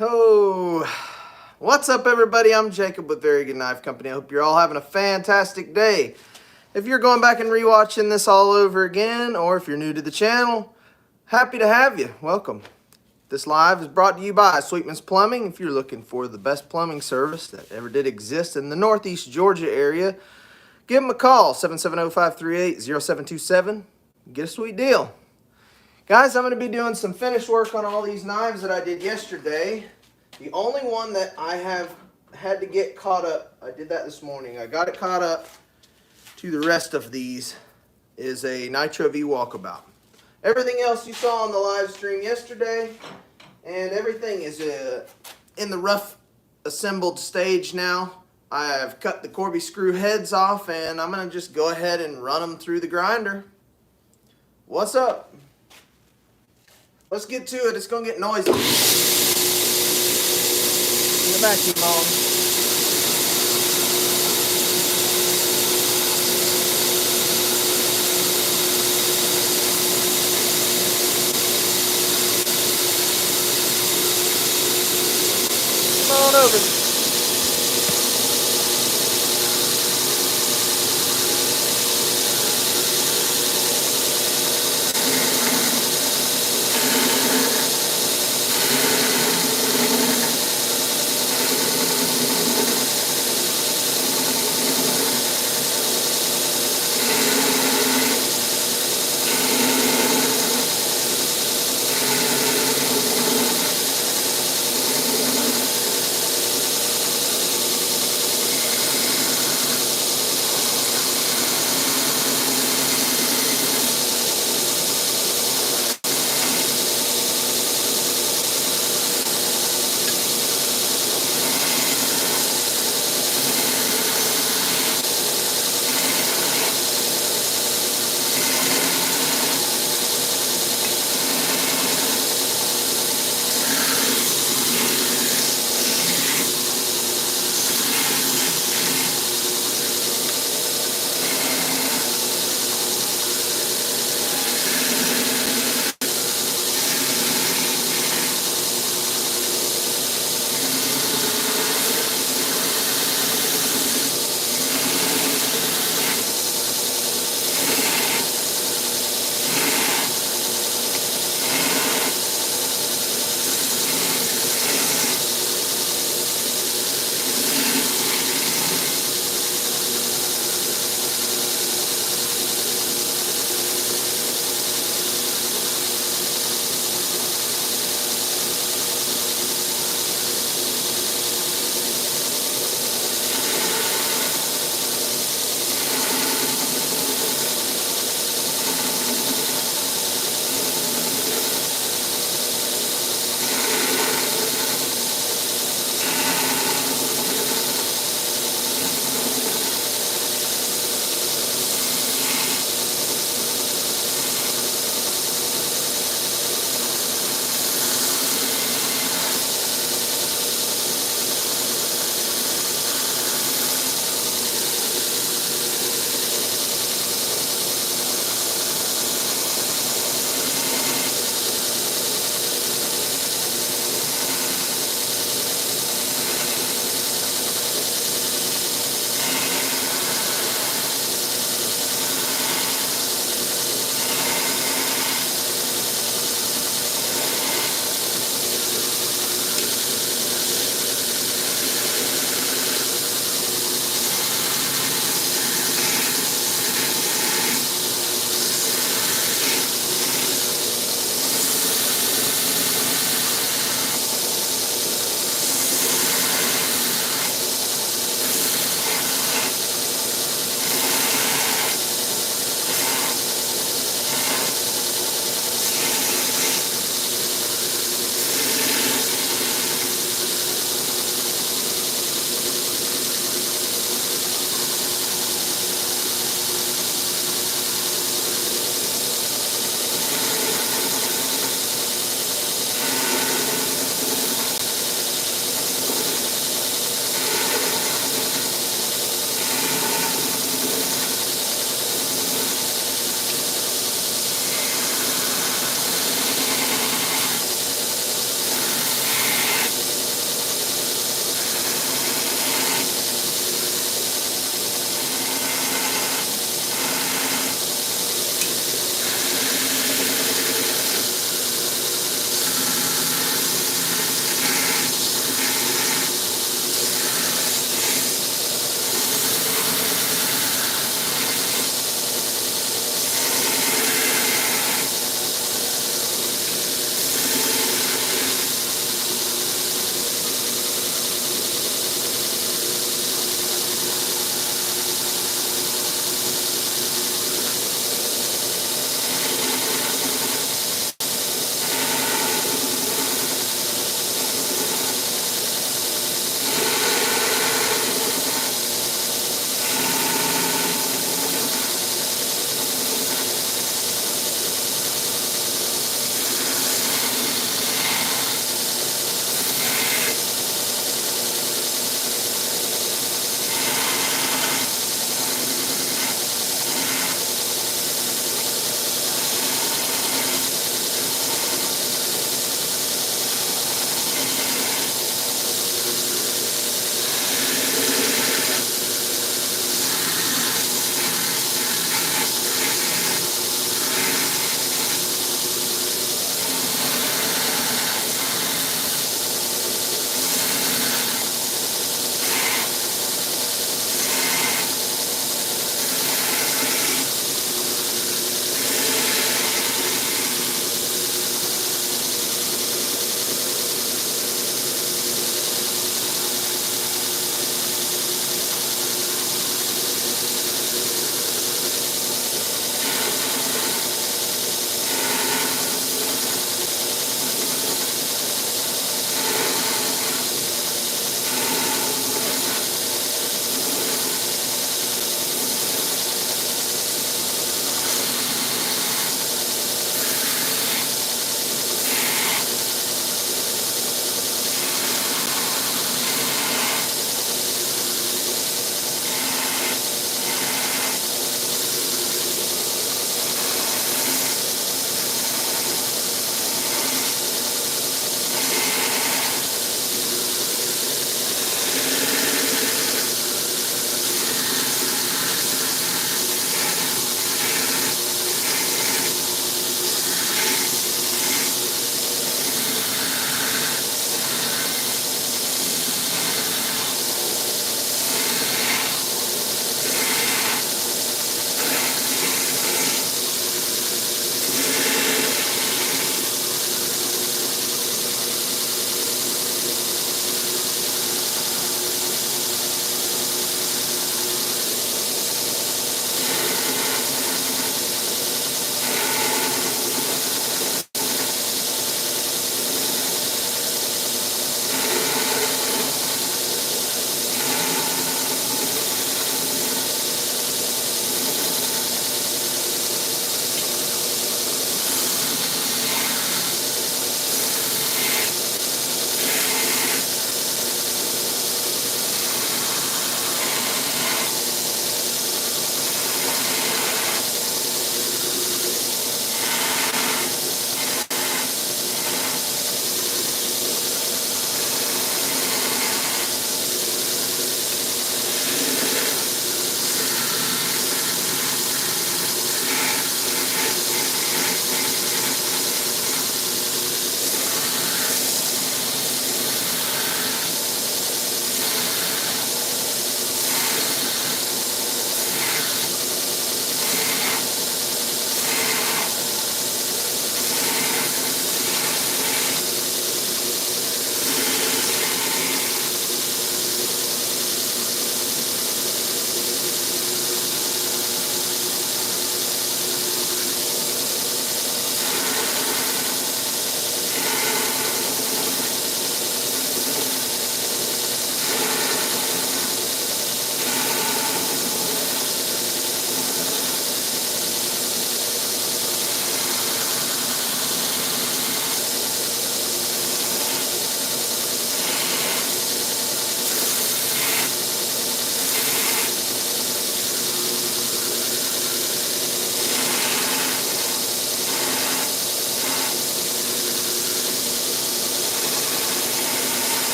Oh, what's up, everybody? I'm Jacob with Very Good Knife Company. I hope you're all having a fantastic day. If you're going back and rewatching this all over again, or if you're new to the channel, happy to have you. Welcome. This live is brought to you by Sweetman's Plumbing. If you're looking for the best plumbing service that ever did exist in the Northeast Georgia area, give them a call, 770-538-0727. Get a sweet deal. Guys, I'm going to be doing some finish work on all these knives that I did yesterday. The only one that I have had to get caught up, I did that this morning. I got it caught up to the rest of these, is a Nitro V Walkabout. Everything else you saw on the live stream yesterday, and everything is in the rough assembled stage now. I have cut the Corby screw heads off, and I'm going to just go ahead and run them through the grinder. What's up? Let's get to it. It's going to get noisy. In the vacuum on. Come on over.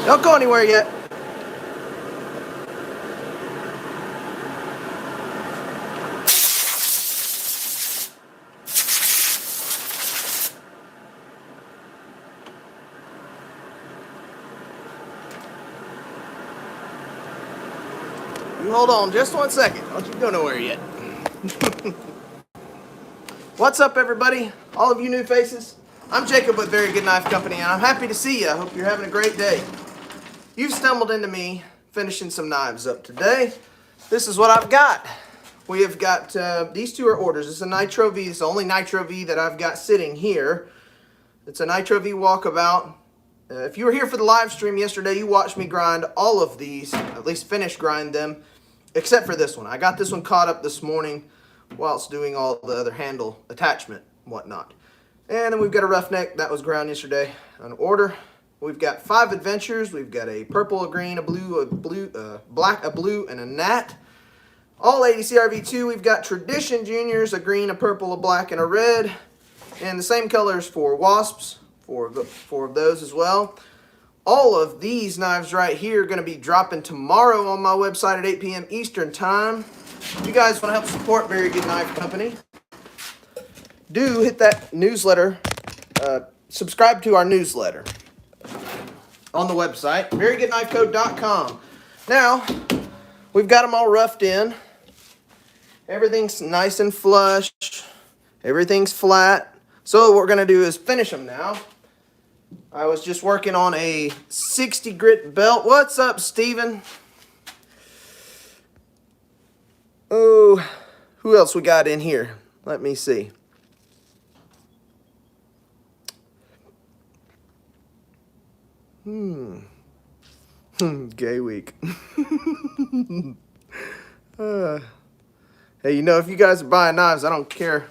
Don't go anywhere yet. You hold on just 1 second. Don't you go nowhere yet. What's up, everybody? All of you new faces. I'm Jacob with Very Good Knife Company, and I'm happy to see you. I hope you're having a great day. You've stumbled into me finishing some knives up today. This is what I've got. We have got, these two are orders. It's a Nitro V. It's the only Nitro V that I've got sitting here. It's a Nitro V walkabout. If you were here for the live stream yesterday, you watched me grind all of these, at least finish grind them, except for this one. I got this one caught up this morning whilst doing all the other handle attachment and whatnot. And then we've got a roughneck that was ground yesterday on order. We've got 5 adventures. We've got a purple, a green, a blue, black, a blue, and a gnat. All 80 CRV2. We've got tradition juniors, a green, a purple, a black, and a red. And the same colors for wasps, four of those as well. All of these knives right here are going to be dropping tomorrow on my website at 8 p.m. Eastern Time. If you guys want to help support Very Good Knife Company, do hit that newsletter. Subscribe to our newsletter on the website, verygoodknifecode.com. Now, we've got them all roughed in. Everything's nice and flush. Everything's flat. So what we're going to do is finish them now. I was just working on a 60 grit belt. What's up, Steven? Oh, who else we got in here? Let me see. Gay week. Hey, you know, if you guys are buying knives, I don't care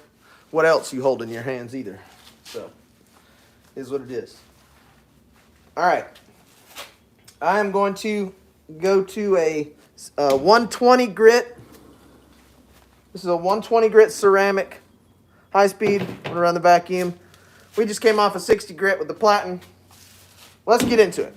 what else you hold in your hands either. So, is what it is. All right. I am going to go to a 120 grit. This is a 120 grit ceramic, high speed. I'm gonna run the vacuum. We just came off a 60 grit with the platen. Let's get into it.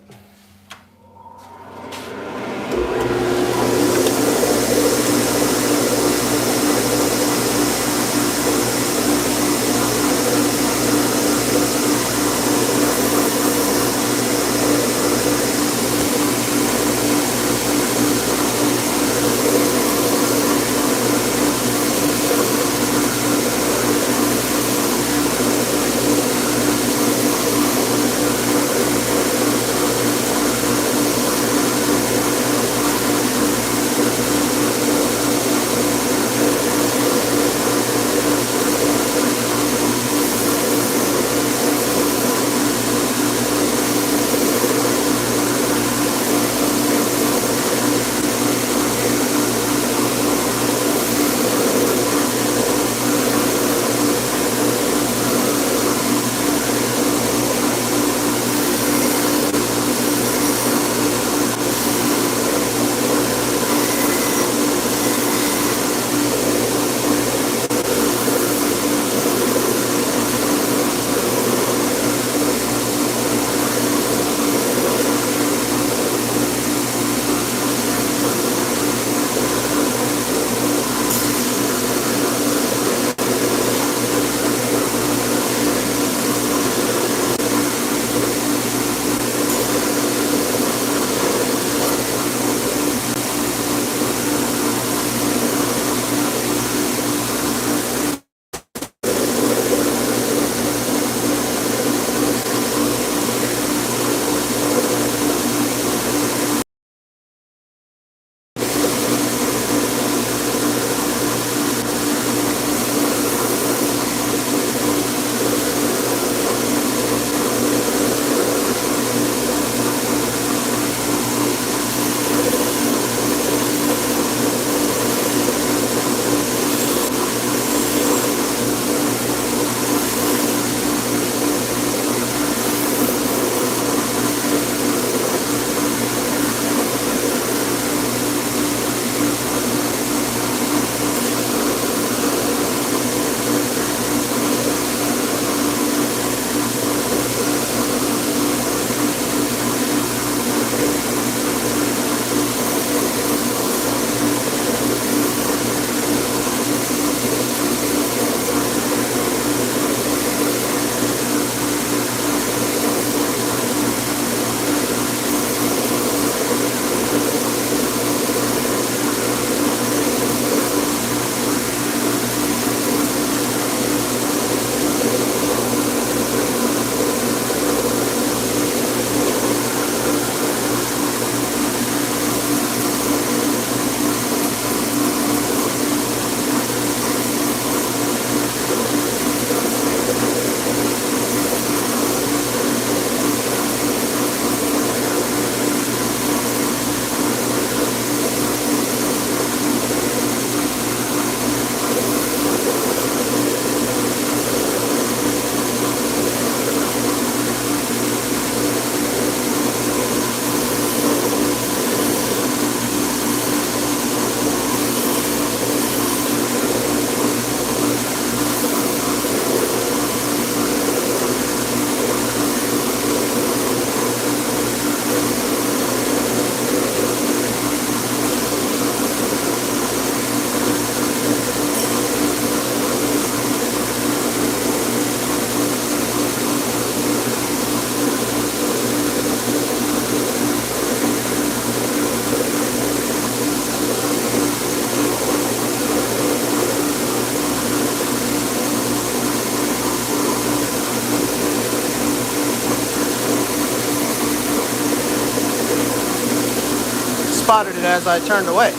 spotted it as I turned away.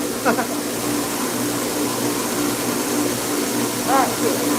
Alright, cool.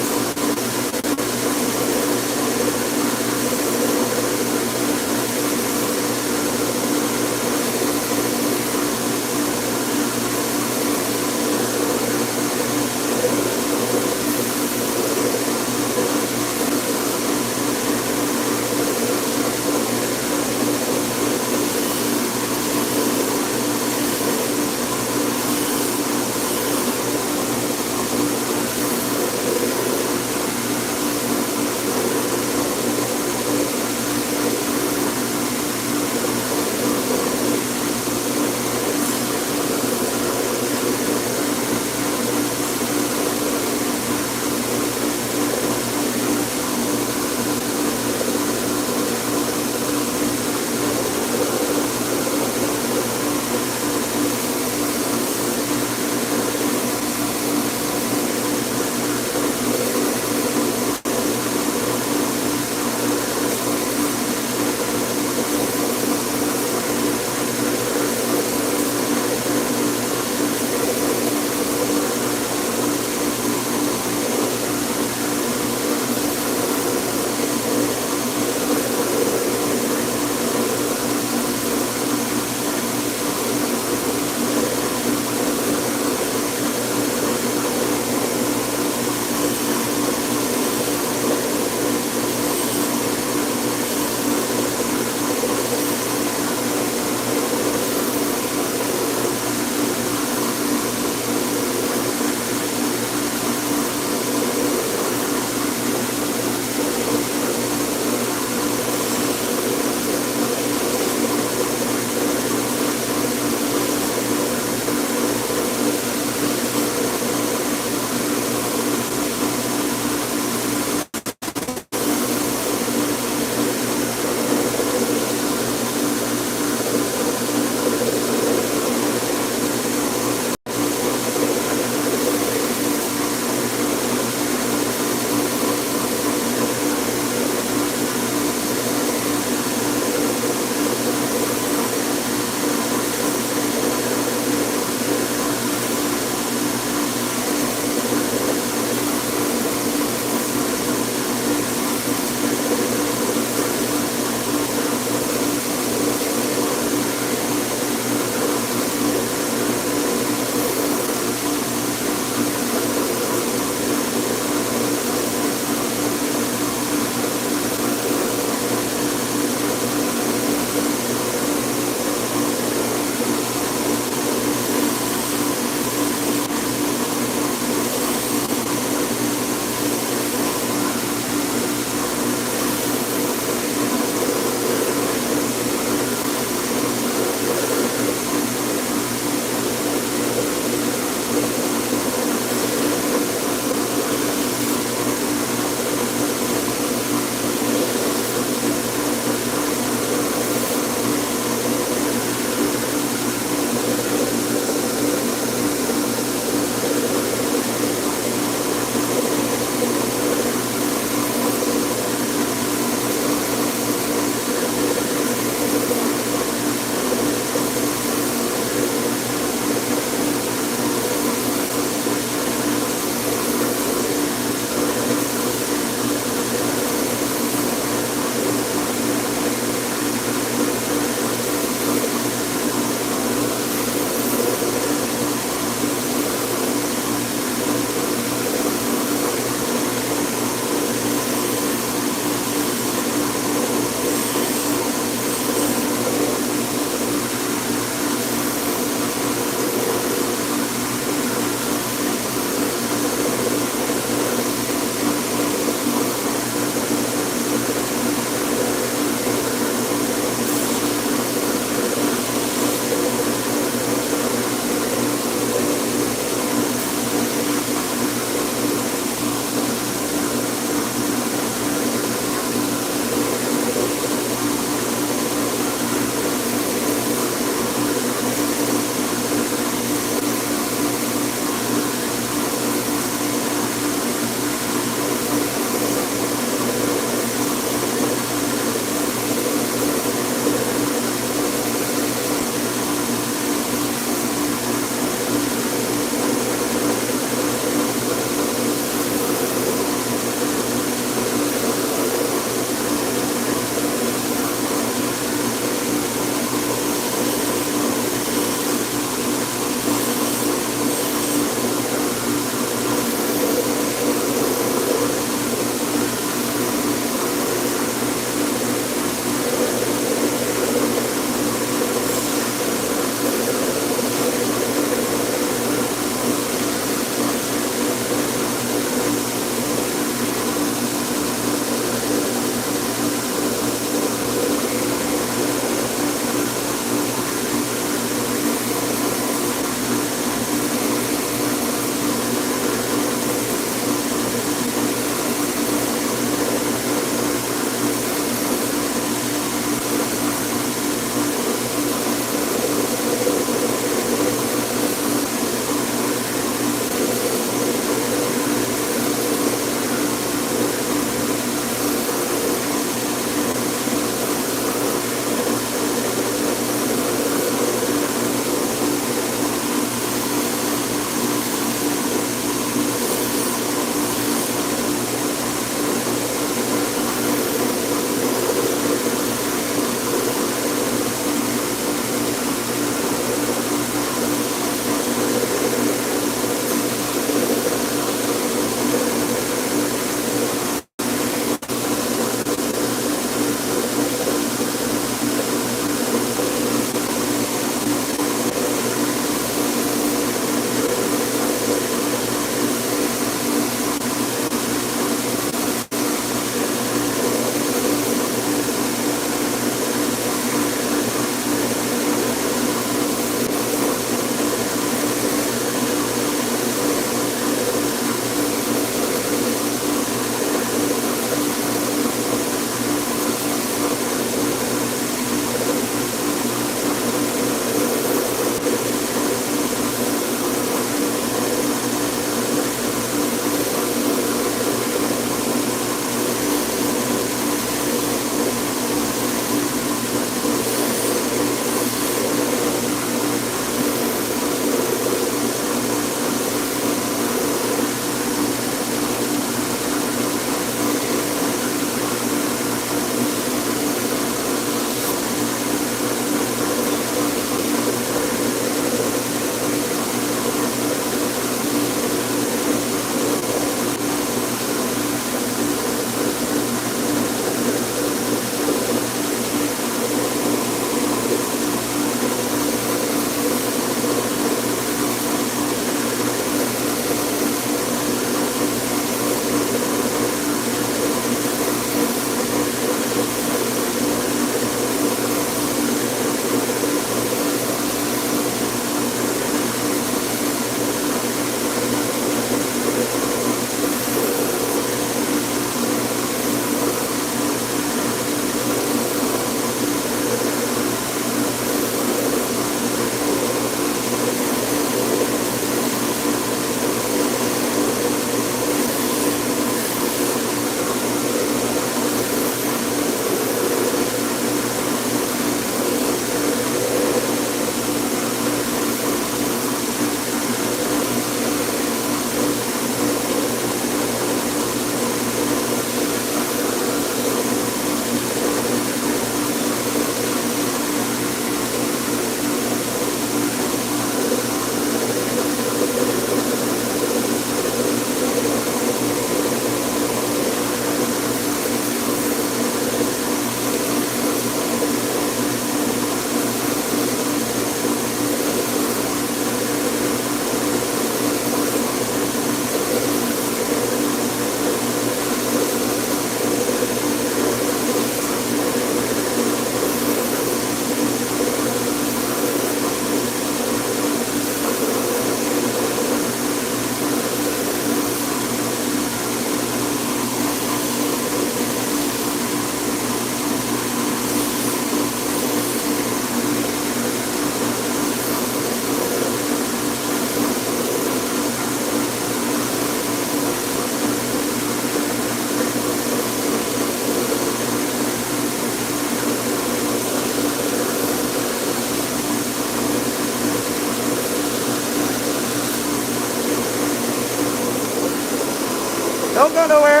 Don't go nowhere.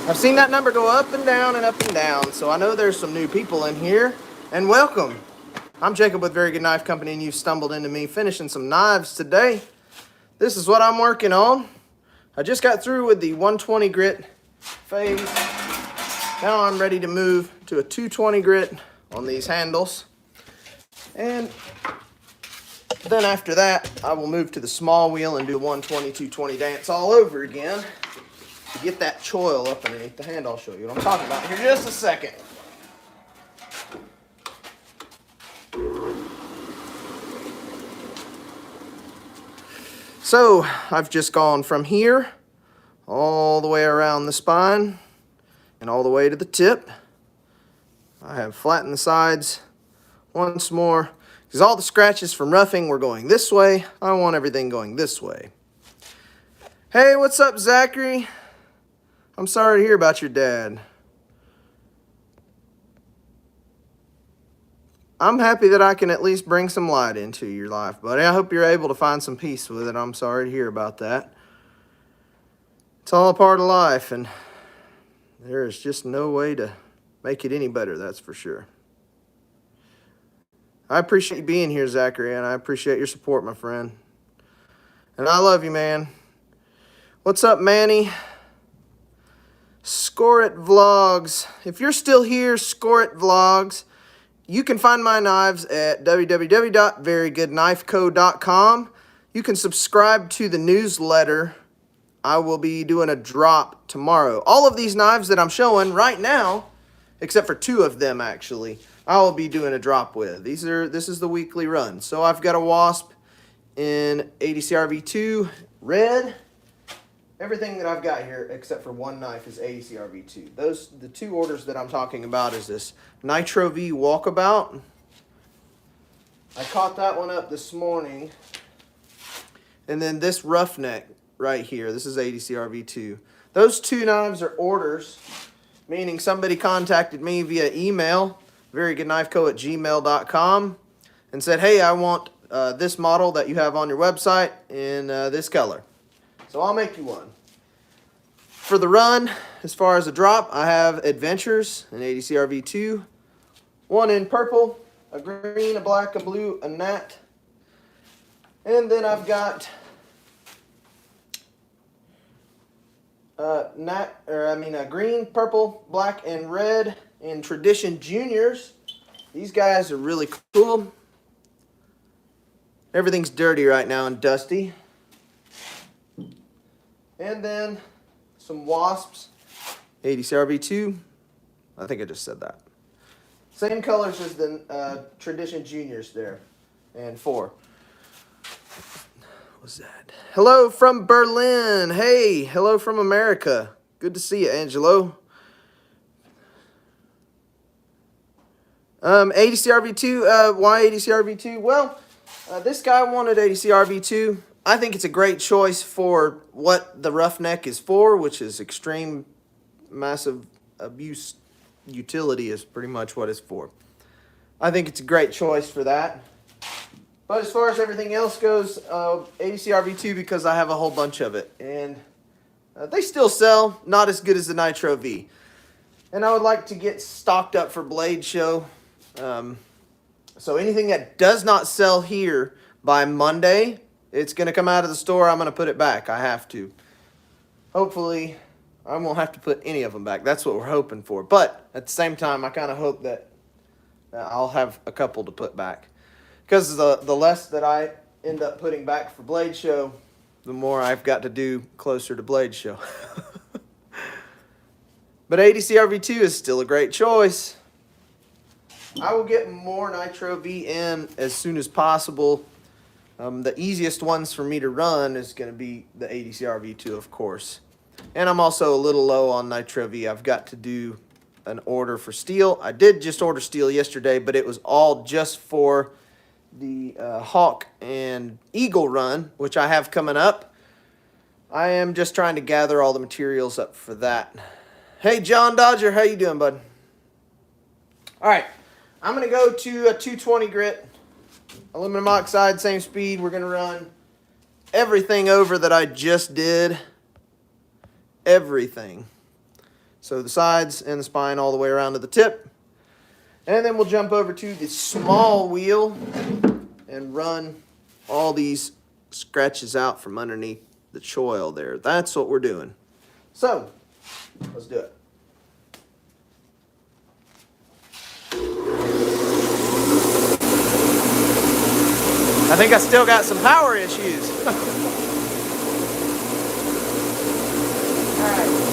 I've seen that number go up and down and up and down, so I know there's some new people in here. And welcome. I'm Jacob with Very Good Knife Company, and you've stumbled into me finishing some knives today. This is what I'm working on. I just got through with the 120 grit phase. Now I'm ready to move to a 220 grit on these handles. And then after that, I will move to the small wheel and do 120, 220 dance all over again. To get that choil up underneath the hand, I'll show you what I'm talking about here in just a second. So I've just gone from here all the way around the spine and all the way to the tip. I have flattened the sides once more because all the scratches from roughing were going this way. I want everything going this way. Hey, what's up, Zachary? I'm sorry to hear about your dad. I'm happy that I can at least bring some light into your life, buddy. I hope you're able to find some peace with it. I'm sorry to hear about that. It's all a part of life, and there is just no way to make it any better, that's for sure. I appreciate you being here, Zachary, and I appreciate your support, my friend. And I love you, man. What's up, Manny? Score It Vlogs. If you're still here, Score It Vlogs. You can find my knives at www.verygoodknifeco.com. You can subscribe to the newsletter. I will be doing a drop tomorrow. All of these knives that I'm showing right now, except for 2 of them actually, I will be doing a drop with. This is the weekly run. So I've got a Wasp in ADCR V2 red. Everything that I've got here, except for one knife, is ADCR V2. The 2 orders that I'm talking about is this Nitro V Walkabout. I caught that one up this morning. And then this Roughneck right here, this is ADCR V2. Those 2 knives are orders, meaning somebody contacted me via email, verygoodknifeco@gmail.com, and said, hey, I want this model that you have on your website in this color. So I'll make you one. For the run, as far as a drop, I have Adventures in ADCR V2. One in purple, a green, a black, a blue, a nat. And then I've got a green, purple, black, and red in Tradition Juniors. These guys are really cool. Everything's dirty right now and dusty. And then some Wasps, ADCR V2. I think I just said that. Same colors as the Tradition Juniors there. And 4. What's that? Hello from Berlin. Hey, hello from America. Good to see you, Angelo. ADCR V2. Why ADCR V2? Well, this guy wanted ADCR V2. I think it's a great choice for what the Roughneck is for, which is extreme massive abuse utility is pretty much what it's for. I think it's a great choice for that. But as far as everything else goes, ADCR V2 because I have a whole bunch of it. And they still sell, not as good as the Nitro V. And I would like to get stocked up for Blade Show. So anything that does not sell here by Monday, it's going to come out of the store. I'm going to put it back. I have to. Hopefully, I won't have to put any of them back. That's what we're hoping for. But at the same time, I kind of hope that I'll have a couple to put back. Because the less that I end up putting back for Blade Show, the more I've got to do closer to Blade Show. But ADCR V2 is still a great choice. I will get more Nitro V in as soon as possible. The easiest ones for me to run is going to be the ADCR V2, of course. And I'm also a little low on Nitro V. I've got to do an order for steel. I did just order steel yesterday, but it was all just for the Hawk and Eagle run, which I have coming up. I am just trying to gather all the materials up for that. Hey, John Dodger, how you doing, bud? All right, I'm going to go to a 220 grit. Aluminum oxide, same speed. We're going to run everything over that I just did. Everything. So the sides and the spine all the way around to the tip. And then we'll jump over to the small wheel and run all these scratches out from underneath the choil there. That's what we're doing. So, let's do it. I think I still got some power issues. All right.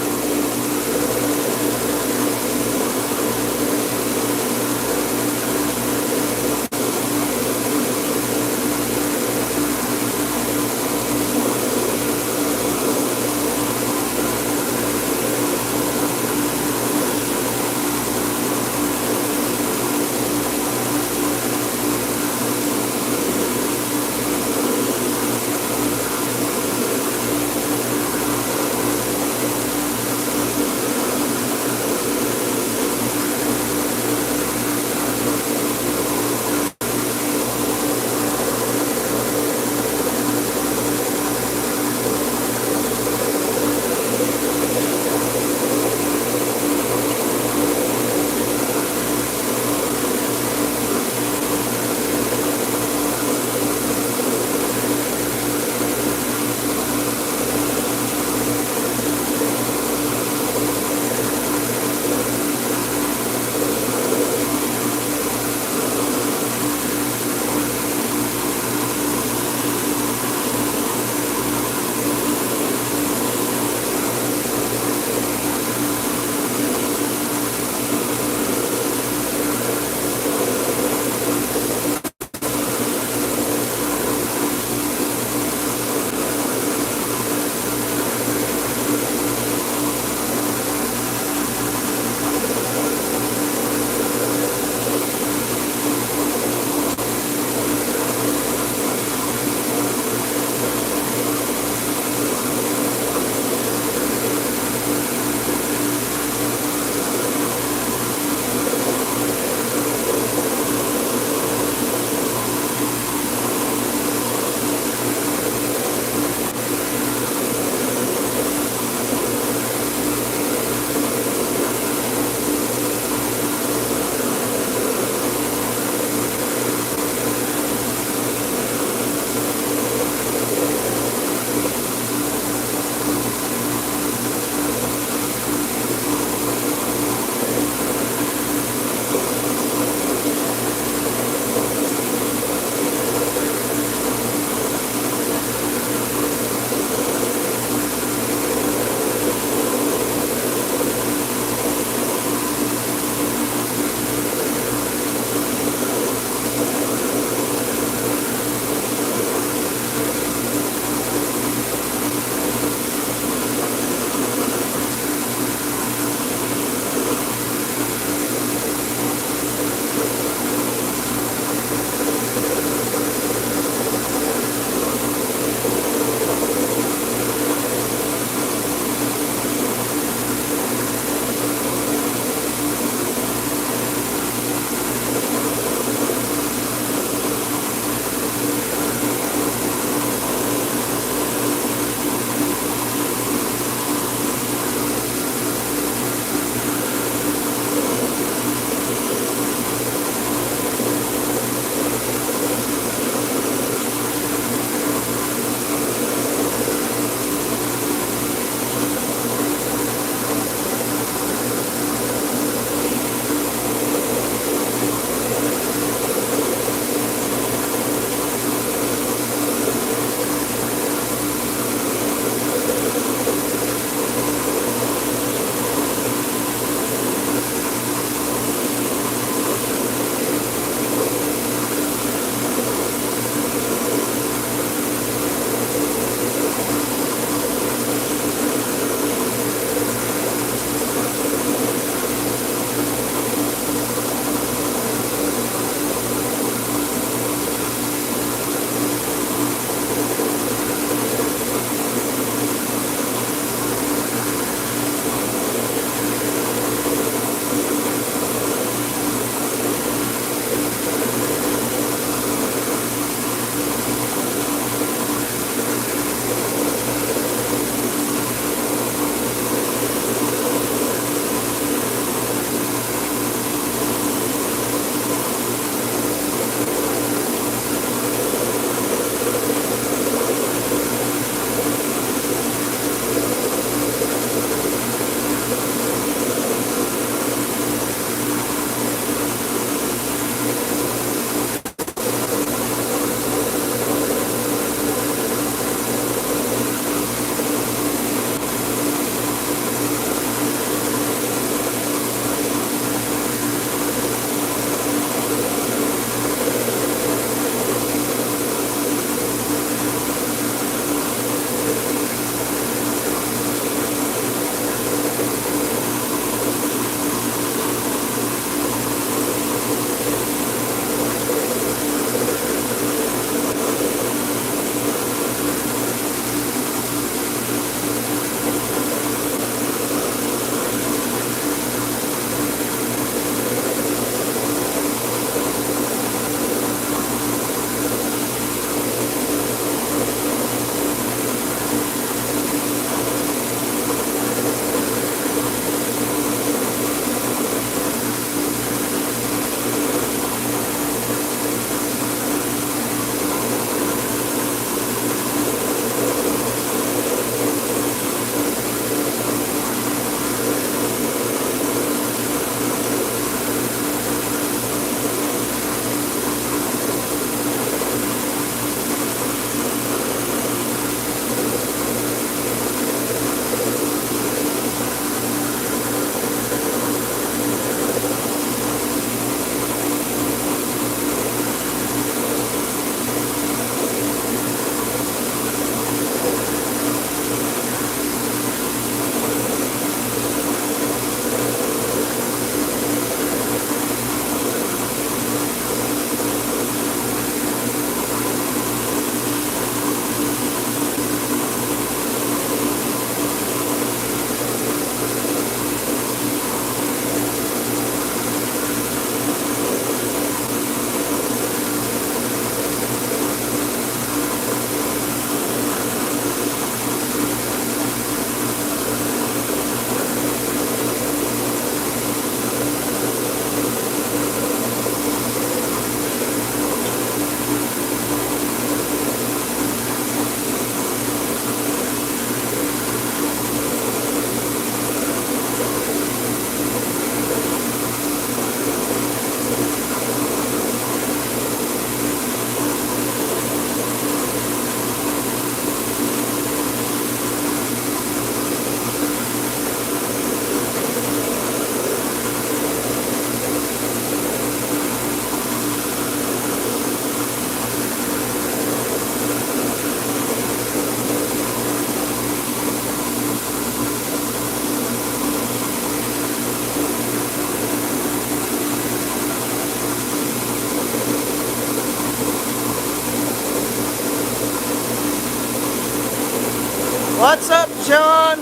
What's up, John?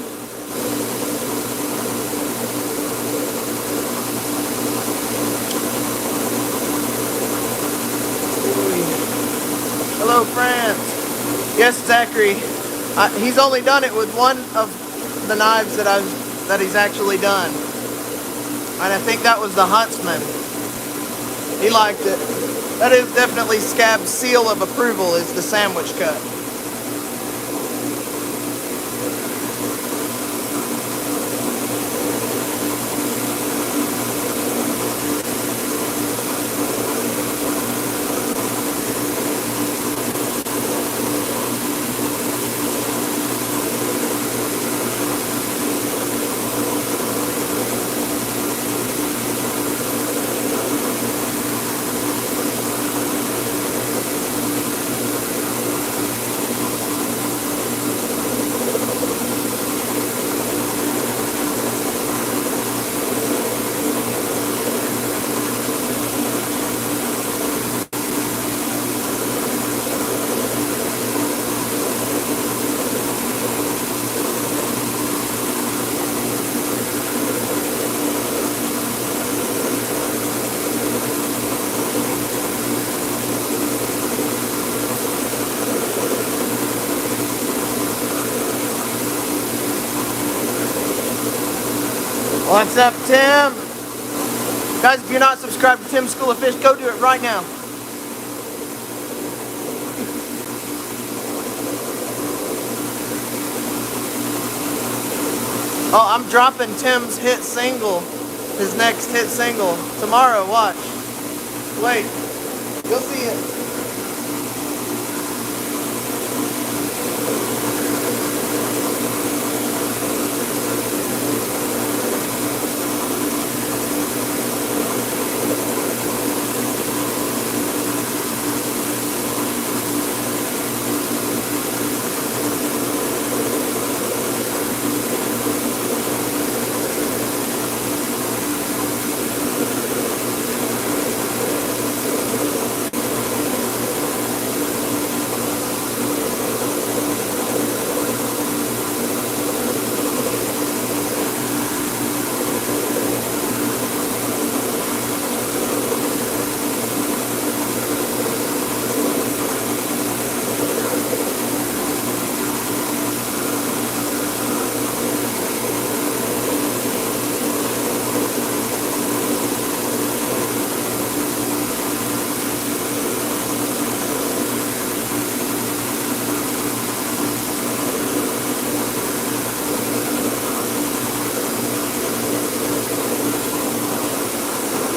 Hello, France. Yes, Zachary. He's only done it with one of the knives that he's actually done, and I think that was the Huntsman. He liked it. That is definitely Scab's seal of approval, is the sandwich cut. What's up, Tim? Guys, if you're not subscribed to Tim's School of Fish, go do it right now. Oh, I'm dropping Tim's hit single, his next hit single, tomorrow. Watch. Wait. You'll see it.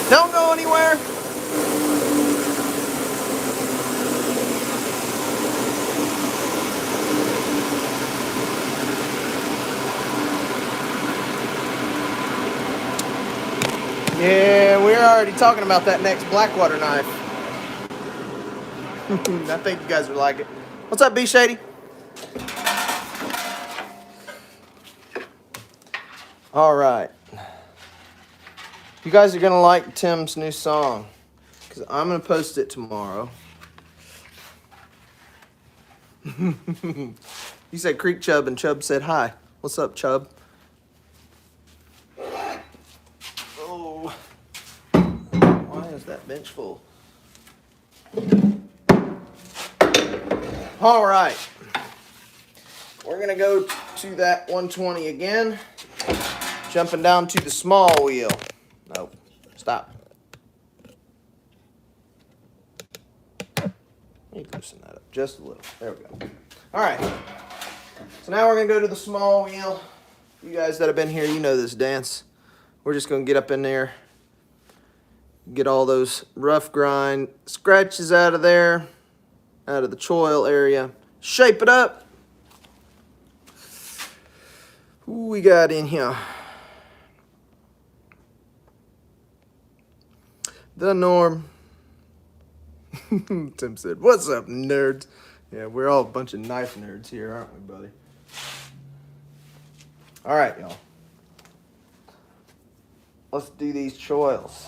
Don't go anywhere. Yeah, we're already talking about that next Blackwater knife. I think you guys would like it. What's up, B Shady? All right. You guys are going to like Tim's new song, because I'm going to post it tomorrow. You said Creek Chub, and Chub said hi. What's up, Chub? Oh. Why is that bench full? All right. We're going to go to that 120 again. Jumping down to the small wheel. Nope. Stop. Let me loosen that up just a little. There we go. All right. So now we're going to go to the small wheel. You guys that have been here, you know this dance. We're just going to get up in there. Get all those rough grind scratches out of there. Out of the choil area. Shape it up. Who we got in here? The Norm. Tim said, "What's up, nerds?" Yeah, we're all a bunch of knife nerds here, aren't we, buddy? All right, y'all. Let's do these choils.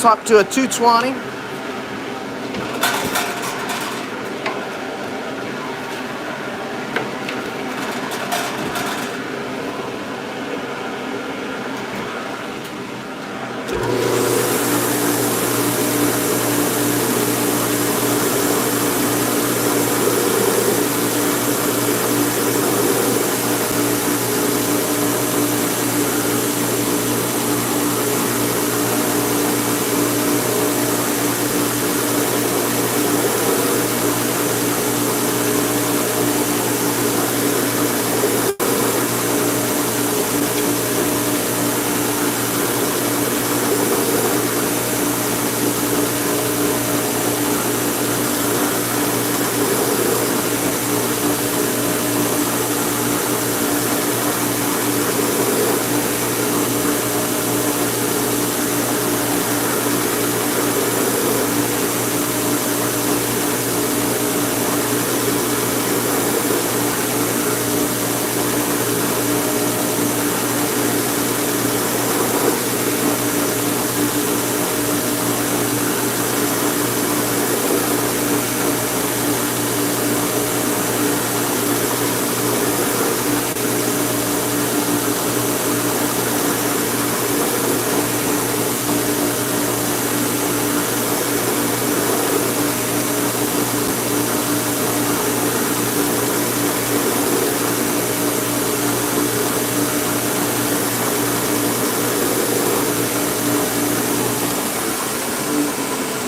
swap to a 220.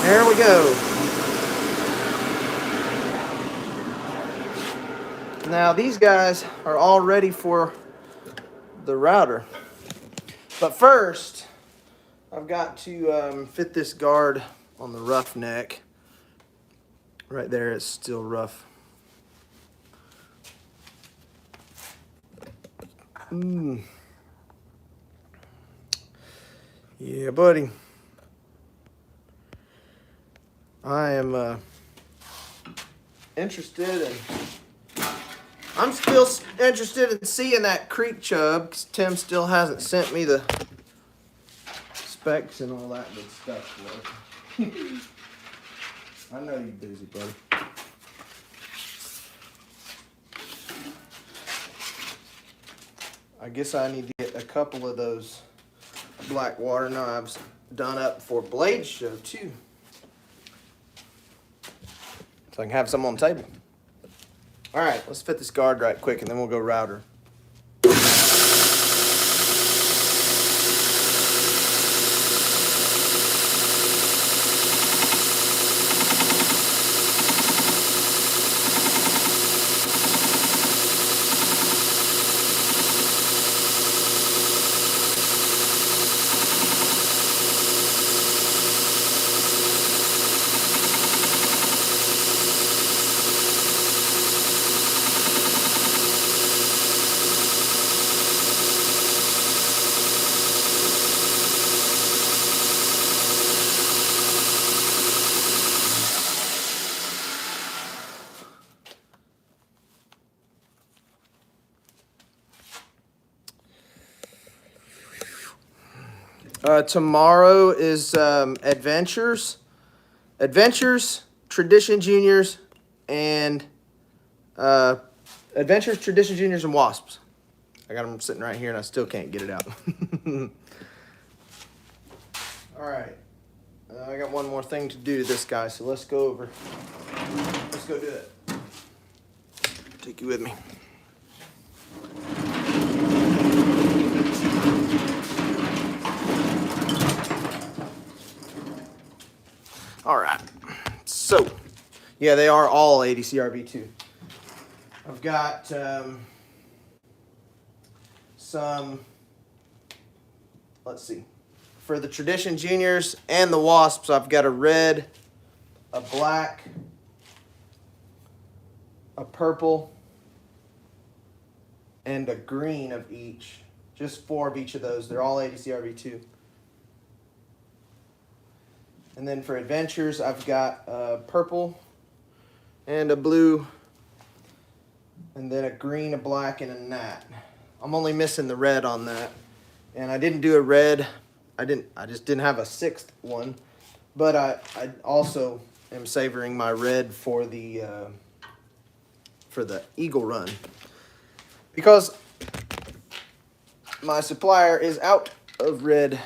There we go. Now these guys are all ready for the router. But first, I've got to fit this guard on the rough neck. Right there, it's still rough. Yeah, buddy. I am I'm still interested in seeing that creek chub, because Tim still hasn't sent me the specs and all that good stuff for it. I know you're busy, buddy. I guess I need to get a couple of those black water knives done up for Blade Show too, so I can have some on the table. All right, let's fit this guard right quick and then we'll go router. Tomorrow is Adventures, Tradition Juniors, and Adventures, Tradition Juniors, and Wasps. I got them sitting right here, and I still can't get it out. All right, I got one more thing to do to this guy, so let's go over. Let's go do it. Take you with me. All right, so, yeah, they are all ADCRV2. I've got some, let's see, for the Tradition Juniors and the Wasps, I've got a red, a black, a purple, and a green of each. Just 4 of each of those. They're all ADCRV2. And then for Adventures, I've got a purple and a blue, and then a green, a black, and a gnat. I'm only missing the red on that. And I didn't do a red I just didn't have a sixth one, but I also am savoring my red for the Eagle Run, because my supplier is out of red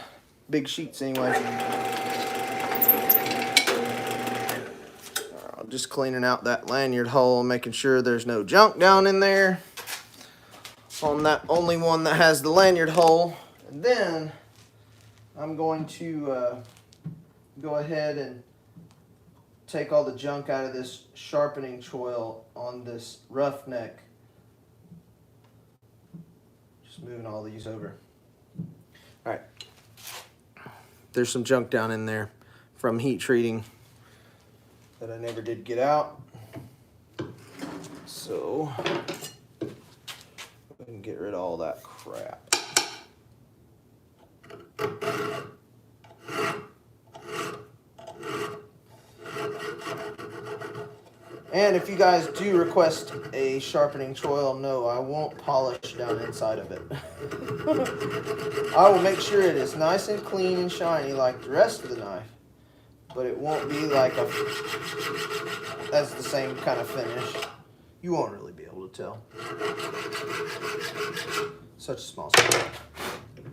big sheets anyway. I'm just cleaning out that lanyard hole, making sure there's no junk down in there on that only one that has the lanyard hole. And then I'm going to go ahead and take all the junk out of this sharpening choil on this roughneck. Just moving all these over. All right. There's some junk down in there from heat treating that I never did get out. So we can get rid of all that crap. And if you guys do request a sharpening choil, no, I won't polish down inside of it. I will make sure it is nice and clean and shiny like the rest of the knife, but it won't be like that's the same kind of finish. You won't really be able to tell. Such a small spot.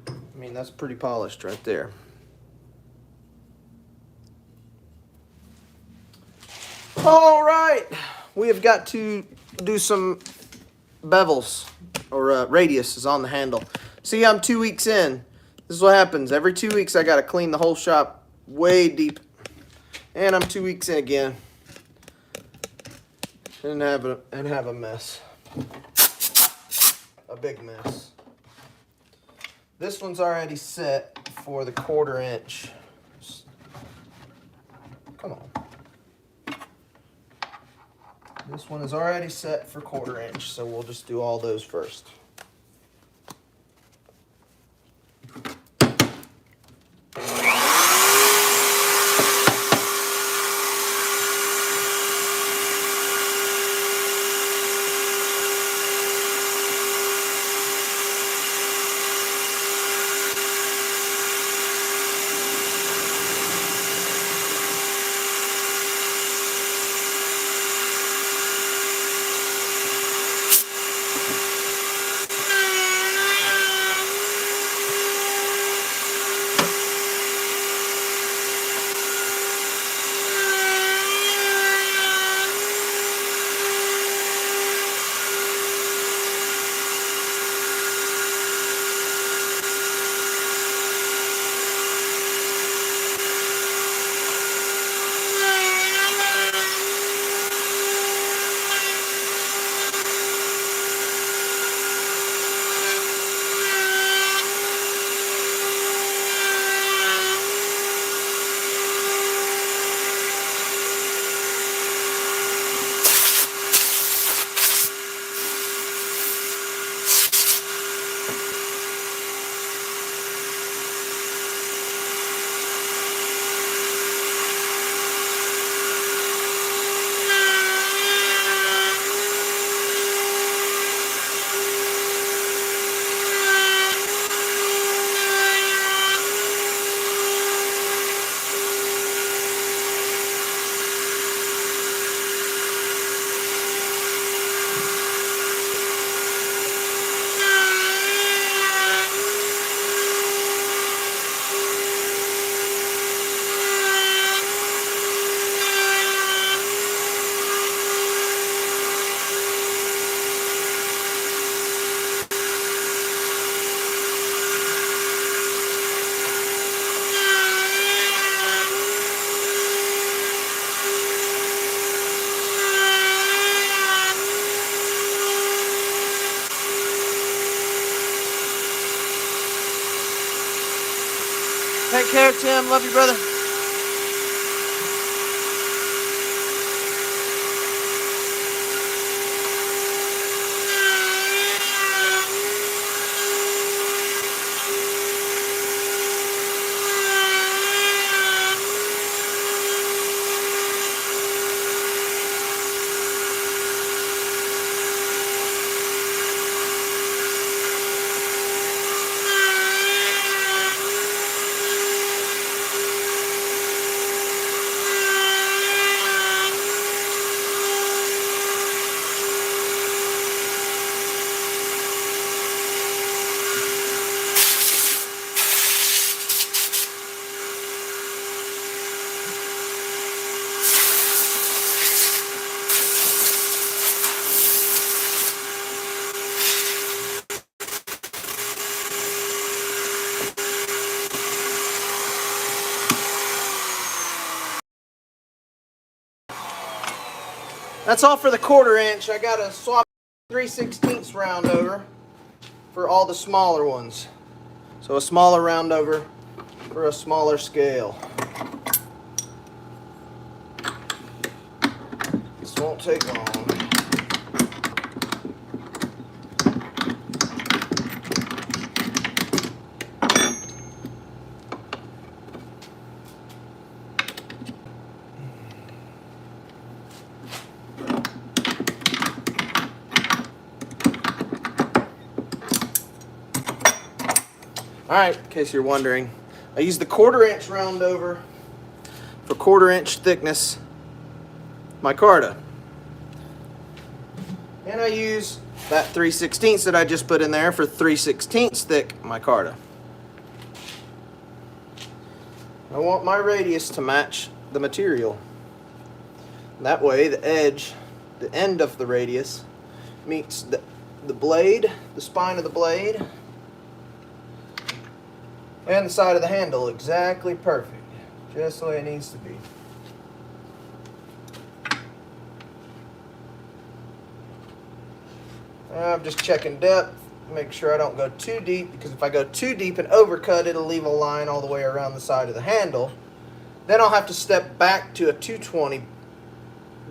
I mean, that's pretty polished right there. All right, we have got to do some bevels, or radiuses on the handle. See, I'm 2 weeks in. This is what happens. Every 2 weeks, I got to clean the whole shop way deep. And I'm 2 weeks in again. And have a mess. A big mess. This one's already set for the 1/4 inch. Come on. This one is already set for 1/4 inch, so we'll just do all those first. Take care, Tim. Love you, brother. That's all for the 1/4 inch. I gotta swap 3/16 round over for all the smaller ones. So a smaller round over for a smaller scale. This won't take long. Alright, in case you're wondering, I use the 1/4 inch round over for 1/4 inch thickness micarta. And I use that 3/16 that I just put in there for 3/16 thick micarta. I want my radius to match the material. That way the edge, the end of the radius, meets the blade, the spine of the blade, and the side of the handle exactly perfect. Just the way it needs to be. I'm just checking depth, make sure I don't go too deep, because if I go too deep and overcut, it'll leave a line all the way around the side of the handle. Then I'll have to step back to a 220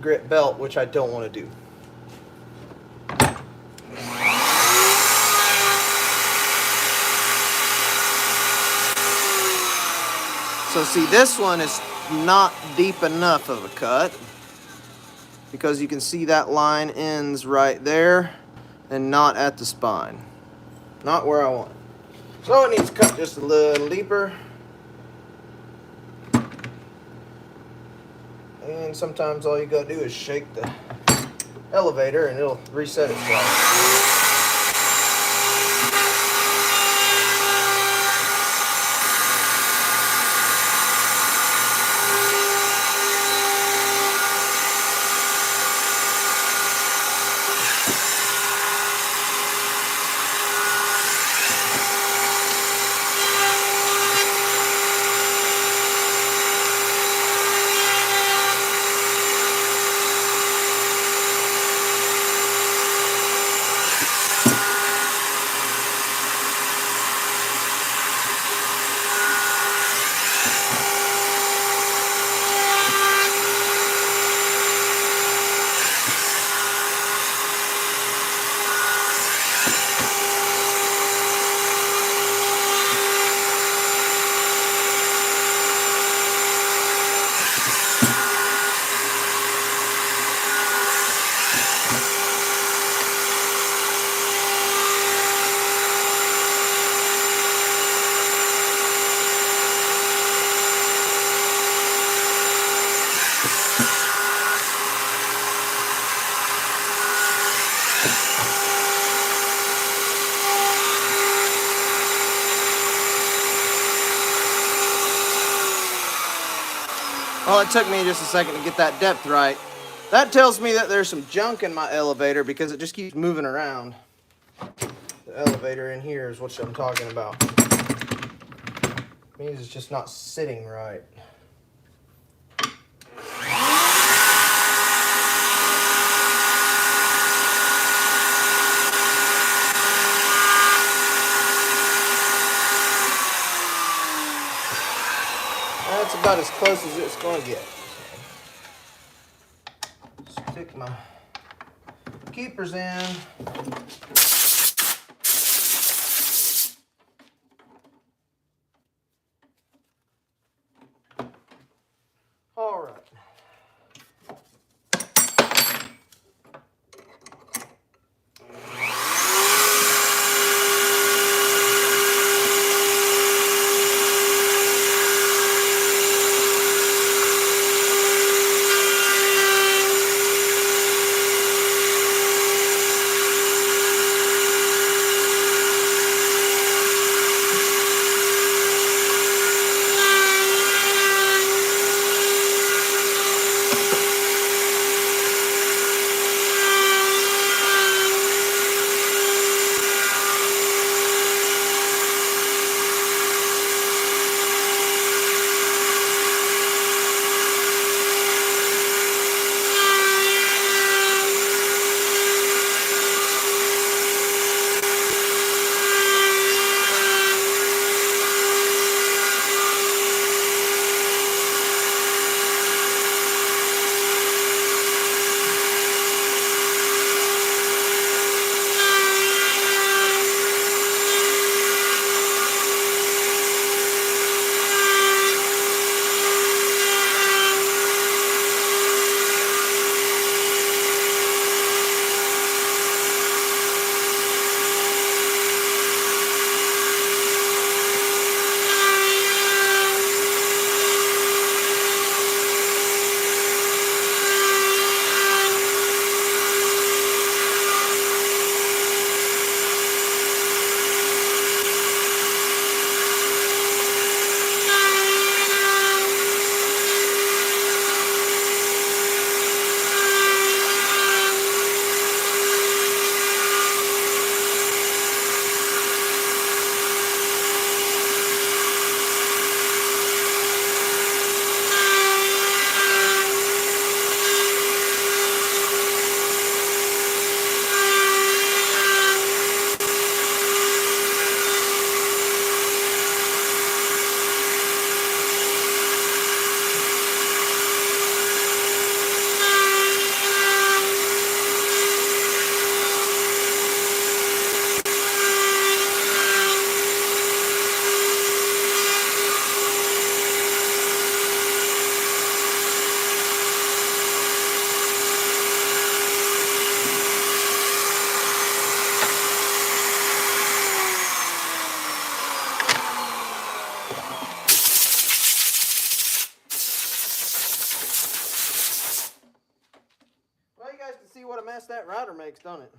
grit belt, which I don't want to do. So see, this one is not deep enough of a cut, because you can see that line ends right there and not at the spine. Not where I want it. So it needs to cut just a little deeper. And sometimes all you gotta do is shake the elevator and it'll reset itself. Well, it took me just a second to get that depth right. That tells me that there's some junk in my elevator because it just keeps moving around. The elevator in here is what I'm talking about. It means it's just not sitting right. That's about as close as it's going to get. Stick my keepers in. All right. blast that router makes, don't it?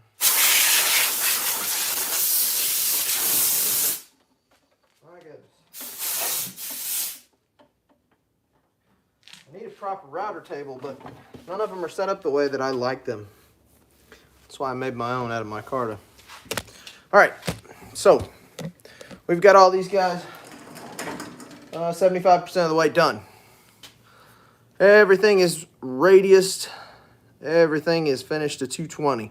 My goodness. I need a proper router table, but none of them are set up the way that I like them. That's why I made my own out of micarta. All right, so we've got all these guys 75% of the way done. Everything is radiused. Everything is finished to 220.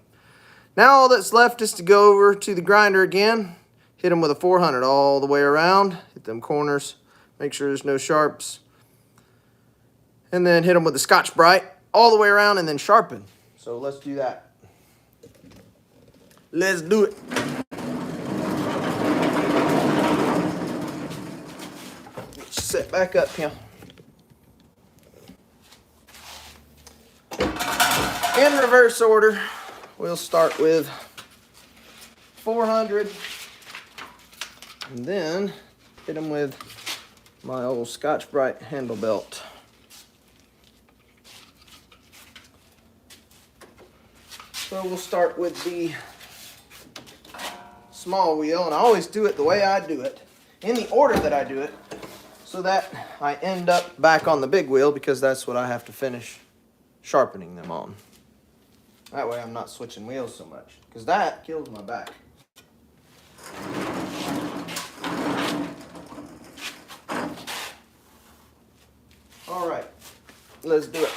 Now all that's left is to go over to the grinder again, hit them with a 400 all the way around, hit them corners, make sure there's no sharps, and then hit them with the Scotch-Brite all the way around and then sharpen. So let's do that. Let's do it. Set back up here. In reverse order, we'll start with 400 and then hit them with my old Scotch-Brite handle belt. So we'll start with the small wheel, and I always do it the way I do it, in the order that I do it, so that I end up back on the big wheel because that's what I have to finish sharpening them on. That way I'm not switching wheels so much, because that kills my back. All right, let's do it.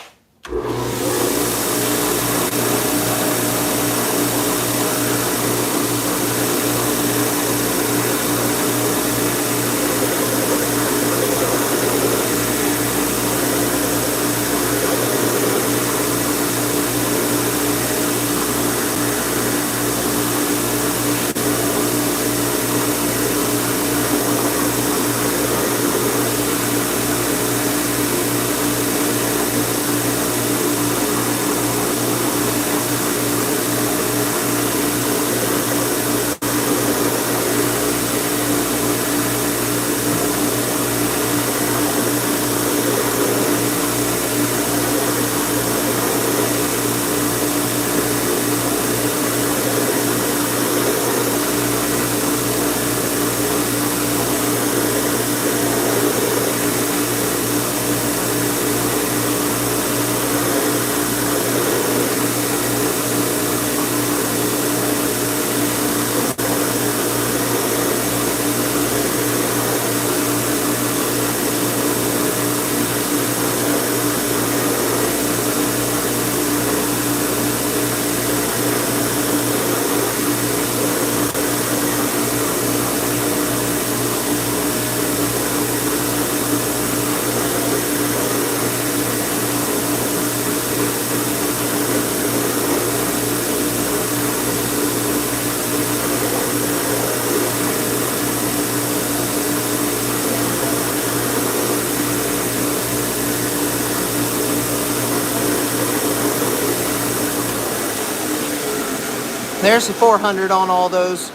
There's the 400 on all those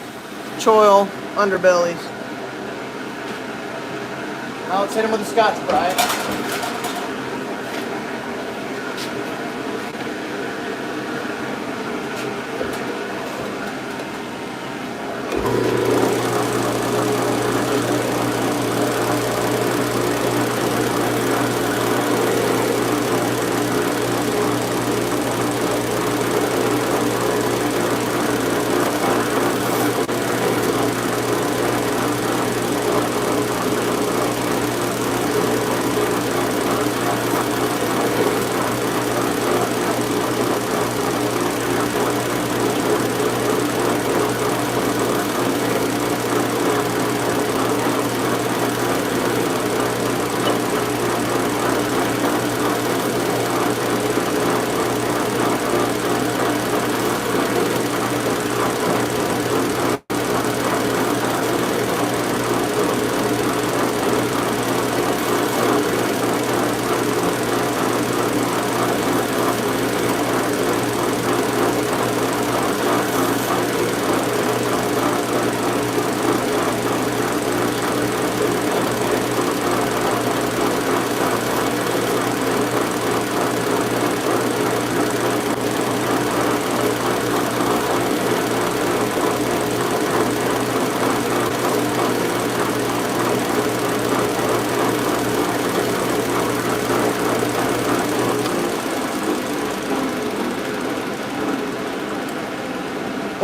choil underbellies. Now let's hit them with the Scotch-Brite.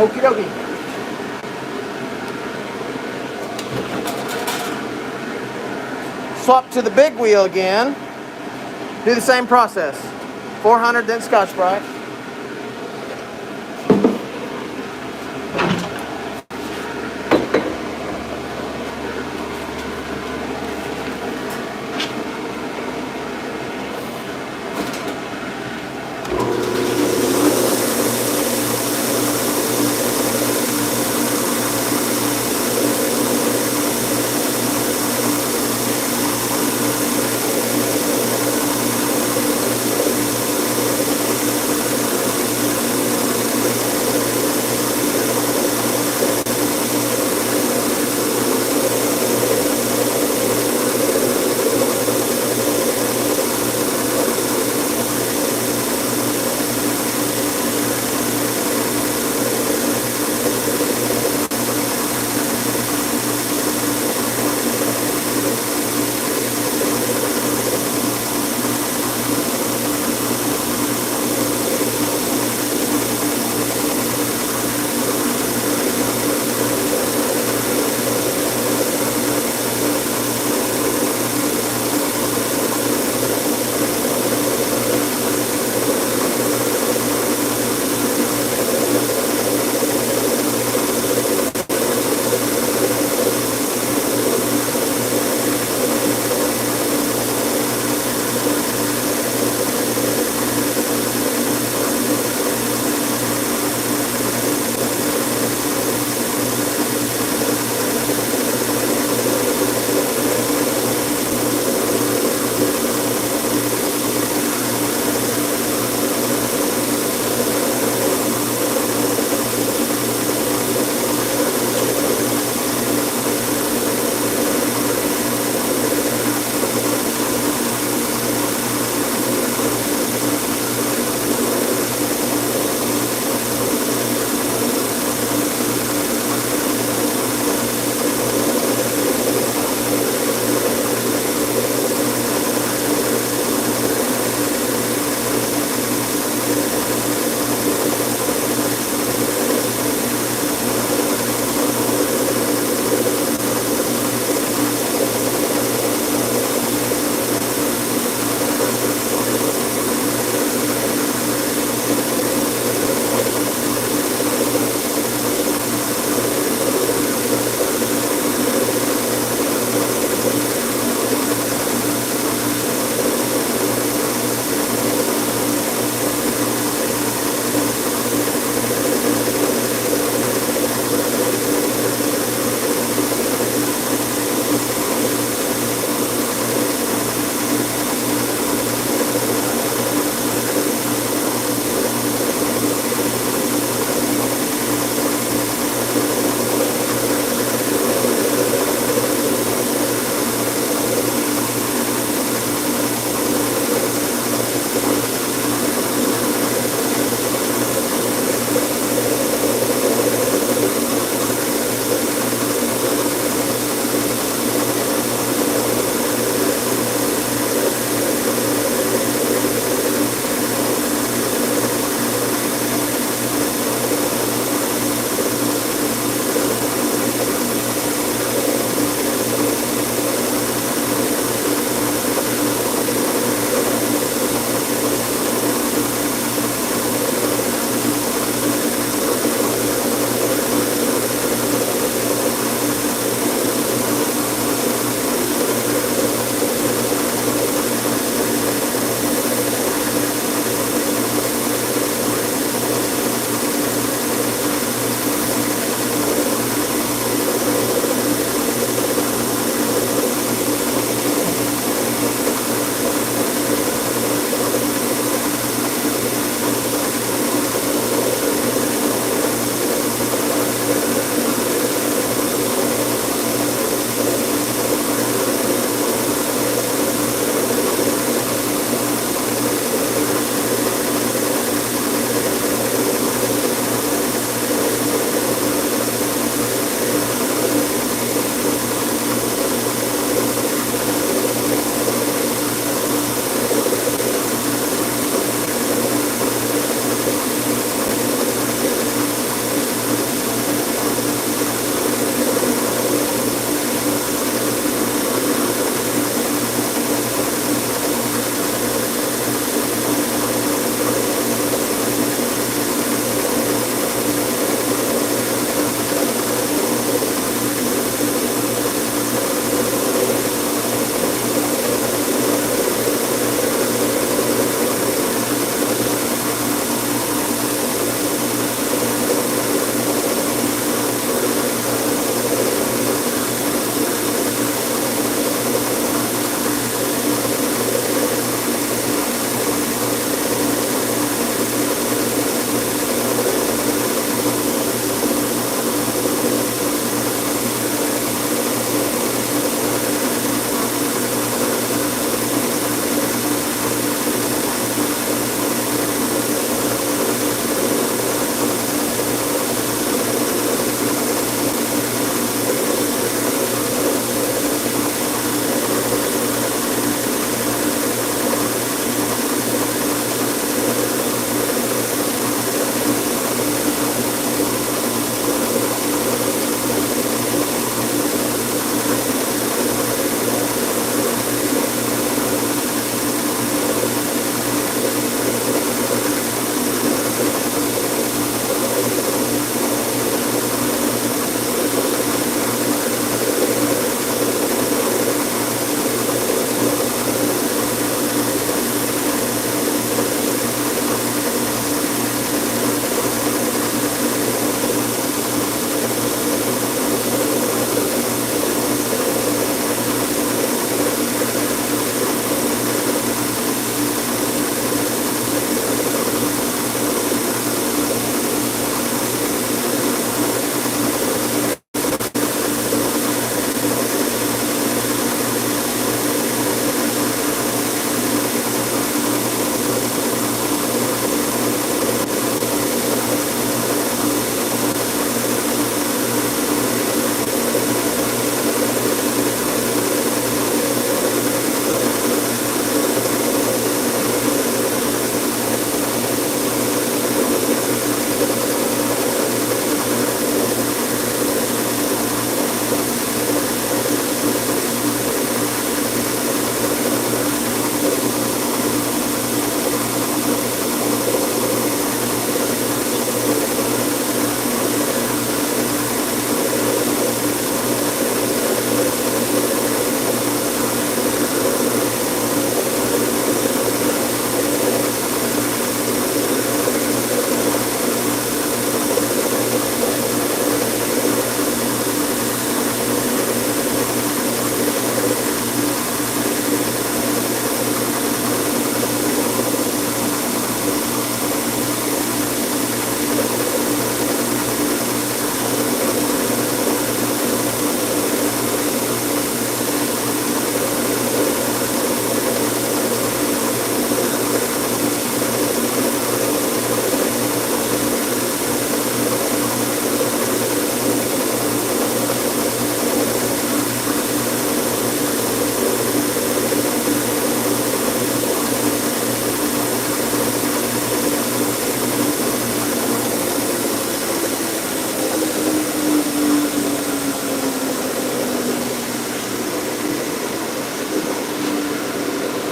Okie dokie. Swap to the big wheel again. Do the same process. 400, then Scotch-Brite.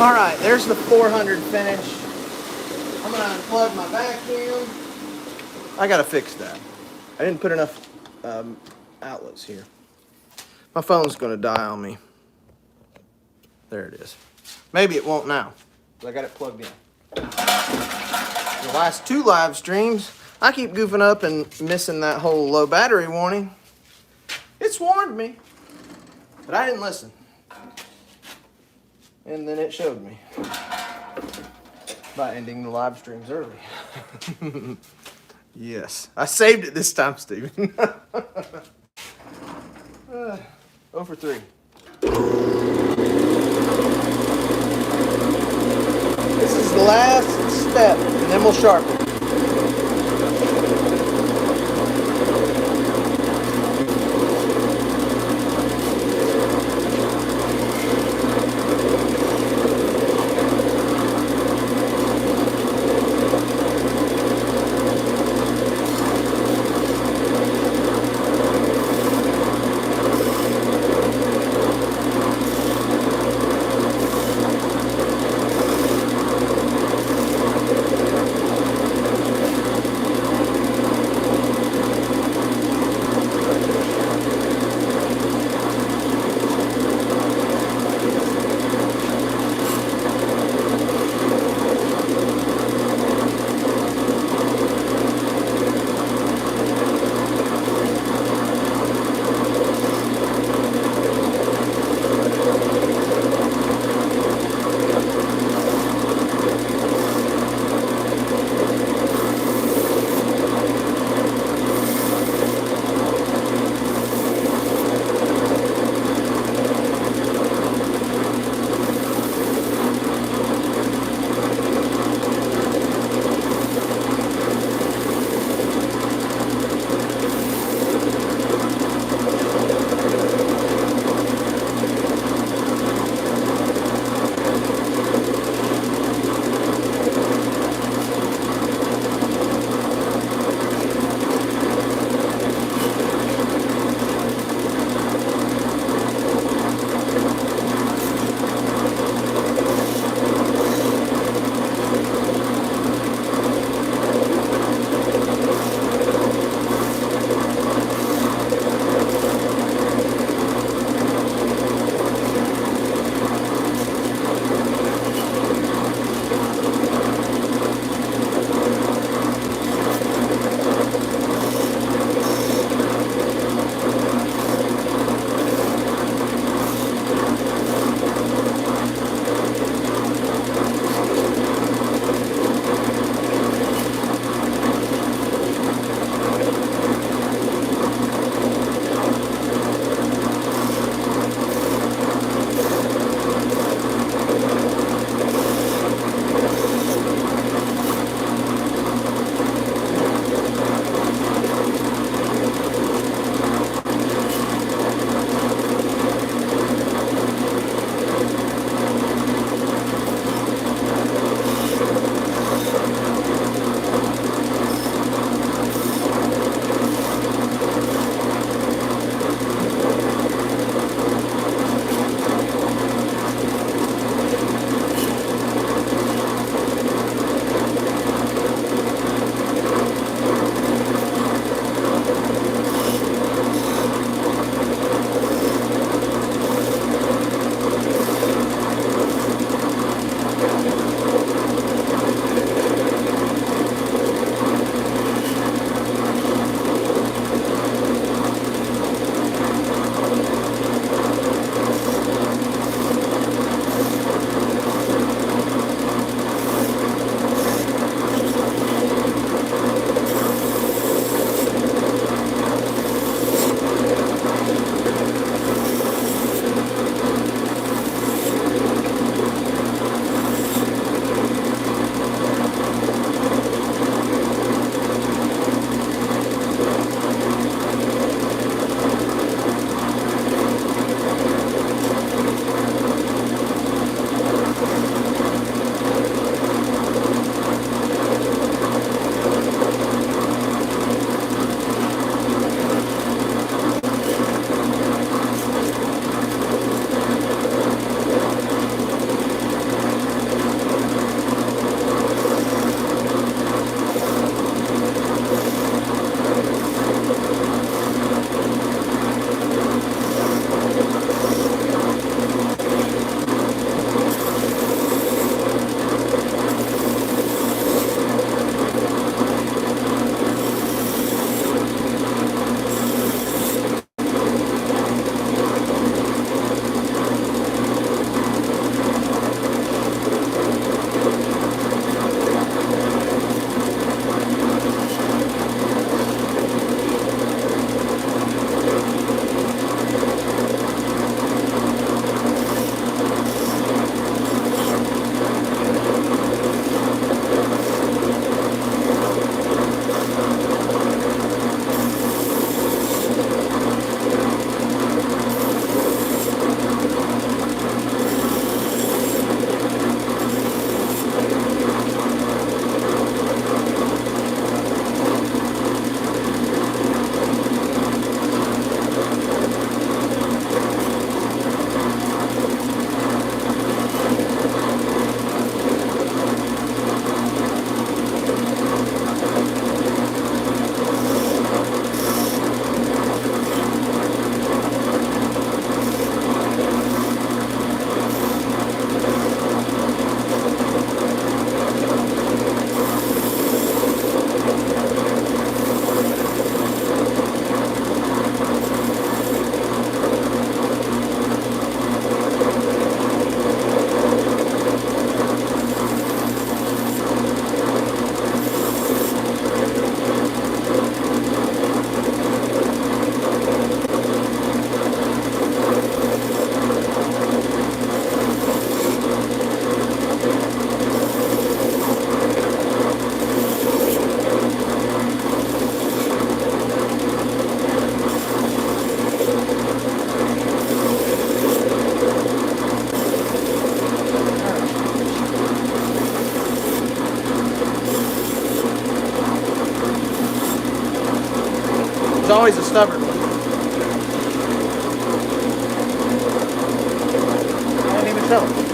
All right, there's the 400 finish. I'm gonna unplug my vacuum. I gotta fix that. I didn't put enough outlets here. My phone's gonna die on me. There it is. Maybe it won't now, because I got it plugged in. The last 2 live streams, I keep goofing up and missing that whole low battery warning. It's warned me, but I didn't listen. And then it showed me by ending the live streams early. Yes, I saved it this time, Stephen. 0 for 3. This is the last step, and then we'll sharpen. always a stubborn one. I didn't even tell him.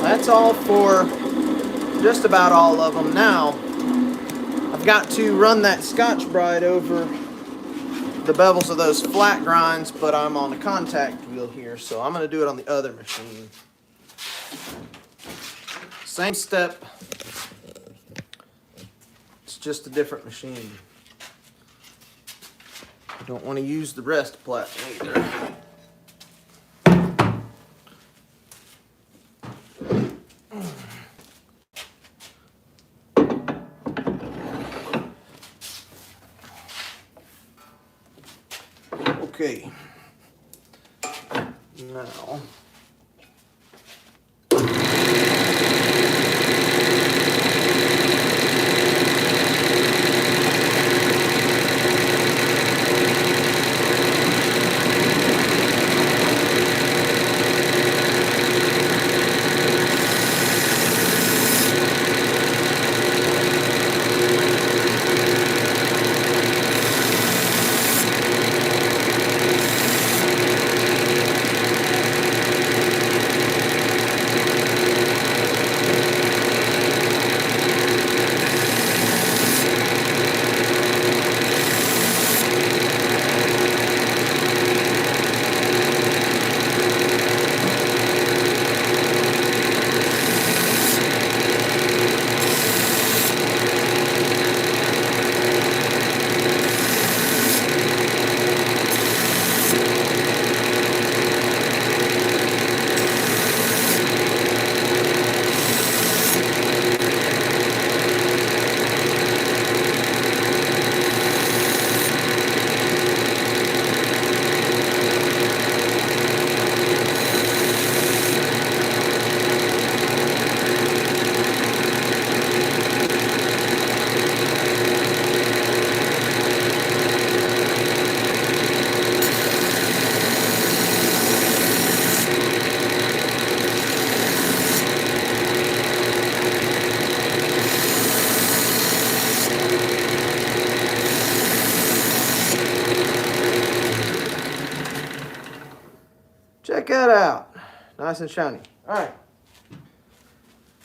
That's all for just about all of them. Now, I've got to run that Scotch-Brite over the bevels of those flat grinds, but I'm on the contact wheel here, so I'm going to do it on the other machine. Same step, it's just a different machine. I don't want to use the rest platen either. Okay, now that out. Nice and shiny. All right.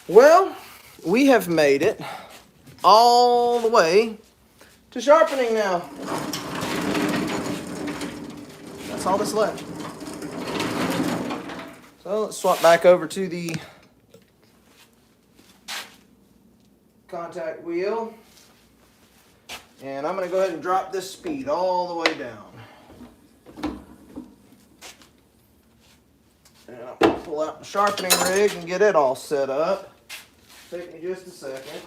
Well, we have made it all the way to sharpening now. That's all that's left. So let's swap back over to the contact wheel. And I'm going to go ahead and drop this speed all the way down. And I'm going to pull out the sharpening rig and get it all set up. Take me just a second.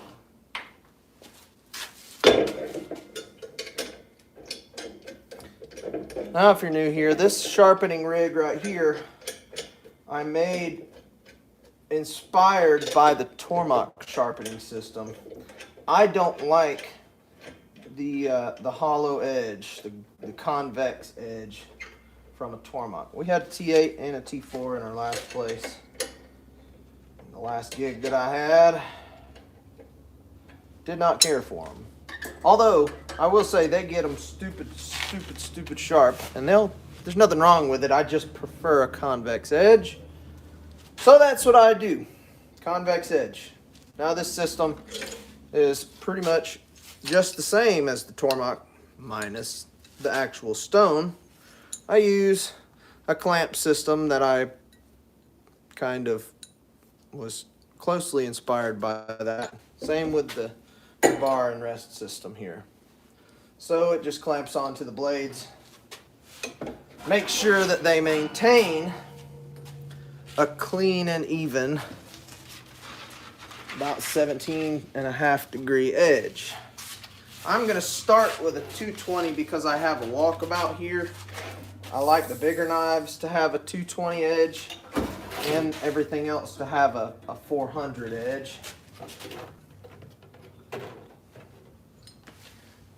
Now if you're new here, this sharpening rig right here I made inspired by the Tormach sharpening system. I don't like the hollow edge, the convex edge from a Tormach. We had a T8 and a T4 in our last place. The last gig that I had, did not care for them. Although I will say they get them stupid sharp, and there's nothing wrong with it. I just prefer a convex edge. So that's what I do, convex edge. Now this system is pretty much just the same as the Tormach minus the actual stone. I use a clamp system that I kind of was closely inspired by that. Same with the bar and rest system here. So it just clamps onto the blades. Make sure that they maintain a clean and even about 17.5 degree edge. I'm going to start with a 220 because I have a walkabout here. I like the bigger knives to have a 220 edge and everything else to have a 400 edge.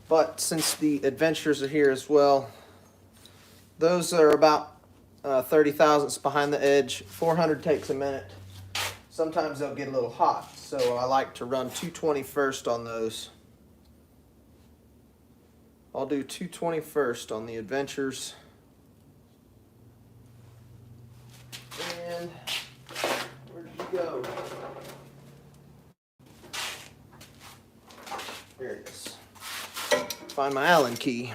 But since the adventures are here as well, those are about 30 thousandths behind the edge. 400 takes a minute. Sometimes they'll get a little hot, so I like to run 220 first on those. I'll do 220 first on the adventures. And where did you go? There it is. Find my Allen key.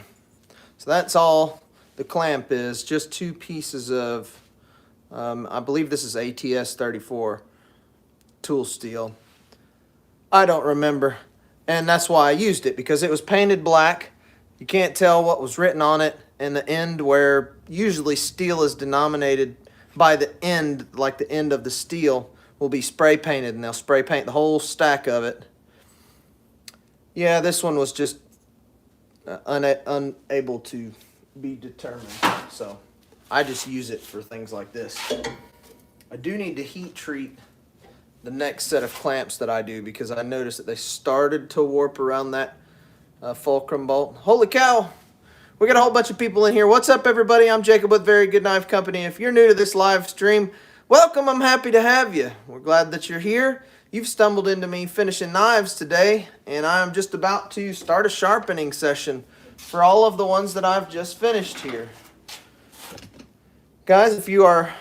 So that's all the clamp is, just two pieces of, I believe this is ATS 34 tool steel. I don't remember, and that's why I used it, because it was painted black. You can't tell what was written on it, and the end where usually steel is denominated by the end, like the end of the steel, will be spray painted, and they'll spray paint the whole stack of it. Yeah, this one was just unable to be determined, so I just use it for things like this. I do need to heat treat the next set of clamps that I do, because I noticed that they started to warp around that fulcrum bolt. Holy cow! We got a whole bunch of people in here. What's up, everybody? I'm Jacob with Very Good Knife Company. If you're new to this live stream, welcome. I'm happy to have you. We're glad that you're here. You've stumbled into me finishing knives today, and I'm just about to start a sharpening session for all of the ones that I've just finished here. Guys, if you are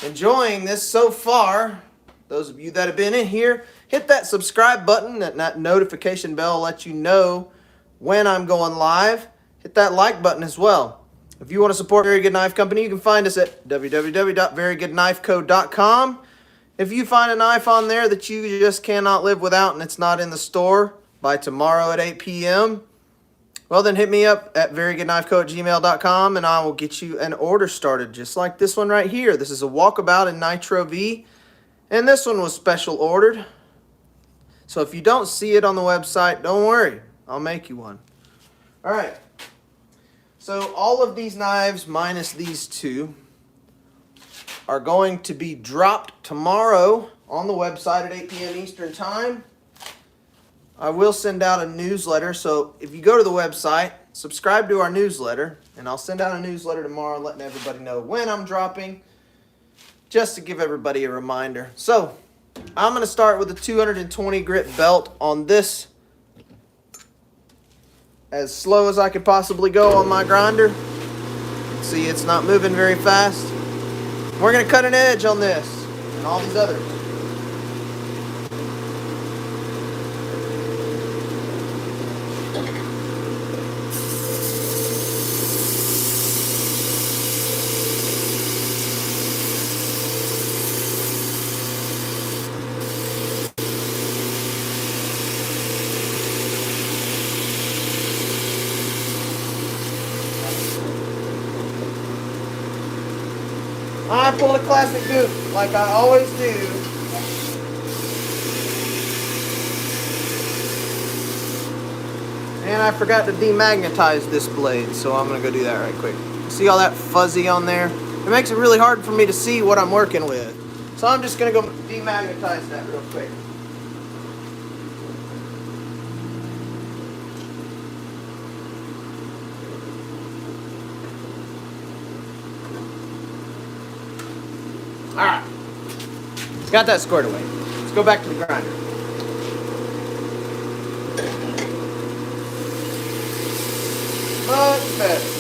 enjoying this so far, those of you that have been in here, hit that subscribe button. That notification bell lets you know when I'm going live. Hit that like button as well. If you want to support Very Good Knife Company, you can find us at www.verygoodknifeco.com. If you find a knife on there that you just cannot live without and it's not in the store by tomorrow at 8 p.m., well, then hit me up at verygoodknifeco@gmail.com and I will get you an order started, just like this one right here. This is a Walkabout in Nitro V, and this one was special ordered. So if you don't see it on the website, don't worry. I'll make you one. All right. So all of these knives minus these two are going to be dropped tomorrow on the website at 8 p.m. Eastern Time. I will send out a newsletter, so if you go to the website, subscribe to our newsletter, and I'll send out a newsletter tomorrow letting everybody know when I'm dropping, just to give everybody a reminder. So I'm going to start with a 220 grit belt on this, as slow as I could possibly go on my grinder. See, it's not moving very fast. We're going to cut an edge on this and all these others. I pulled a classic goof like I always do. And I forgot to demagnetize this blade, so I'm going to go do that right quick. See all that fuzzy on there? It makes it really hard for me to see what I'm working with. So I'm just going to go demagnetize that real quick. Alright, got that squared away. Let's go back to the grinder. Much better.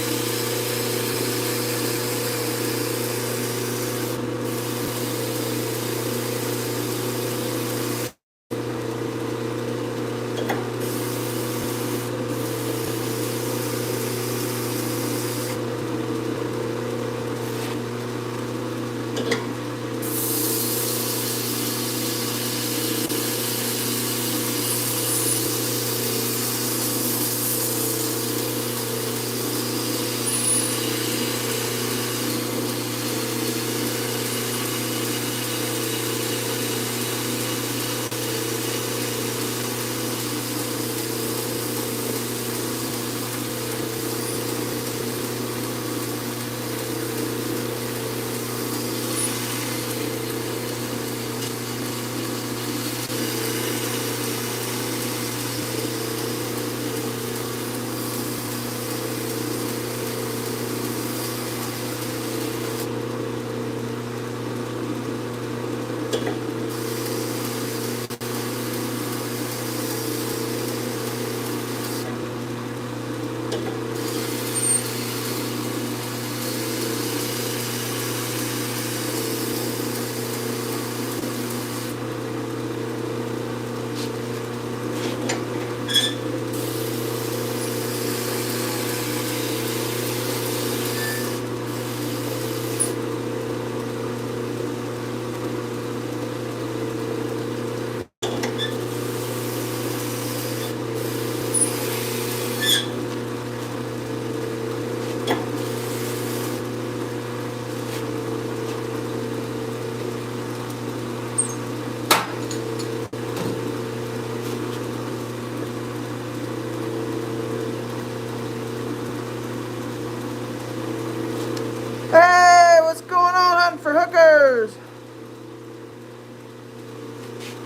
Hey, what's going on, hunting for hookers?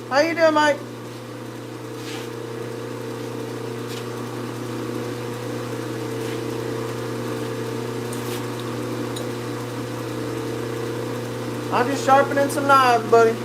How you doing, Mike? I'm just sharpening some knives, buddy.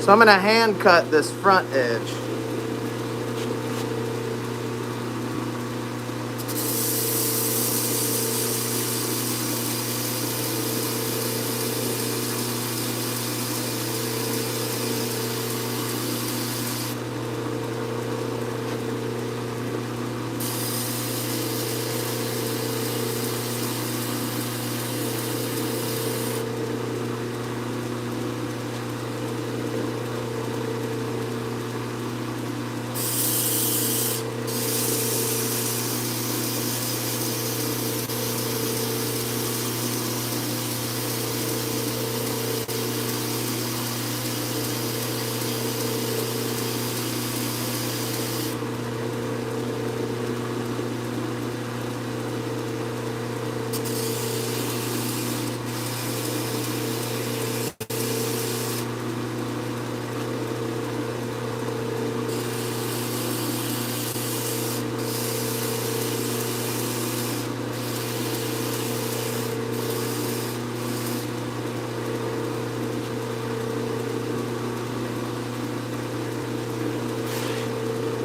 So I'm going to hand cut this front edge.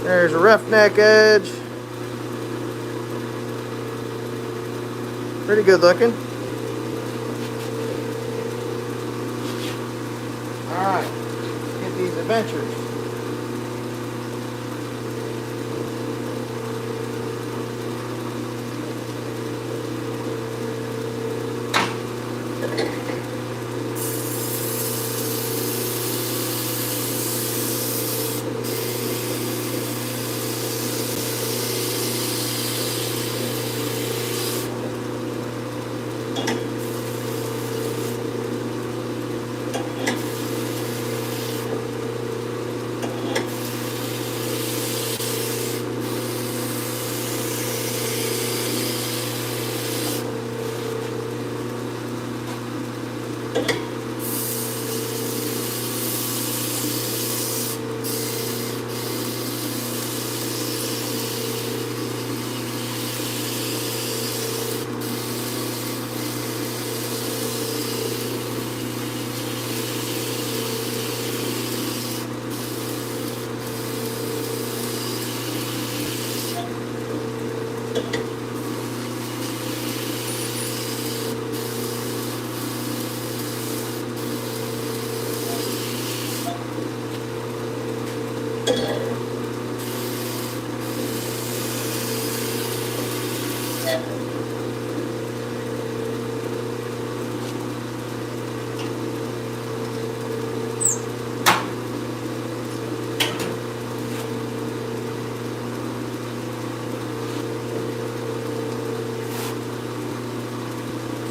There's a roughneck edge. Pretty good looking. Alright, let's get these adventures.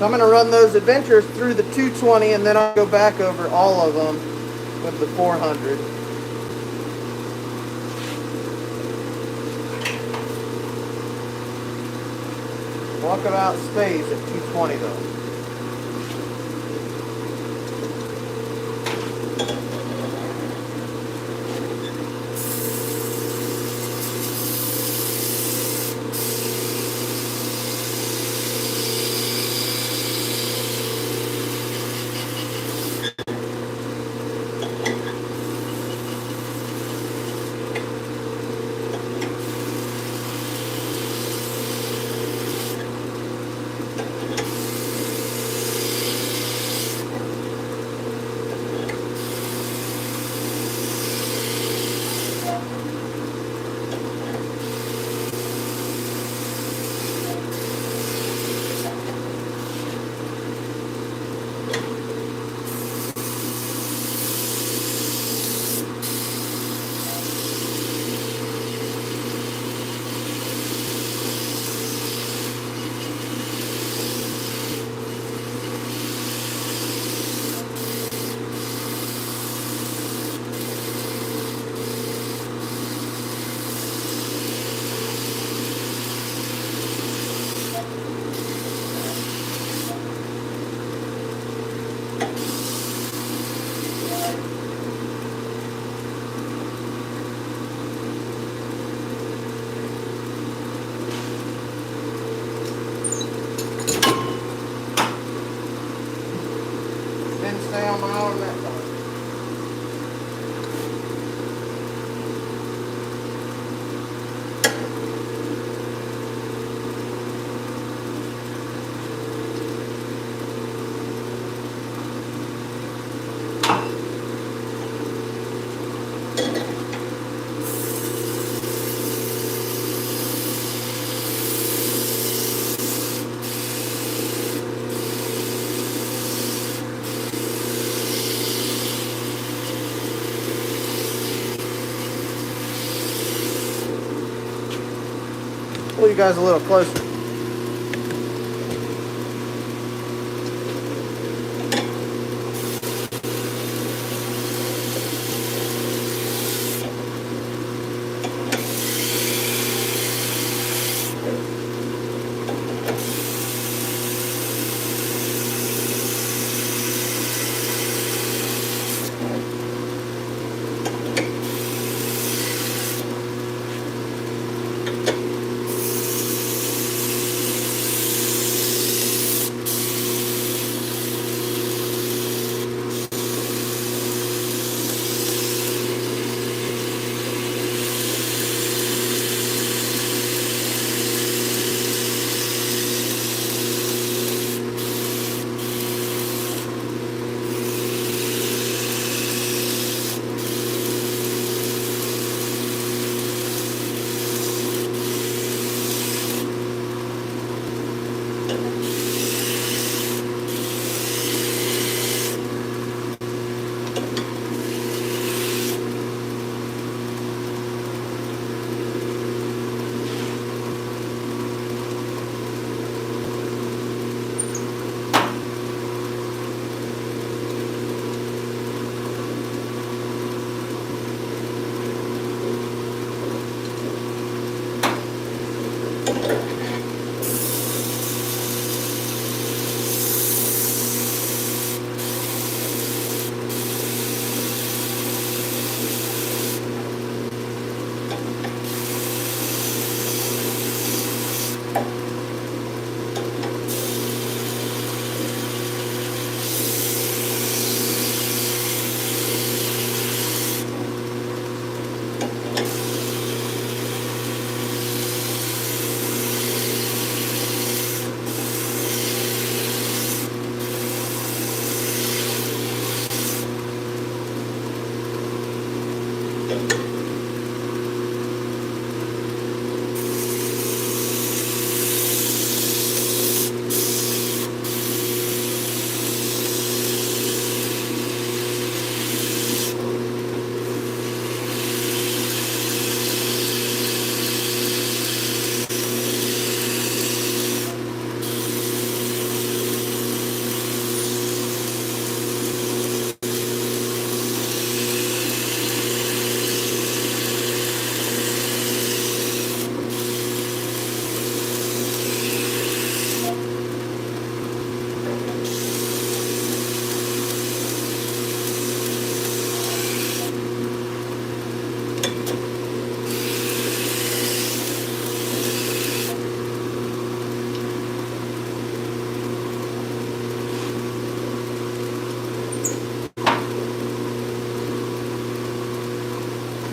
So I'm going to run those adventures through the 220 and then I'll go back over all of them with the 400. Walkabout stays at 220 though. Stay on my own that time. pull you guys a little closer.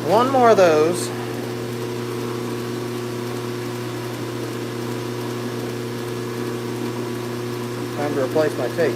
One more of those. Time to replace my tape.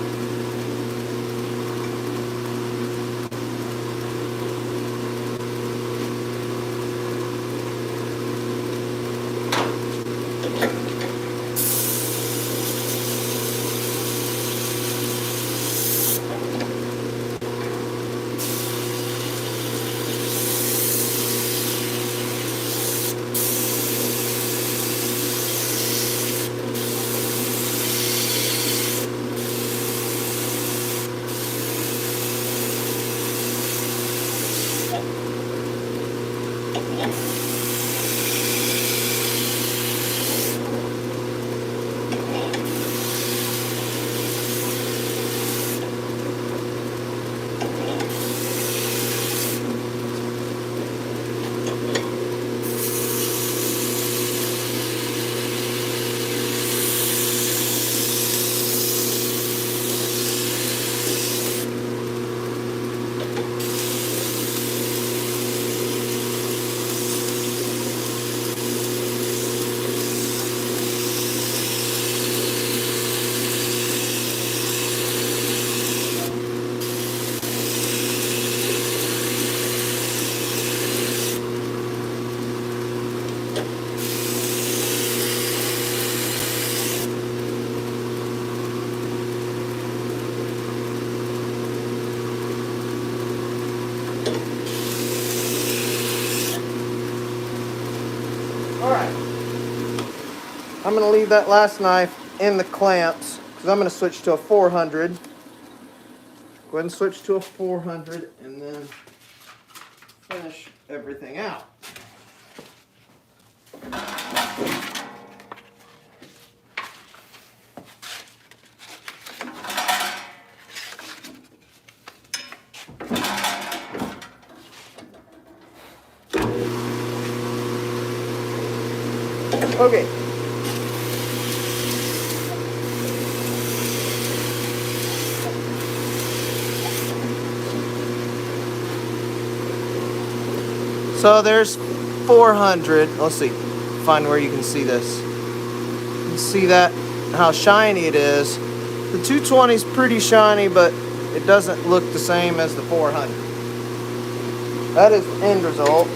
Alright, I'm going to leave that last knife in the clamps because I'm going to switch to a 400. Go ahead and switch to a 400 and then finish everything out. Okay. So there's 400. Let's see. Find where you can see this. You can see that, how shiny it is. The 220 is pretty shiny, but it doesn't look the same as the 400. That is the end result.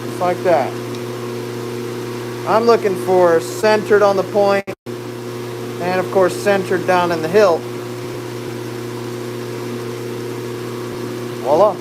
Just like that. I'm looking for centered on the point and of course centered down in the hilt. Voila.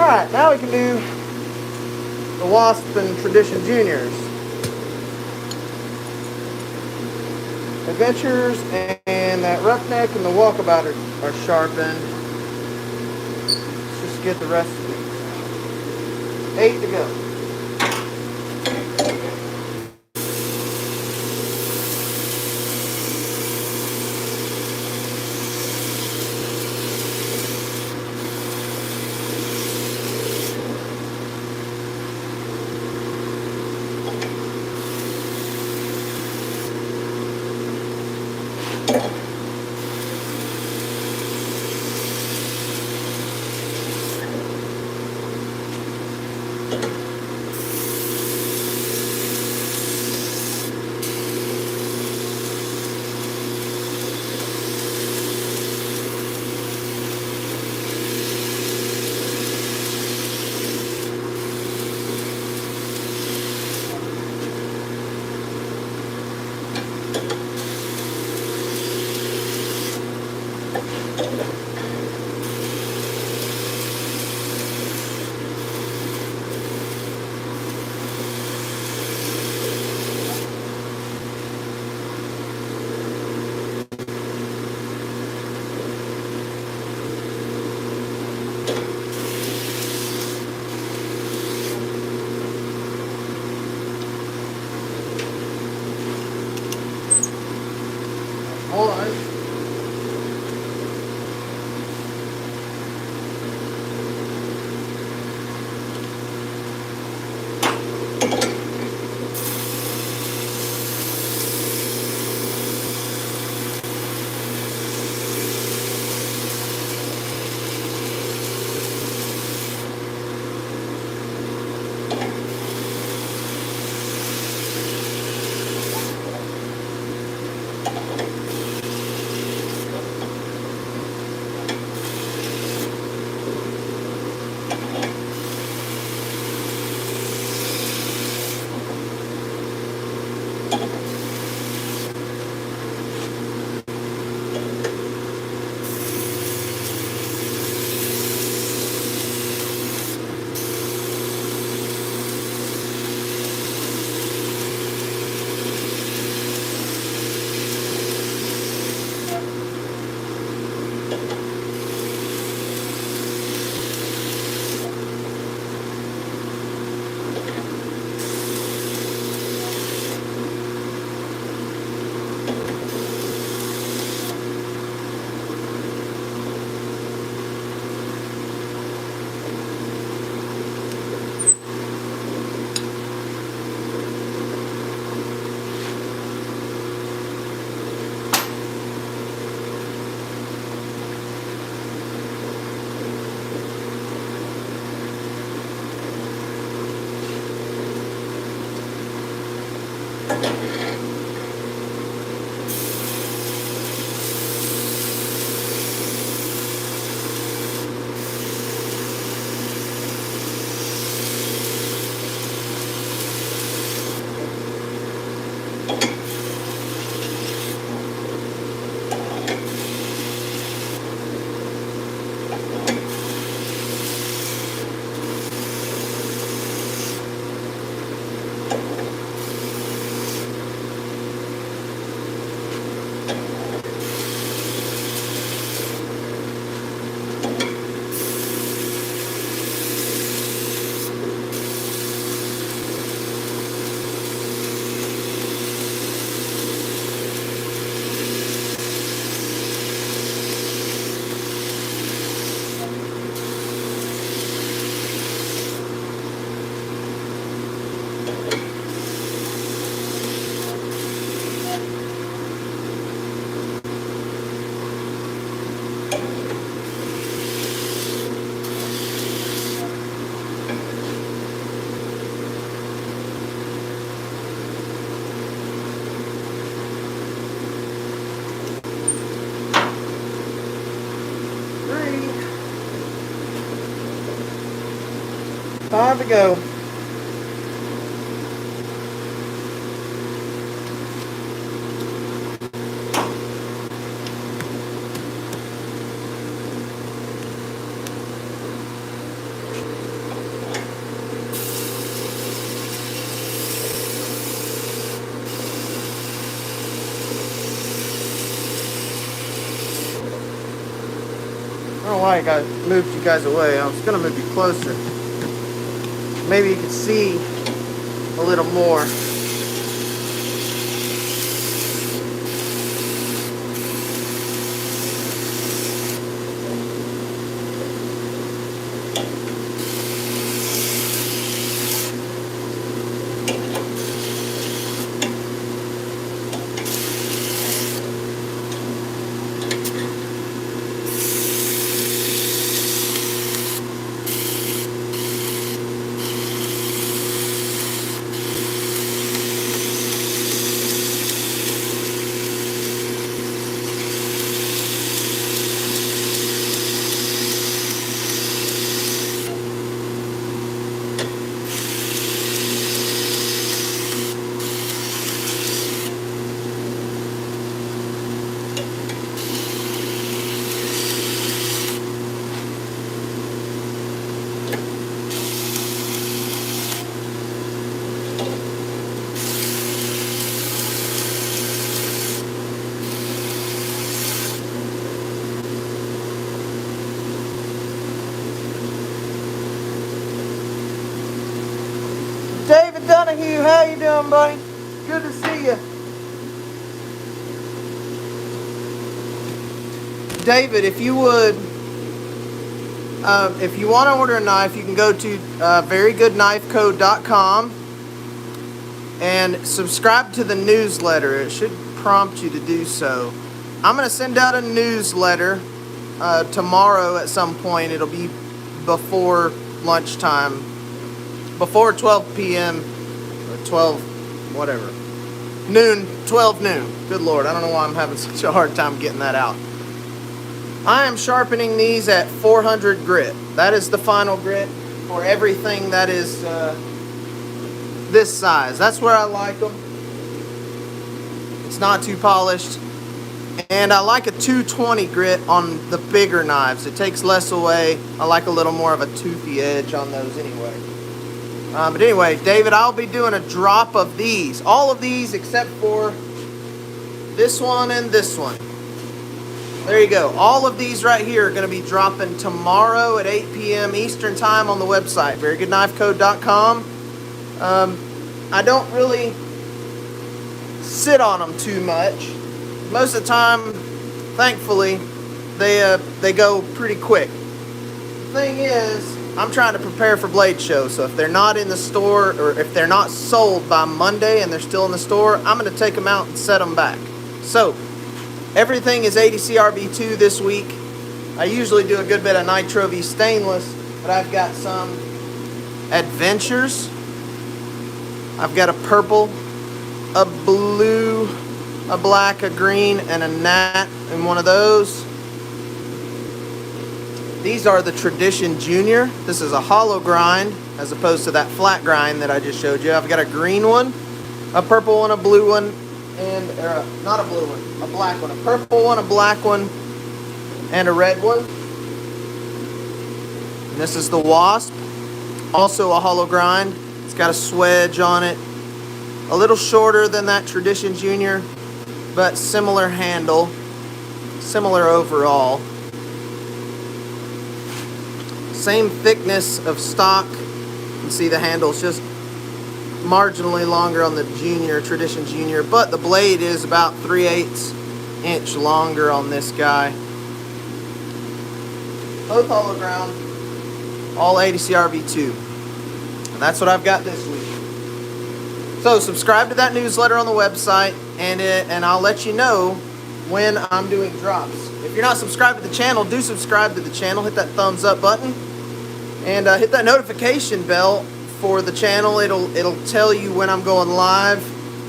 Alright, now we can do the Wasp and Tradition Juniors. Adventures and that Roughneck and the Walkabout are sharpened. Let's just get the rest of these. 8 to go. Hold on. Five to go. why I moved you guys away. I was going to move you closer. Maybe you could see a little more. David Donahue, how you doing, buddy? Good to see you. David, if you would, if you want to order a knife, you can go to verygoodknifeco.com and subscribe to the newsletter. It should prompt you to do so. I'm going to send out a newsletter tomorrow at some point. It'll be before lunchtime. Before 12 p.m. or 12, whatever. Noon, 12 noon. Good Lord, I don't know why I'm having such a hard time getting that out. I am sharpening these at 400 grit. That is the final grit for everything that is this size. That's where I like them. It's not too polished. And I like a 220 grit on the bigger knives. It takes less away. I like a little more of a toothy edge on those anyway. But anyway, David, I'll be doing a drop of these. All of these except for this one and this one. There you go. All of these right here are going to be dropping tomorrow at 8 p.m. Eastern Time on the website, verygoodknifeco.com. I don't really sit on them too much. Most of the time, thankfully, they go pretty quick. The thing is, I'm trying to prepare for Blade Show, so if they're not in the store, or if they're not sold by Monday and they're still in the store, I'm going to take them out and set them back. So, everything is 80 CRB2 this week. I usually do a good bit of Nitro V stainless, but I've got some Adventures. I've got a purple, a blue, a black, a green, and a gnat in one of those. These are the Tradition Junior. This is a hollow grind as opposed to that flat grind that I just showed you. I've got a green one, a purple one, a blue one, and not a blue one, a black one, a purple one, a black one, and a red one. And this is the Wasp, also a hollow grind. It's got a swedge on it, a little shorter than that Tradition Junior, but similar handle, similar overall. Same thickness of stock. You can see the handle's just marginally longer on the Junior, Tradition Junior, but the blade is about 3/8 inch longer on this guy. Both hollow ground, all 80 CRB2. And that's what I've got this week. So subscribe to that newsletter on the website, and I'll let you know when I'm doing drops. If you're not subscribed to the channel, do subscribe to the channel. Hit that thumbs up button. And hit that notification bell for the channel. It'll tell you when I'm going live,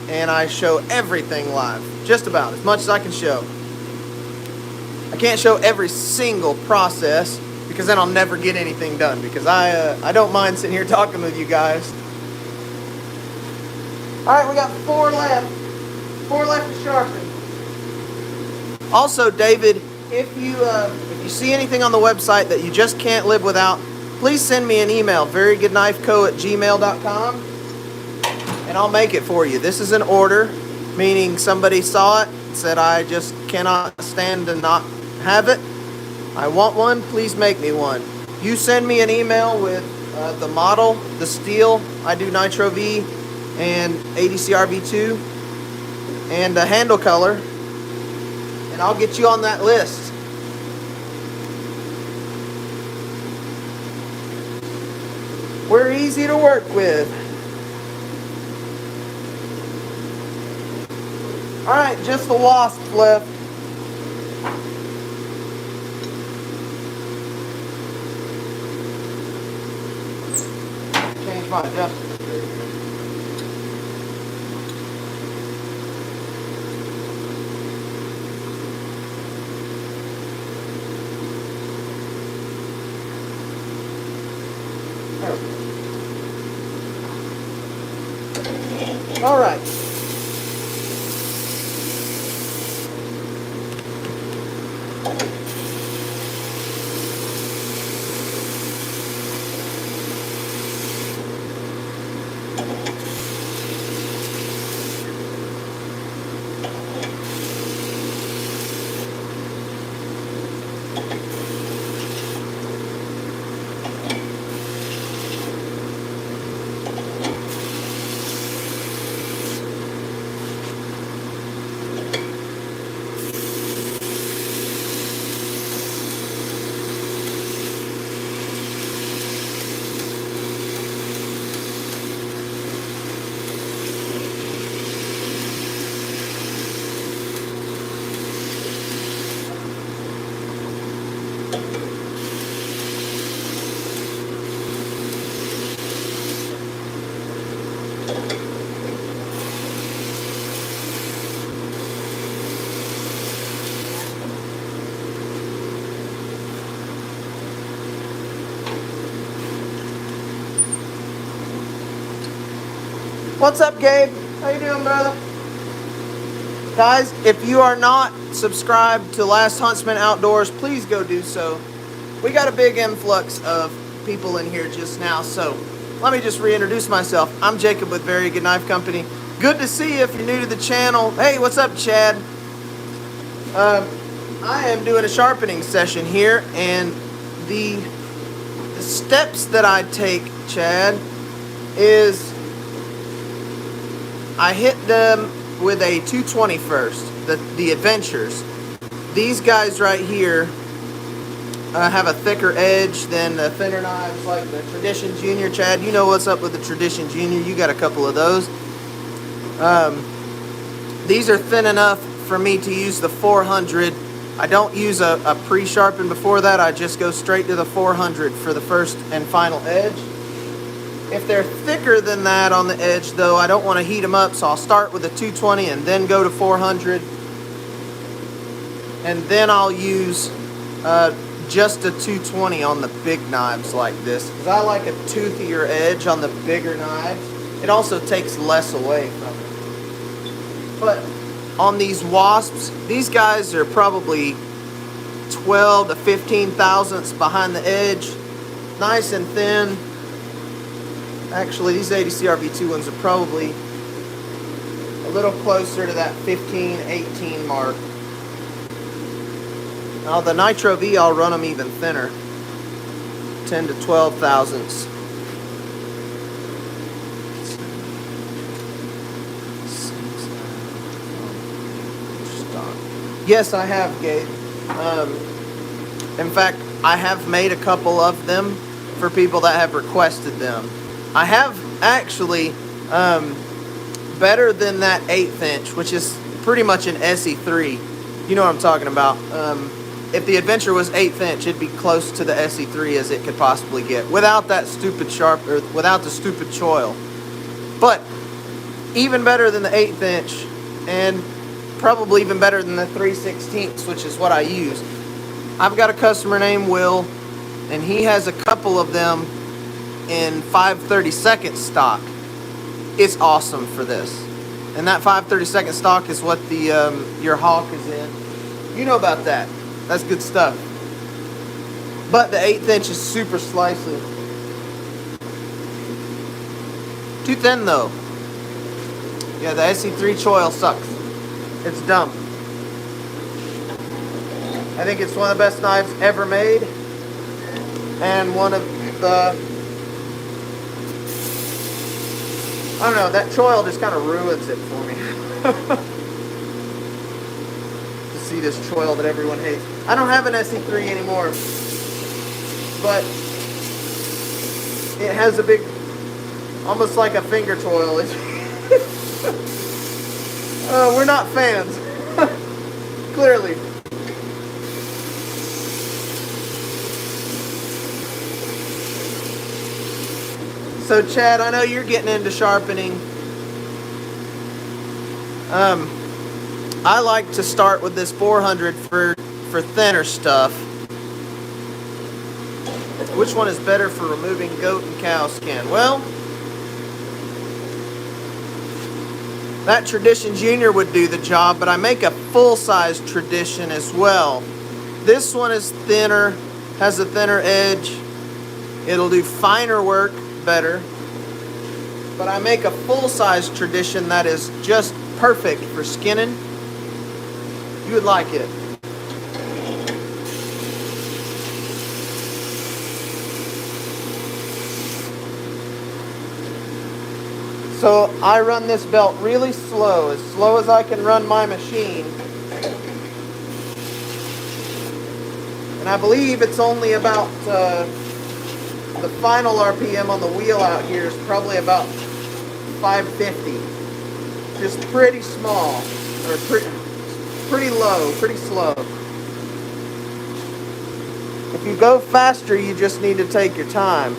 and I show everything live, just about as much as I can show. I can't show every single process because then I'll never get anything done, because I don't mind sitting here talking with you guys. All right, we got 4 left. 4 left to sharpen. Also, David, if you see anything on the website that you just can't live without, please send me an email, verygoodknifeco@gmail.com, and I'll make it for you. This is an order, meaning somebody saw it, said I just cannot stand to not have it, I want one, please make me one. You send me an email with the model, the steel, I do Nitro V and ADCR V2, and the handle color, and I'll get you on that list. We're easy to work with. Alright, just the wasp left. Change my adjustment. All right. What's up, Gabe? How you doing, brother? Guys, if you are not subscribed to Last Huntsman Outdoors, please go do so. We got a big influx of people in here just now, so let me just reintroduce myself. I'm Jacob with Very Good Knife Company. Good to see you if you're new to the channel. Hey, what's up, Chad? I am doing a sharpening session here, and the steps that I take, Chad, is I hit them with a 220 first, the Adventures. These guys right here have a thicker edge than the thinner knives like the Tradition Junior. Chad, you know what's up with the Tradition Junior. You got a couple of those. These are thin enough for me to use the 400. I don't use a pre-sharpen before that. I just go straight to the 400 for the first and final edge. If they're thicker than that on the edge, though, I don't want to heat them up, so I'll start with a 220 and then go to 400. And then I'll use just a 220 on the big knives like this, because I like a toothier edge on the bigger knives. It also takes less away from it. But on these wasps, these guys are probably 12 to 15 thousandths behind the edge, nice and thin. Actually, these ADCR V2 ones are probably a little closer to that 15, 18 mark. Now the Nitro V, I'll run them even thinner, 10 to 12 thousandths. Yes, I have, Gabe. In fact, I have made a couple of them for people that have requested them. I have actually, better than that 1/8 inch, which is pretty much an SE3. You know what I'm talking about. If the Adventure was 1/8 inch, it'd be close to the SE3 as it could possibly get, without that stupid sharp, or without the stupid choil. But even better than the 1/8 inch, and probably even better than the 3/16, which is what I use. I've got a customer named Will, and he has a couple of them in 5/32 stock. It's awesome for this, and that 5/32 stock is what the your Hawk is in. You know about that. That's good stuff. But the 1/8 inch is super slicey. Too thin though. Yeah, the SE3 choil sucks. It's dumb. I think it's one of the best knives ever made, and one of the, I don't know, that choil just kind of ruins it for me. To see this choil that everyone hates. I don't have an SE3 anymore, but it has a big, almost like a finger choil. We're not fans, clearly. So Chad, I know you're getting into sharpening. I like to start with this 400 for thinner stuff. Which one is better for removing goat and cow skin? Well, that Tradition Junior would do the job, but I make a full-size Tradition as well. This one is thinner, has a thinner edge. It'll do finer work better. But I make a full-size Tradition that is just perfect for skinning. You would like it. So I run this belt really slow as I can run my machine. And I believe it's only about, the final RPM on the wheel out here is probably about 550. Just pretty small, or pretty low, pretty slow. If you go faster, you just need to take your time.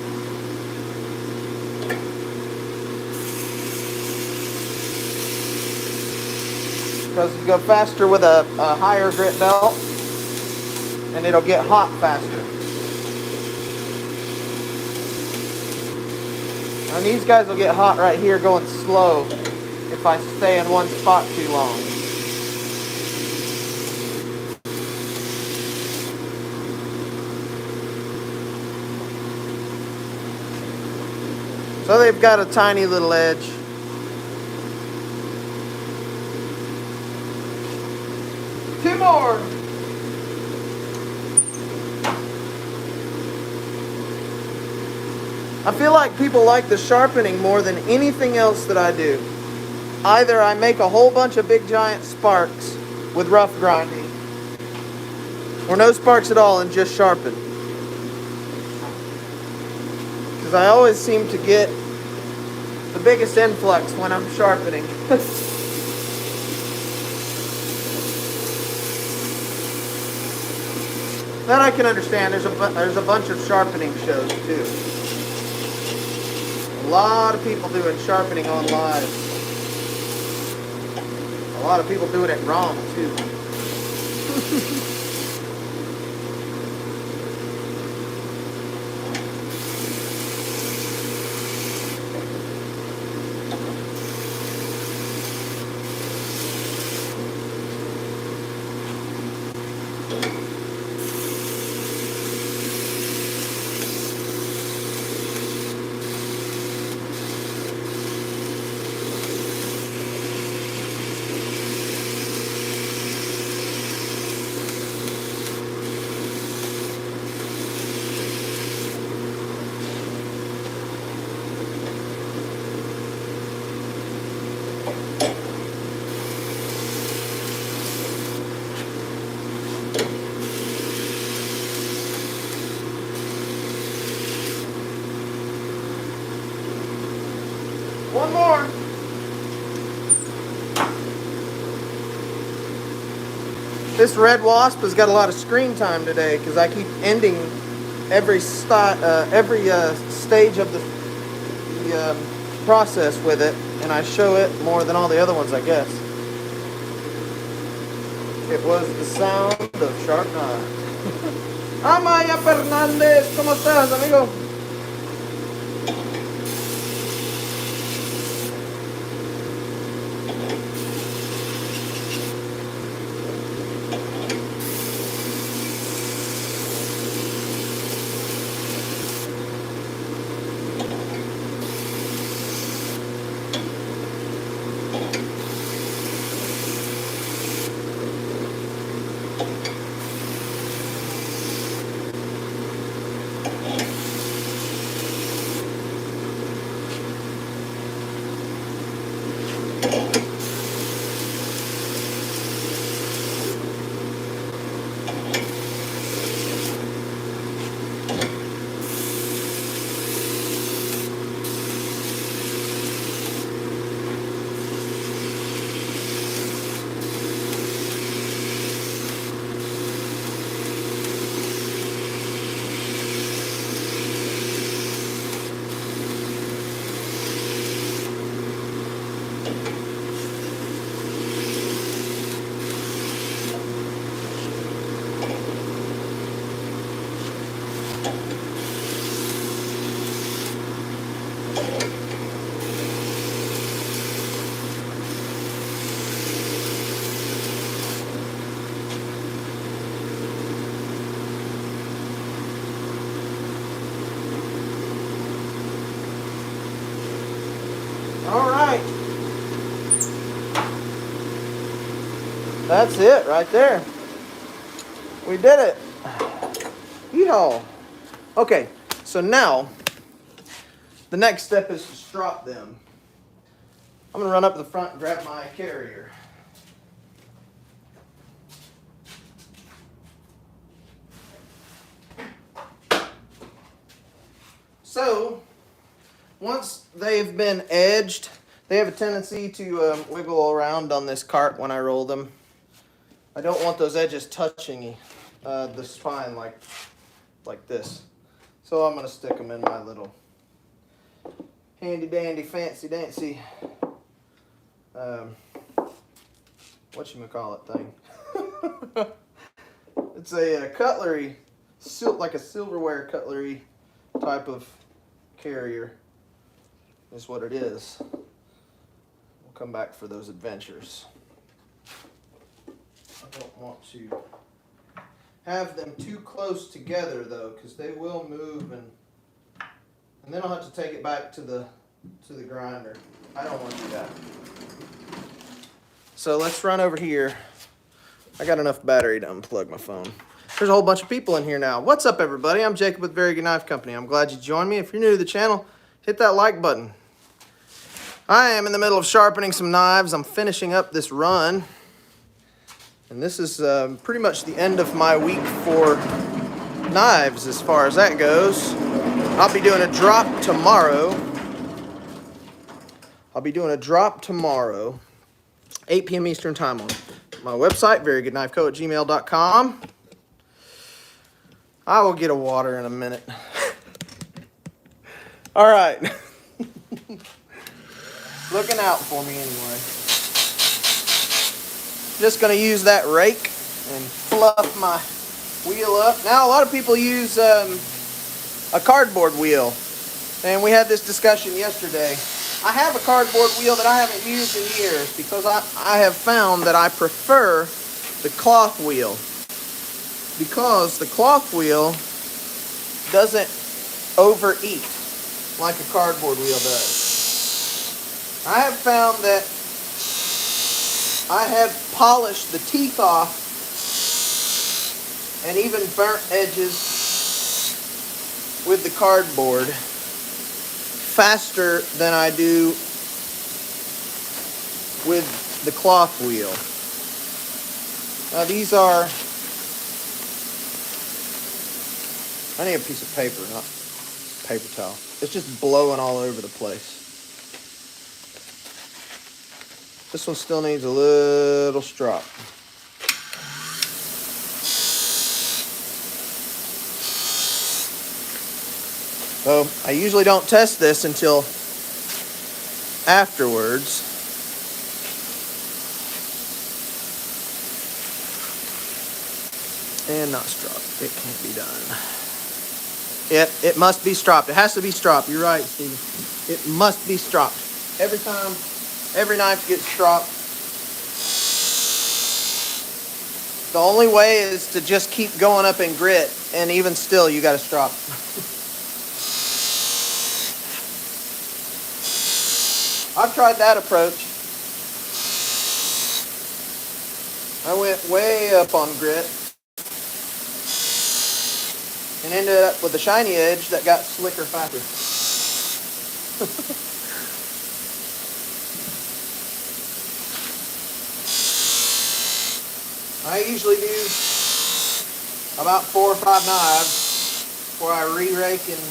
Because you go faster with a higher grit belt, and it'll get hot faster. And these guys will get hot right here going slow if I stay in one spot too long. So they've got a tiny little edge. Two more. I feel like people like the sharpening more than anything else that I do. Either I make a whole bunch of big giant sparks with rough grinding, or no sparks at all and just sharpen. Because I always seem to get the biggest influx when I'm sharpening. That I can understand. There's a bunch of sharpening shows too. A lot of people doing sharpening on live. A lot of people doing it wrong too. One more. This red wasp has got a lot of screen time today because I keep ending every stage of the process with it, and I show it more than all the other ones, I guess. It was the sound of sharp knives. Amaya Fernandez, ¿cómo estás, amigo? All right. That's it right there. We did it. Yeehaw. Okay, so now the next step is to strop them. I'm going to run up to the front and grab my carrier. So, once they've been edged, they have a tendency to wiggle around on this cart when I roll them. I don't want those edges touching the spine like this. So I'm going to stick them in my little handy dandy fancy dancy whatchamacallit thing. It's a cutlery, like a silverware cutlery type of carrier is what it is. We'll come back for those adventures. I don't want to have them too close together though, because they will move and then I'll have to take it back to the grinder. I don't want to do that. So let's run over here. I got enough battery to unplug my phone. There's a whole bunch of people in here now. What's up, everybody? I'm Jacob with Very Good Knife Company. I'm glad you joined me. If you're new to the channel, hit that like button. I am in the middle of sharpening some knives. I'm finishing up this run. And this is pretty much the end of my week for knives as far as that goes. I'll be doing a drop tomorrow. 8 p.m. Eastern Time on my website, verygoodknifeco@gmail.com. I will get a water in a minute. All right. Looking out for me anyway. Just going to use that rake and fluff my wheel up. Now, a lot of people use a cardboard wheel. And we had this discussion yesterday. I have a cardboard wheel that I haven't used in years because I have found that I prefer the cloth wheel. Because the cloth wheel doesn't overeat like a cardboard wheel does. I have found that I have polished the teeth off and even burnt edges with the cardboard faster than I do with the cloth wheel. Now these are, I need a piece of paper, not paper towel. It's just blowing all over the place. This one still needs a little strop. So I usually don't test this until afterwards. And not stropped. It can't be done. It must be stropped. It has to be stropped. You're right, Steve. It must be stropped. Every time, every knife gets stropped. The only way is to just keep going up in grit, and even still, you got to strop. I've tried that approach. I went way up on grit and ended up with a shiny edge that got slicker faster. I usually do about 4 or 5 knives before I re-rake and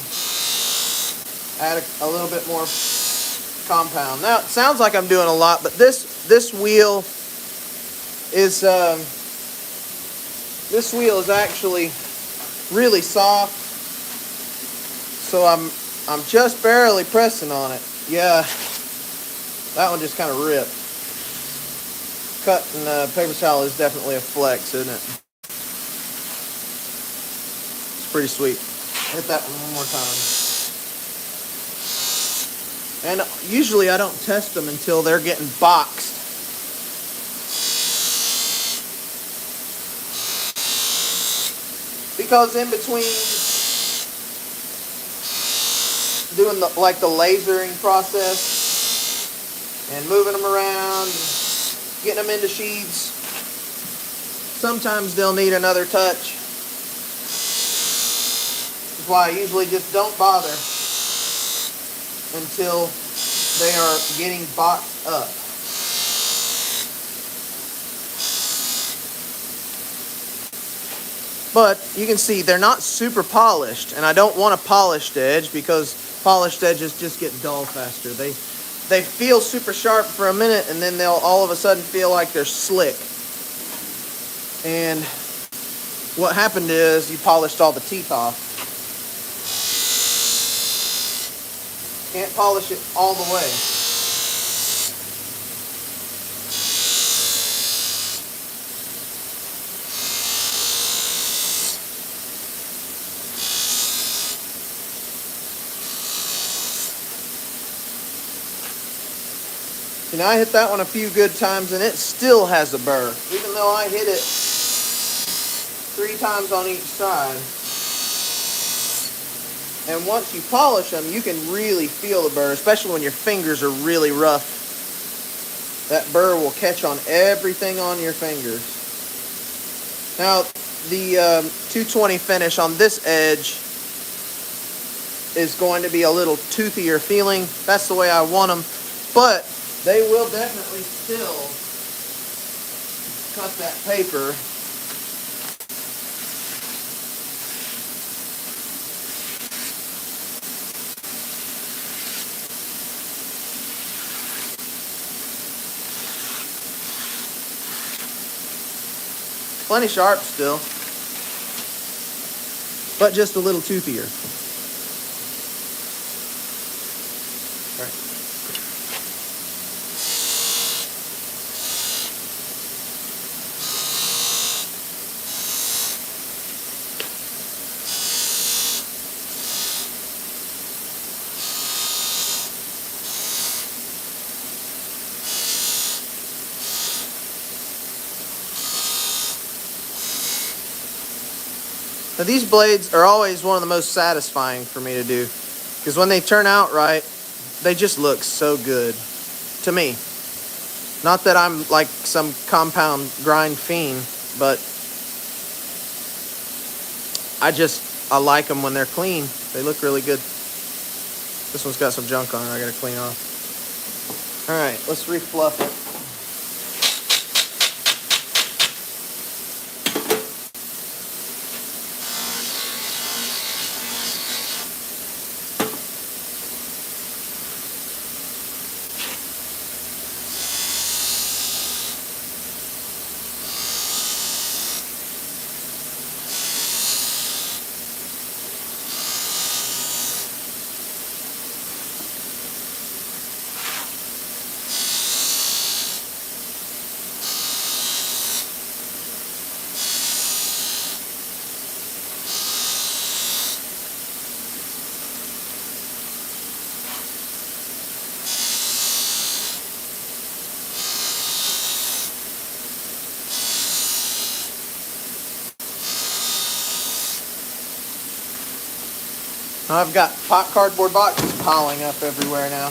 add a little bit more compound. Now it sounds like I'm doing a lot, but this wheel is actually really soft, so I'm just barely pressing on it. Yeah, that one just kind of ripped. Cutting paper towel is definitely a flex, isn't it? It's pretty sweet. Hit that one more time. And usually I don't test them until they're getting boxed. Because in between doing the lasering process and moving them around, getting them into sheaths. Sometimes they'll need another touch. That's why I usually just don't bother until they are getting boxed up. But you can see they're not super polished, and I don't want a polished edge because polished edges just get dull faster. They feel super sharp for a minute, and then they'll all of a sudden feel like they're slick. And what happened is you polished all the teeth off. Can't polish it all the way. You know, I hit that one a few good times and it still has a burr, even though I hit it 3 times on each side. And once you polish them, you can really feel the burr, especially when your fingers are really rough. That burr will catch on everything on your fingers. Now, the 220 finish on this edge is going to be a little toothier feeling. That's the way I want them. But they will definitely still cut that paper. Plenty sharp still, but just a little toothier. All right. Now these blades are always one of the most satisfying for me to do, because when they turn out right, they just look so good to me. Not that I'm like some compound grind fiend, but I like them when they're clean. They look really good. This one's got some junk on it I gotta clean off. All right, let's refluff it. I've got cardboard boxes piling up everywhere now.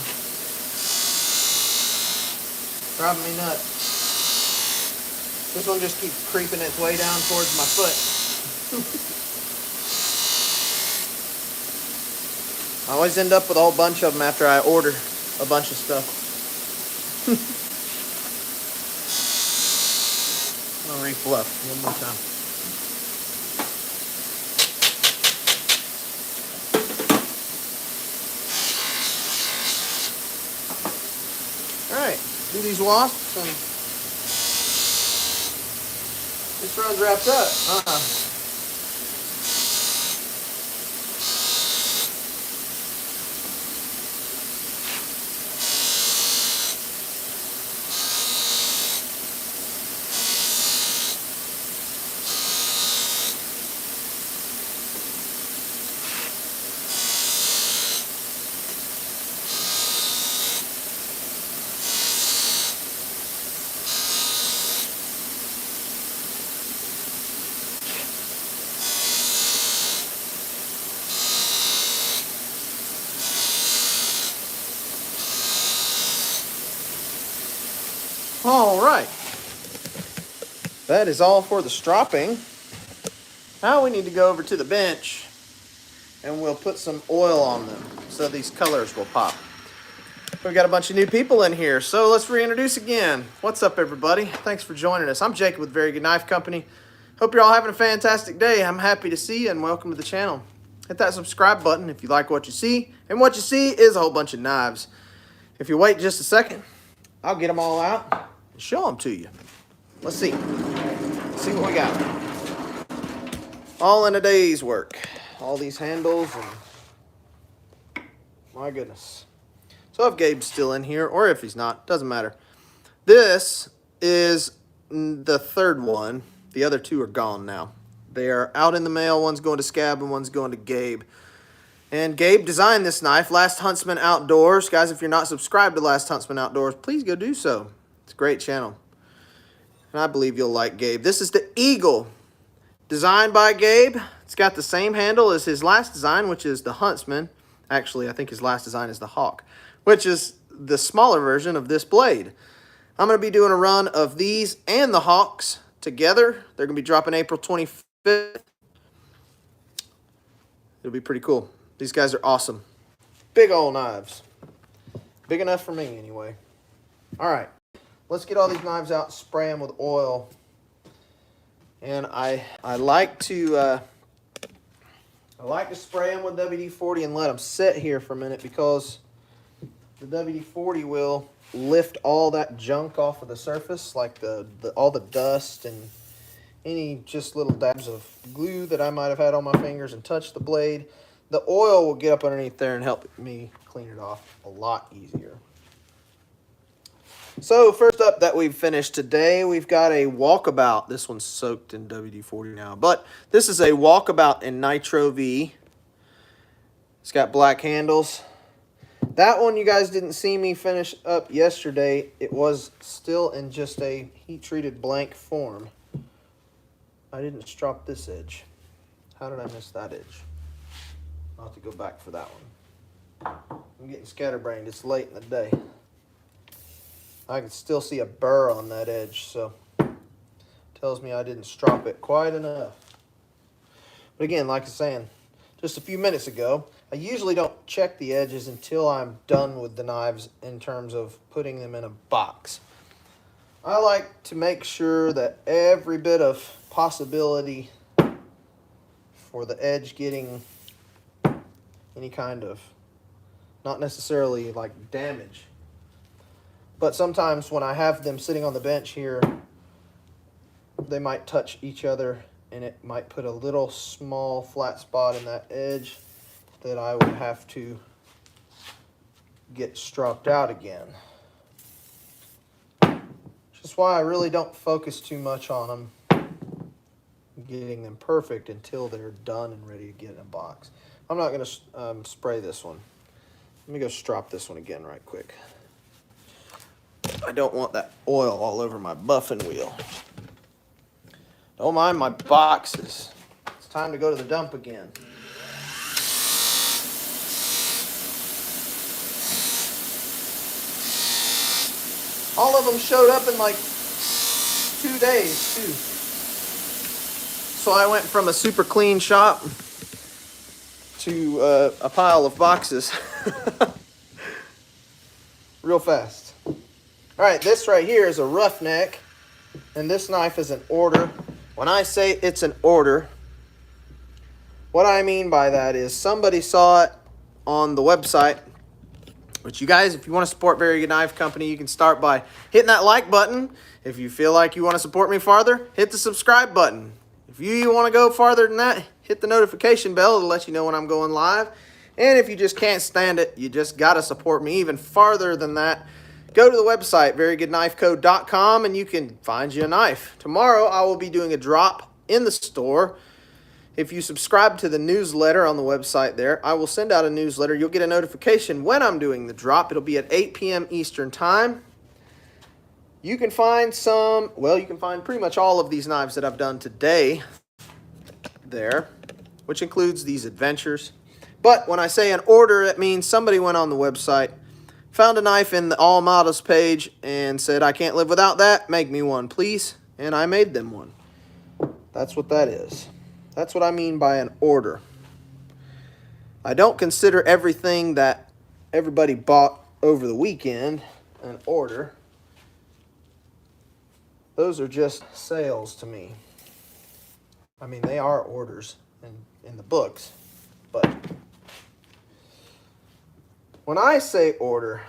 Driving me nuts. This one just keeps creeping its way down towards my foot. I always end up with a whole bunch of them after I order a bunch of stuff. I'm gonna refluff one more time. Alright, do these wasps, and this round's wrapped up. All right. That is all for the stropping. Now we need to go over to the bench and we'll put some oil on them so these colors will pop. We've got a bunch of new people in here, so let's reintroduce again. What's up, everybody? Thanks for joining us. I'm Jacob with Very Good Knife Company. Hope you're all having a fantastic day. I'm happy to see you and welcome to the channel. Hit that subscribe button if you like what you see, and what you see is a whole bunch of knives. If you wait just a second, I'll get them all out and show them to you. Let's see. Let's see what we got. All in a day's work. All these handles and my goodness. So if Gabe's still in here, or if he's not, doesn't matter. This is the third one. The other two are gone now. They are out in the mail. One's going to Scab and one's going to Gabe. And Gabe designed this knife, Last Huntsman Outdoors. Guys, if you're not subscribed to Last Huntsman Outdoors, please go do so. It's a great channel. And I believe you'll like Gabe. This is the Eagle. Designed by Gabe. It's got the same handle as his last design, which is the Huntsman. Actually, I think his last design is the Hawk, which is the smaller version of this blade. I'm going to be doing a run of these and the Hawks together. They're going to be dropping April 25th. It'll be pretty cool. These guys are awesome. Big old knives. Big enough for me, anyway. All right. Let's get all these knives out and spray them with oil. And I like to spray them with WD-40 and let them sit here for a minute, because the WD-40 will lift all that junk off of the surface, like all the dust and any just little dabs of glue that I might have had on my fingers and touch the blade. The oil will get up underneath there and help me clean it off a lot easier. So first up that we've finished today, we've got a Walkabout. This one's soaked in WD-40 now, but this is a Walkabout in Nitro V. It's got black handles. That one you guys didn't see me finish up yesterday. It was still in just a heat-treated blank form. I didn't strop this edge. How did I miss that edge? I'll have to go back for that one. I'm getting scatterbrained. It's late in the day. I can still see a burr on that edge, so tells me I didn't strop it quite enough. But again, like I was saying just a few minutes ago, I usually don't check the edges until I'm done with the knives in terms of putting them in a box. I like to make sure that every bit of possibility for the edge getting any kind of, not necessarily like damage, but sometimes when I have them sitting on the bench here, they might touch each other and it might put a little small flat spot in that edge that I would have to get stropped out again. Which is why I really don't focus too much on them, getting them perfect until they're done and ready to get in a box. I'm not going to spray this one. Let me go strop this one again right quick. I don't want that oil all over my buffing wheel. Don't mind my boxes. It's time to go to the dump again. All of them showed up in like 2 days, too. So I went from a super clean shop to a pile of boxes real fast. All right, this right here is a roughneck, and this knife is an order. When I say it's an order, what I mean by that is somebody saw it on the website. But you guys, if you want to support Very Good Knife Company, you can start by hitting that like button. If you feel like you want to support me farther, hit the subscribe button. If you want to go farther than that, hit the notification bell to let you know when I'm going live. And if you just can't stand it, you just got to support me even farther than that, go to the website, verygoodknifeco.com, and you can find you a knife. Tomorrow, I will be doing a drop in the store. If you subscribe to the newsletter on the website there, I will send out a newsletter. You'll get a notification when I'm doing the drop. It'll be at 8 p.m. Eastern Time. You can find you can find pretty much all of these knives that I've done today there, which includes these adventures. But when I say an order, it means somebody went on the website, Found a knife in the all models page and said, I can't live without that. Make me one, please. And I made them one. That's what that is. That's what I mean by an order. I don't consider everything that everybody bought over the weekend an order. Those are just sales to me. I mean, they are orders in the books, but when I say order,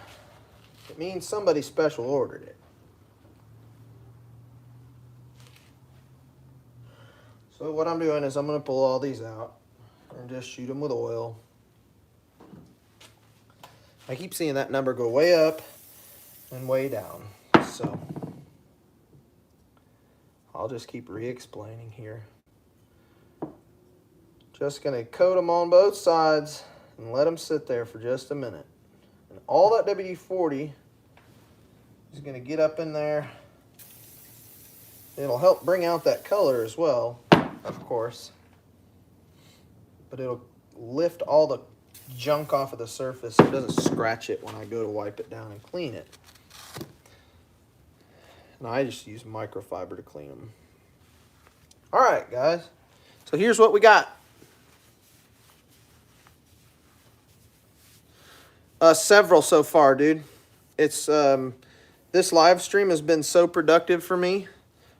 it means somebody special ordered it. So what I'm doing is I'm going to pull all these out and just shoot them with oil. I keep seeing that number go way up and way down, so I'll just keep re-explaining here. Just going to coat them on both sides and let them sit there for just a minute. And all that WD-40 is going to get up in there. It'll help bring out that color as well, of course. But it'll lift all the junk off of the surface so it doesn't scratch it when I go to wipe it down and clean it. And I just use microfiber to clean them. All right, guys. So here's what we got. Several so far, dude. It's this live stream has been so productive for me.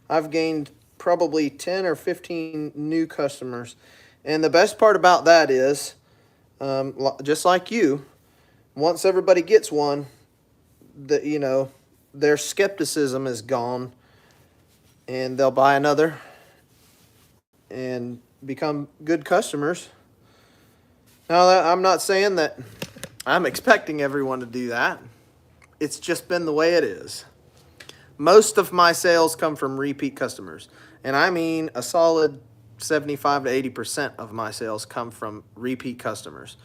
I've gained probably 10 or 15 new customers. And the best part about that is, just like you, once everybody gets one, their skepticism is gone, and they'll buy another and become good customers. Now, I'm not saying that I'm expecting everyone to do that. It's just been the way it is. Most of my sales come from repeat customers, and I mean a solid 75 to 80% of my sales come from repeat customers.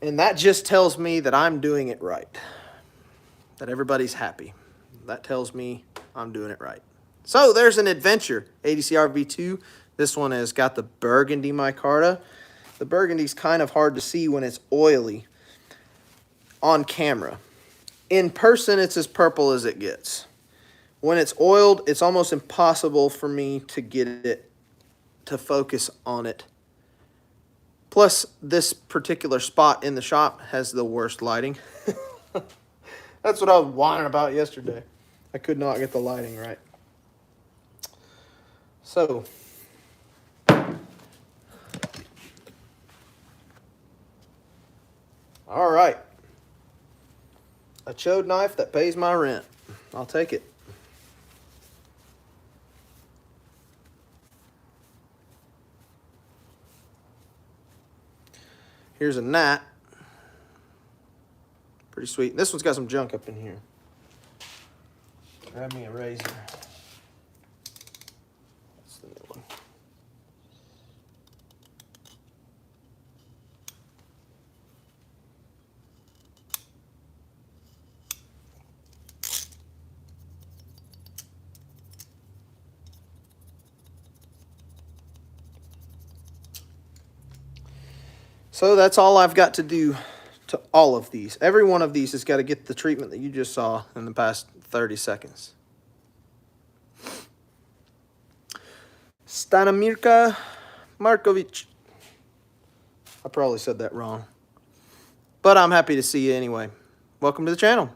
And that just tells me that I'm doing it right, that everybody's happy. That tells me I'm doing it right. So there's an adventure, ADCR V2. This one has got the burgundy micarta. The burgundy's kind of hard to see when it's oily on camera. In person, it's as purple as it gets. When it's oiled, it's almost impossible for me to get it to focus on it. Plus, this particular spot in the shop has the worst lighting. That's what I was whining about yesterday. I could not get the lighting right. So, all right. A chode knife that pays my rent. I'll take it. Here's a gnat. Pretty sweet. This one's got some junk up in here. Grab me a razor. That's the new one. So that's all I've got to do to all of these. Every one of these has got to get the treatment that you just saw in the past 30 seconds. Stanimirka Markovic. I probably said that wrong. But I'm happy to see you anyway. Welcome to the channel.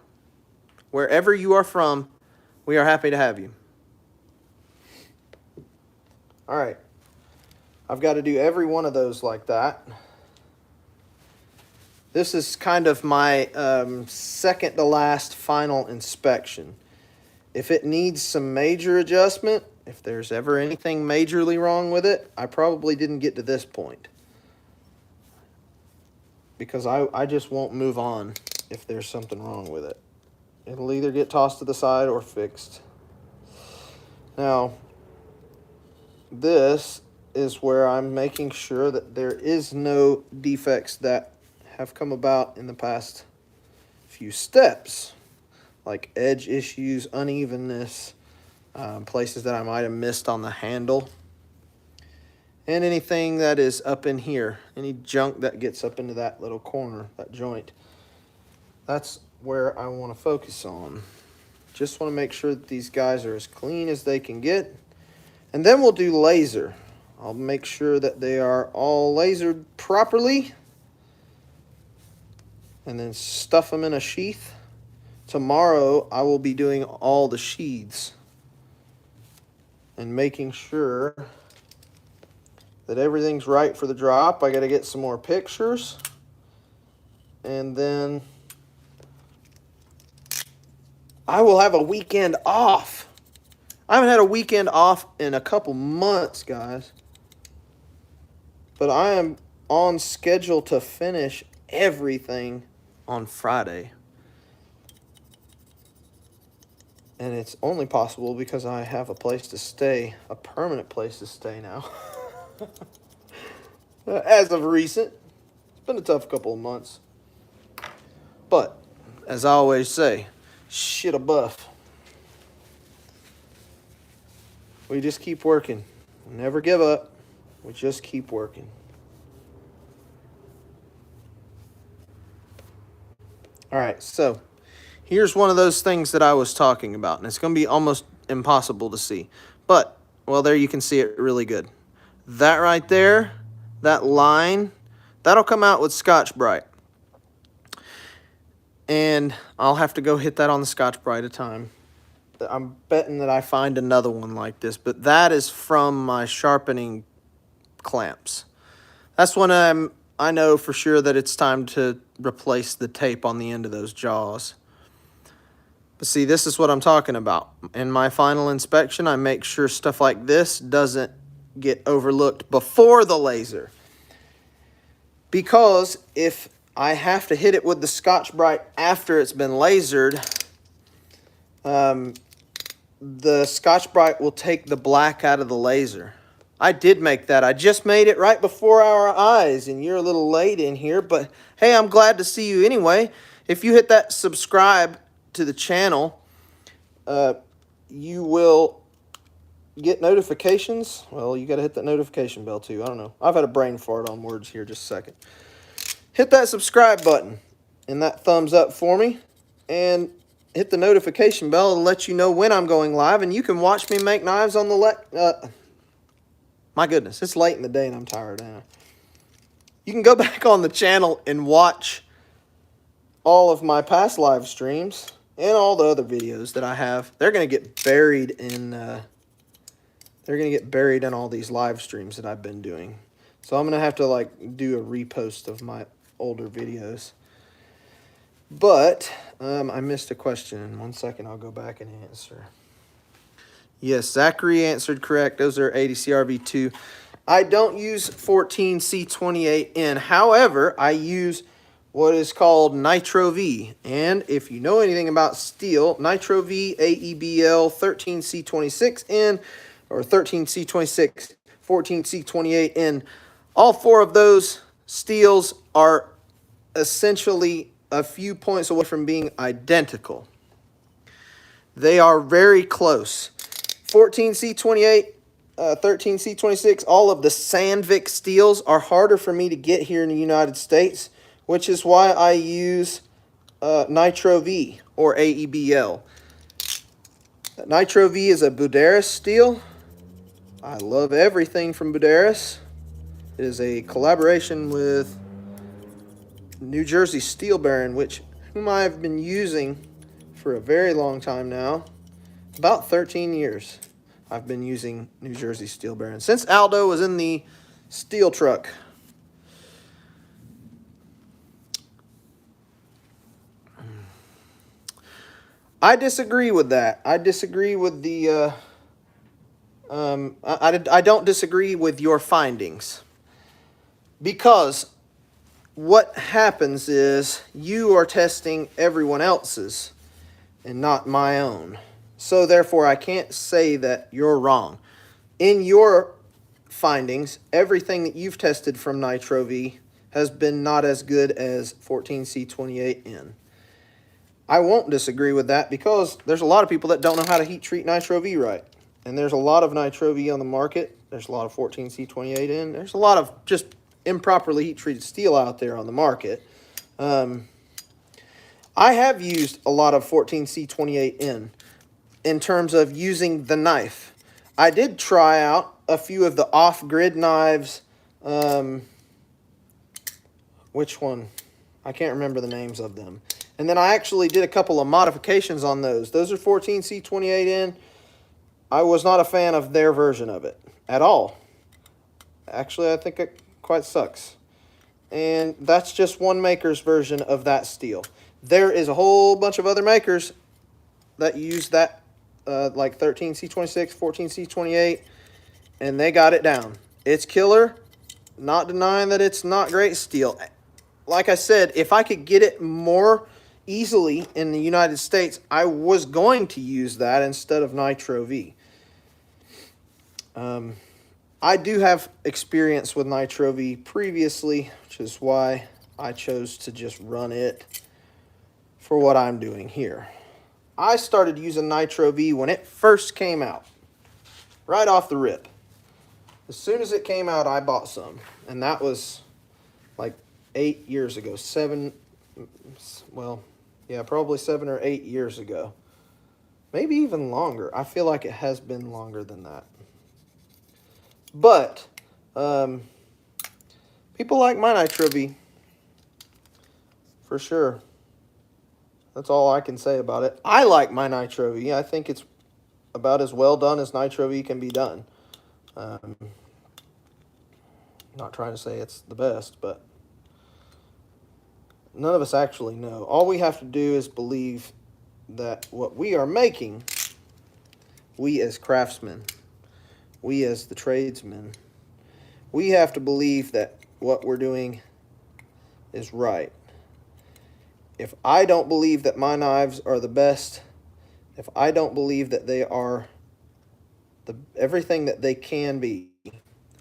Wherever you are from, we are happy to have you. All right. I've got to do every one of those like that. This is kind of my second to last final inspection. If it needs some major adjustment, if there's ever anything majorly wrong with it, I probably didn't get to this point. Because I just won't move on if there's something wrong with it. It'll either get tossed to the side or fixed. Now, this is where I'm making sure that there is no defects that have come about in the past few steps, like edge issues, unevenness, places that I might have missed on the handle, and anything that is up in here, any junk that gets up into that little corner, that joint. That's where I want to focus on. Just want to make sure that these guys are as clean as they can get. And then we'll do laser. I'll make sure that they are all lasered properly. And then stuff them in a sheath. Tomorrow I will be doing all the sheaths. And making sure that everything's right for the drop. I got to get some more pictures. And then I will have a weekend off. I haven't had a weekend off in a couple months, guys. But I am on schedule to finish everything on Friday. And it's only possible because I have a place to stay, a permanent place to stay now. As of recent. It's been a tough couple of months. But, as I always say, shit a buff. We just keep working. We never give up. We just keep working. All right, so here's one of those things that I was talking about, and it's going to be almost impossible to see. But, well, there you can see it really good. That right there, that line, that'll come out with Scotch-Brite. And I'll have to go hit that on the Scotch-Brite a time. I'm betting that I find another one like this, but that is from my sharpening clamps. That's when I know for sure that it's time to replace the tape on the end of those jaws. But see, this is what I'm talking about. In my final inspection, I make sure stuff like this doesn't get overlooked before the laser. Because if I have to hit it with the Scotch-Brite after it's been lasered, the Scotch-Brite will take the black out of the laser. I did make that. I just made it right before our eyes, and you're a little late in here, but hey, I'm glad to see you anyway. If you hit that subscribe to the channel, you will get notifications. Well, you got to hit that notification bell too. I don't know. I've had a brain fart on words here. Just a second. Hit that subscribe button and that thumbs up for me, and hit the notification bell to let you know when I'm going live, and you can watch me make knives on the my goodness, it's late in the day and I'm tired now. You can go back on the channel and watch all of my past live streams and all the other videos that I have. They're going to get buried in all these live streams that I've been doing. So I'm going to have to like do a repost of my older videos. But I missed a question. In 1 second, I'll go back and answer. Yes, Zachary answered correct. Those are 80 CRV2. I don't use 14C28N. However, I use what is called Nitro V. And if you know anything about steel, Nitro V, AEBL, 13C26N, or 13C26, 14C28N, all four of those steels are essentially a few points away from being identical. They are very close. 14C28, 13C26, all of the Sandvik steels are harder for me to get here in the United States, which is why I use Nitro V or AEBL. Nitro V is a Buderus steel. I love everything from Buderus. It is a collaboration with New Jersey Steel Baron, whom I have been using for a very long time now. About 13 years I've been using New Jersey Steel Baron. Since Aldo was in the steel truck. I disagree with that. I disagree with the... I don't disagree with your findings. Because what happens is you are testing everyone else's and not my own. So therefore, I can't say that you're wrong. In your findings, everything that you've tested from Nitro V has been not as good as 14C28N. I won't disagree with that because there's a lot of people that don't know how to heat treat Nitro V right. And there's a lot of Nitro V on the market. There's a lot of 14C28N. There's a lot of just improperly heat treated steel out there on the market. I have used a lot of 14C28N in terms of using the knife. I did try out a few of the off-grid knives. Which one? I can't remember the names of them. And then I actually did a couple of modifications on those. Those are 14C28N. I was not a fan of their version of it at all. Actually, I think it quite sucks. And that's just one maker's version of that steel. There is a whole bunch of other makers that use that, like 13C26, 14C28, and they got it down. It's killer. Not denying that it's not great steel. Like I said, if I could get it more easily in the United States, I was going to use that instead of Nitro V. I do have experience with Nitro V previously, which is why I chose to just run it for what I'm doing here. I started using Nitro V when it first came out, right off the rip. As soon as it came out, I bought some, and that was like 8 years ago, probably 7 or 8 years ago. Maybe even longer. I feel like it has been longer than that. But people like my Nitro V, for sure. That's all I can say about it. I like my Nitro V. I think it's about as well done as Nitro V can be done. Not trying to say it's the best, but none of us actually know. All we have to do is believe that what we are making, we as craftsmen, we as the tradesmen, we have to believe that what we're doing is right. If I don't believe that my knives are the best, if I don't believe that they are everything that they can be,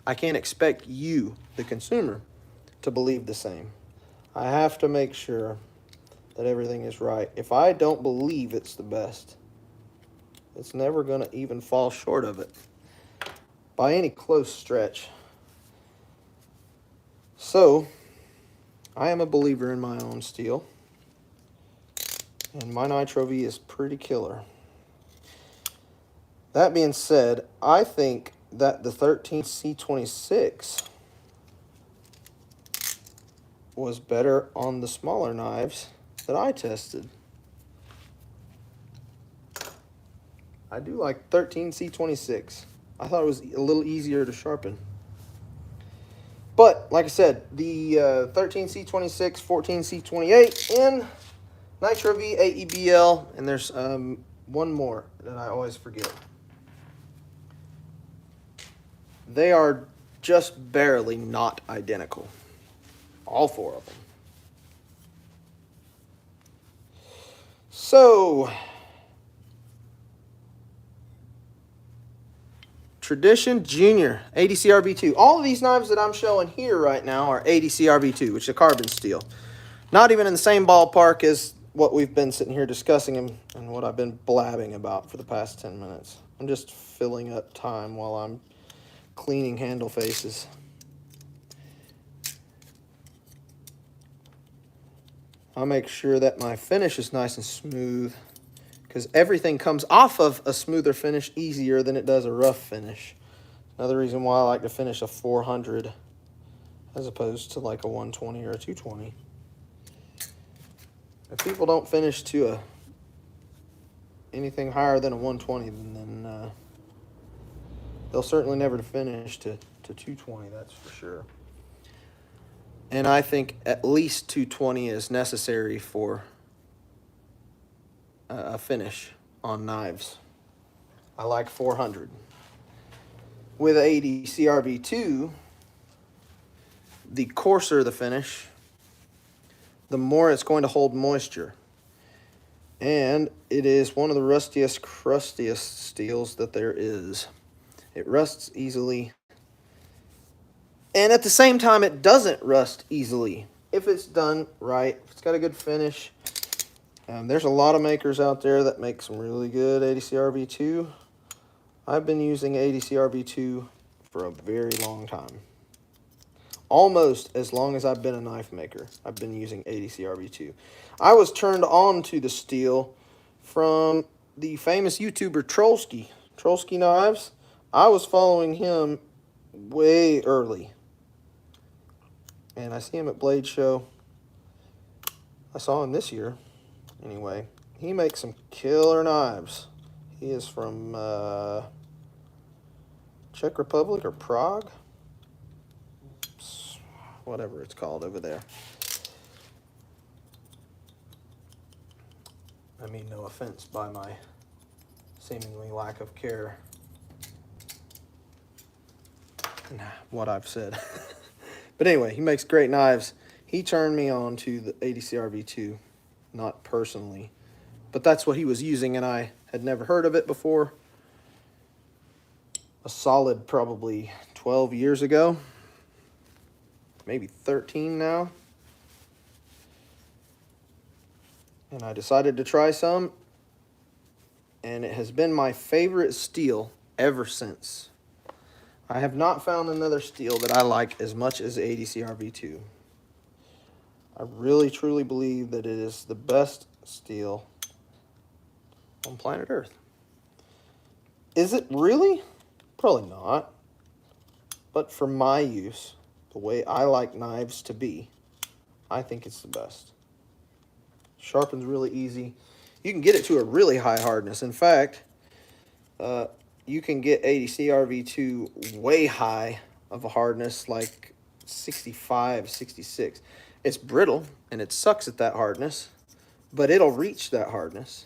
I can't expect you, the consumer, to believe the same. I have to make sure that everything is right. If I don't believe it's the best, it's never going to even fall short of it by any close stretch. So, I am a believer in my own steel, and my Nitro V is pretty killer. That being said, I think that the 13C26 was better on the smaller knives that I tested. I do like 13C26. I thought it was a little easier to sharpen. But, like I said, the 13C26, 14C28, and Nitro V AEBL, and there's one more that I always forget. They are just barely not identical. All four of them. So, Tradition Junior, ADCRB2. All of these knives that I'm showing here right now are ADCRB2, which is a carbon steel. Not even in the same ballpark as what we've been sitting here discussing and what I've been blabbing about for the past 10 minutes. I'm just filling up time while I'm cleaning handle faces. I'll make sure that my finish is nice and smooth, because everything comes off of a smoother finish easier than it does a rough finish. Another reason why I like to finish a 400 as opposed to like a 120 or a 220. If people don't finish to anything higher than a 120, then they'll certainly never finish to 220, that's for sure. And I think at least 220 is necessary for a finish on knives. I like 400. With ADCRB2, the coarser the finish, the more it's going to hold moisture. And it is one of the rustiest, crustiest steels that there is. It rusts easily. And at the same time, it doesn't rust easily if it's done right, if it's got a good finish. There's a lot of makers out there that make some really good ADCRB2. I've been using ADCRB2 for a very long time. almost as long as I've been a knife maker. I've been using ADCRV2. I was turned on to the steel from the famous YouTuber Trollski Knives. I was following him way early. And I see him at Blade Show. I saw him this year. Anyway, he makes some killer knives. He is from Czech Republic or Prague. Whatever it's called over there. I mean, no offense by my seemingly lack of care in what I've said. But anyway, he makes great knives. He turned me on to the ADCRV2, not personally. But that's what he was using, and I had never heard of it before. A solid probably 12 years ago. Maybe 13 now. And I decided to try some. And it has been my favorite steel ever since. I have not found another steel that I like as much as ADCRV2. I really truly believe that it is the best steel on planet Earth. Is it really? Probably not. But for my use, the way I like knives to be, I think it's the best. Sharpens really easy. You can get it to a really high hardness. In fact, you can get ADCRV2 way high of a hardness, like 65, 66. It's brittle, and it sucks at that hardness, but it'll reach that hardness.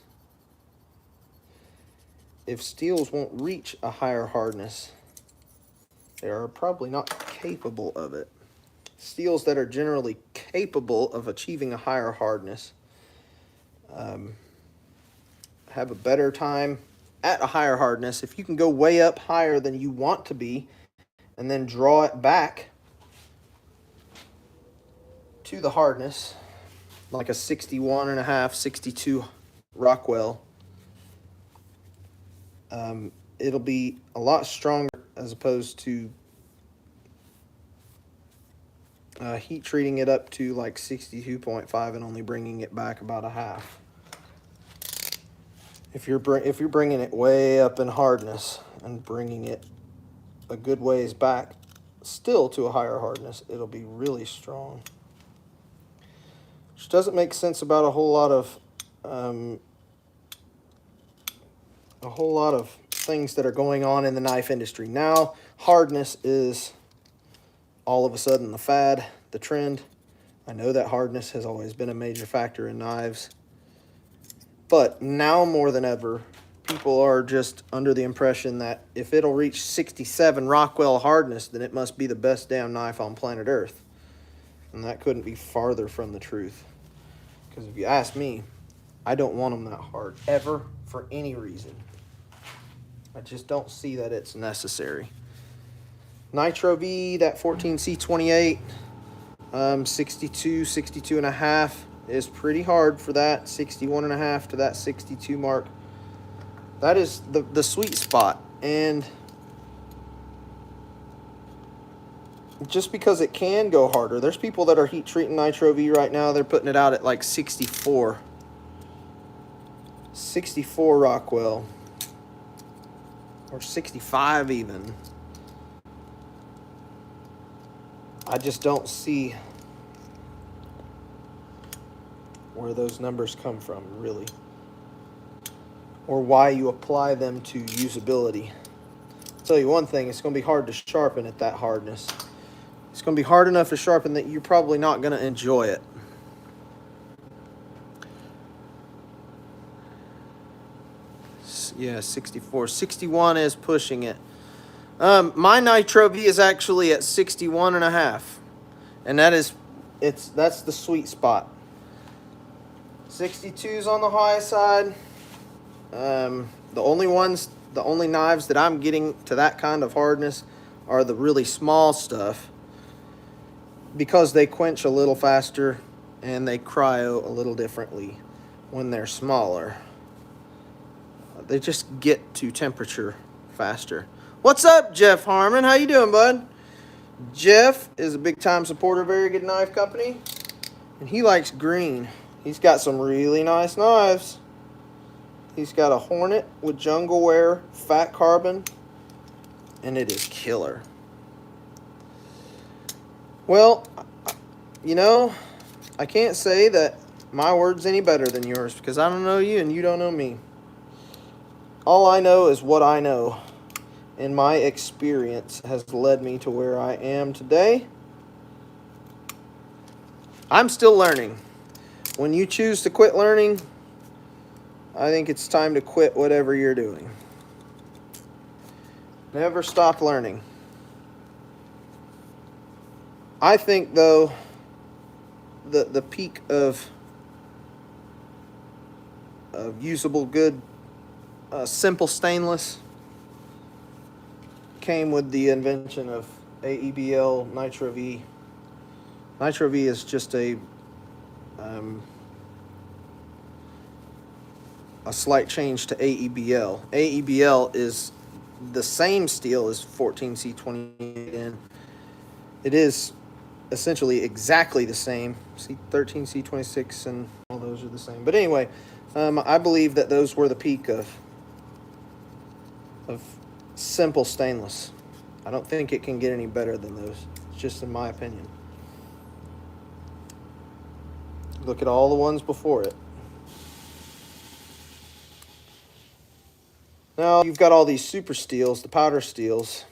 If steels won't reach a higher hardness, they are probably not capable of it. Steels that are generally capable of achieving a higher hardness have a better time at a higher hardness. If you can go way up higher than you want to be and then draw it back to the hardness, like a 61.5, 62 Rockwell, it'll be a lot stronger as opposed to heat treating it up to like 62.5 and only bringing it back about a half. If you're bringing it way up in hardness and bringing it a good ways back still to a higher hardness, it'll be really strong. Which doesn't make sense about a whole lot of things that are going on in the knife industry. Now, hardness is all of a sudden the fad, the trend. I know that hardness has always been a major factor in knives. But now more than ever, people are just under the impression that if it'll reach 67 Rockwell hardness, then it must be the best damn knife on planet Earth. And that couldn't be farther from the truth. Because if you ask me, I don't want them that hard, ever, for any reason. I just don't see that it's necessary. Nitro V, that 14C28, 62 and a half is pretty hard for that. 61 and a half to that 62 mark. That is the sweet spot. And just because it can go harder, there's people that are heat treating Nitro V right now. They're putting it out at like 64 Rockwell, or 65 even. I just don't see where those numbers come from, really, or why you apply them to usability. I'll tell you one thing, it's going to be hard to sharpen at that hardness. It's going to be hard enough to sharpen that you're probably not going to enjoy it. Yeah, 64. 61 is pushing it. My Nitro V is actually at 61 and a half. And that's the sweet spot. 62's on the high side. The only knives that I'm getting to that kind of hardness are the really small stuff, because they quench a little faster and they cryo a little differently when they're smaller. They just get to temperature faster. What's up, Jeff Harmon? How you doing, bud? Jeff is a big time supporter of Very Good Knife Company, and he likes green. He's got some really nice knives. He's got a Hornet with jungle wear, fat carbon, and it is killer. Well, you know, I can't say that my word's any better than yours because I don't know you and you don't know me. All I know is what I know, and my experience has led me to where I am today. I'm still learning. When you choose to quit learning, I think it's time to quit whatever you're doing. Never stop learning. I think, though, the peak of usable good simple stainless came with the invention of AEBL Nitro V. Nitro V is just a slight change to AEBL. AEBL is the same steel as 14C28N. It is essentially exactly the same. C13, C26, and all those are the same. But anyway, I believe that those were the peak of simple stainless. I don't think it can get any better than those. It's just in my opinion. Look at all the ones before it. Now you've got all these super steels, the powder steels,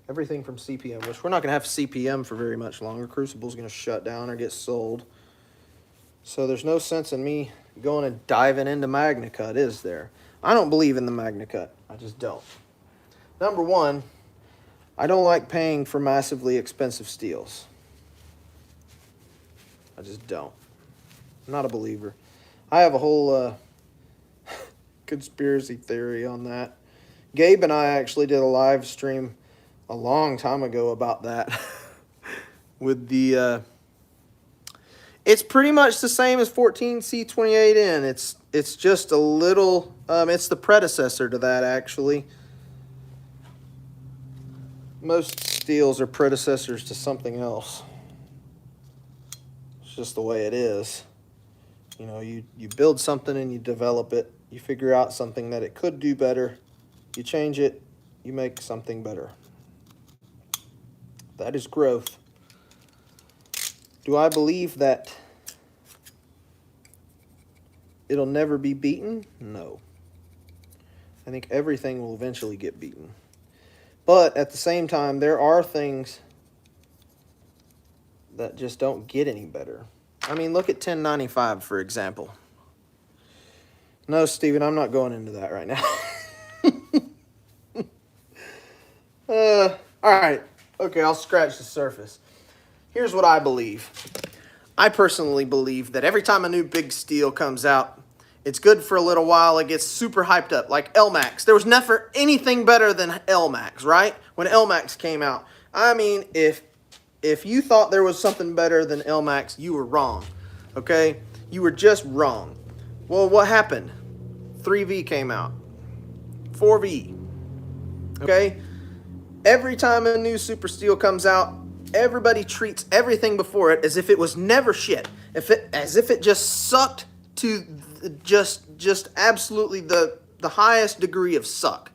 everything from CPM, which we're not going to have CPM for very much longer. Crucible's going to shut down or get sold. So there's no sense in me going and diving into MagnaCut, is there? I don't believe in the MagnaCut. I just don't. Number one, I don't like paying for massively expensive steels. I just don't. I'm not a believer. I have a whole conspiracy theory on that. Gabe and I actually did a live stream a long time ago about that. With the it's pretty much the same as 14C28N. It's just a little it's the predecessor to that, actually. Most steels are predecessors to something else. It's just the way it is. You know, you build something and you develop it. You figure out something that it could do better. You change it. You make something better. That is growth. Do I believe that it'll never be beaten? No. I think everything will eventually get beaten. But at the same time, there are things that just don't get any better. I mean, look at 1095, for example. No, Steven, I'm not going into that right now. All right. Okay, I'll scratch the surface. Here's what I believe. I personally believe that every time a new big steel comes out, it's good for a little while. It gets super hyped up, like LMAX. There was never anything better than LMAX, right? When LMAX came out. I mean, if you thought there was something better than LMAX, you were wrong, okay? You were just wrong. Well, what happened? 3V came out. 4V, okay? Every time a new super steel comes out, everybody treats everything before it as if it was never shit. As if it just sucked to just absolutely the highest degree of suck.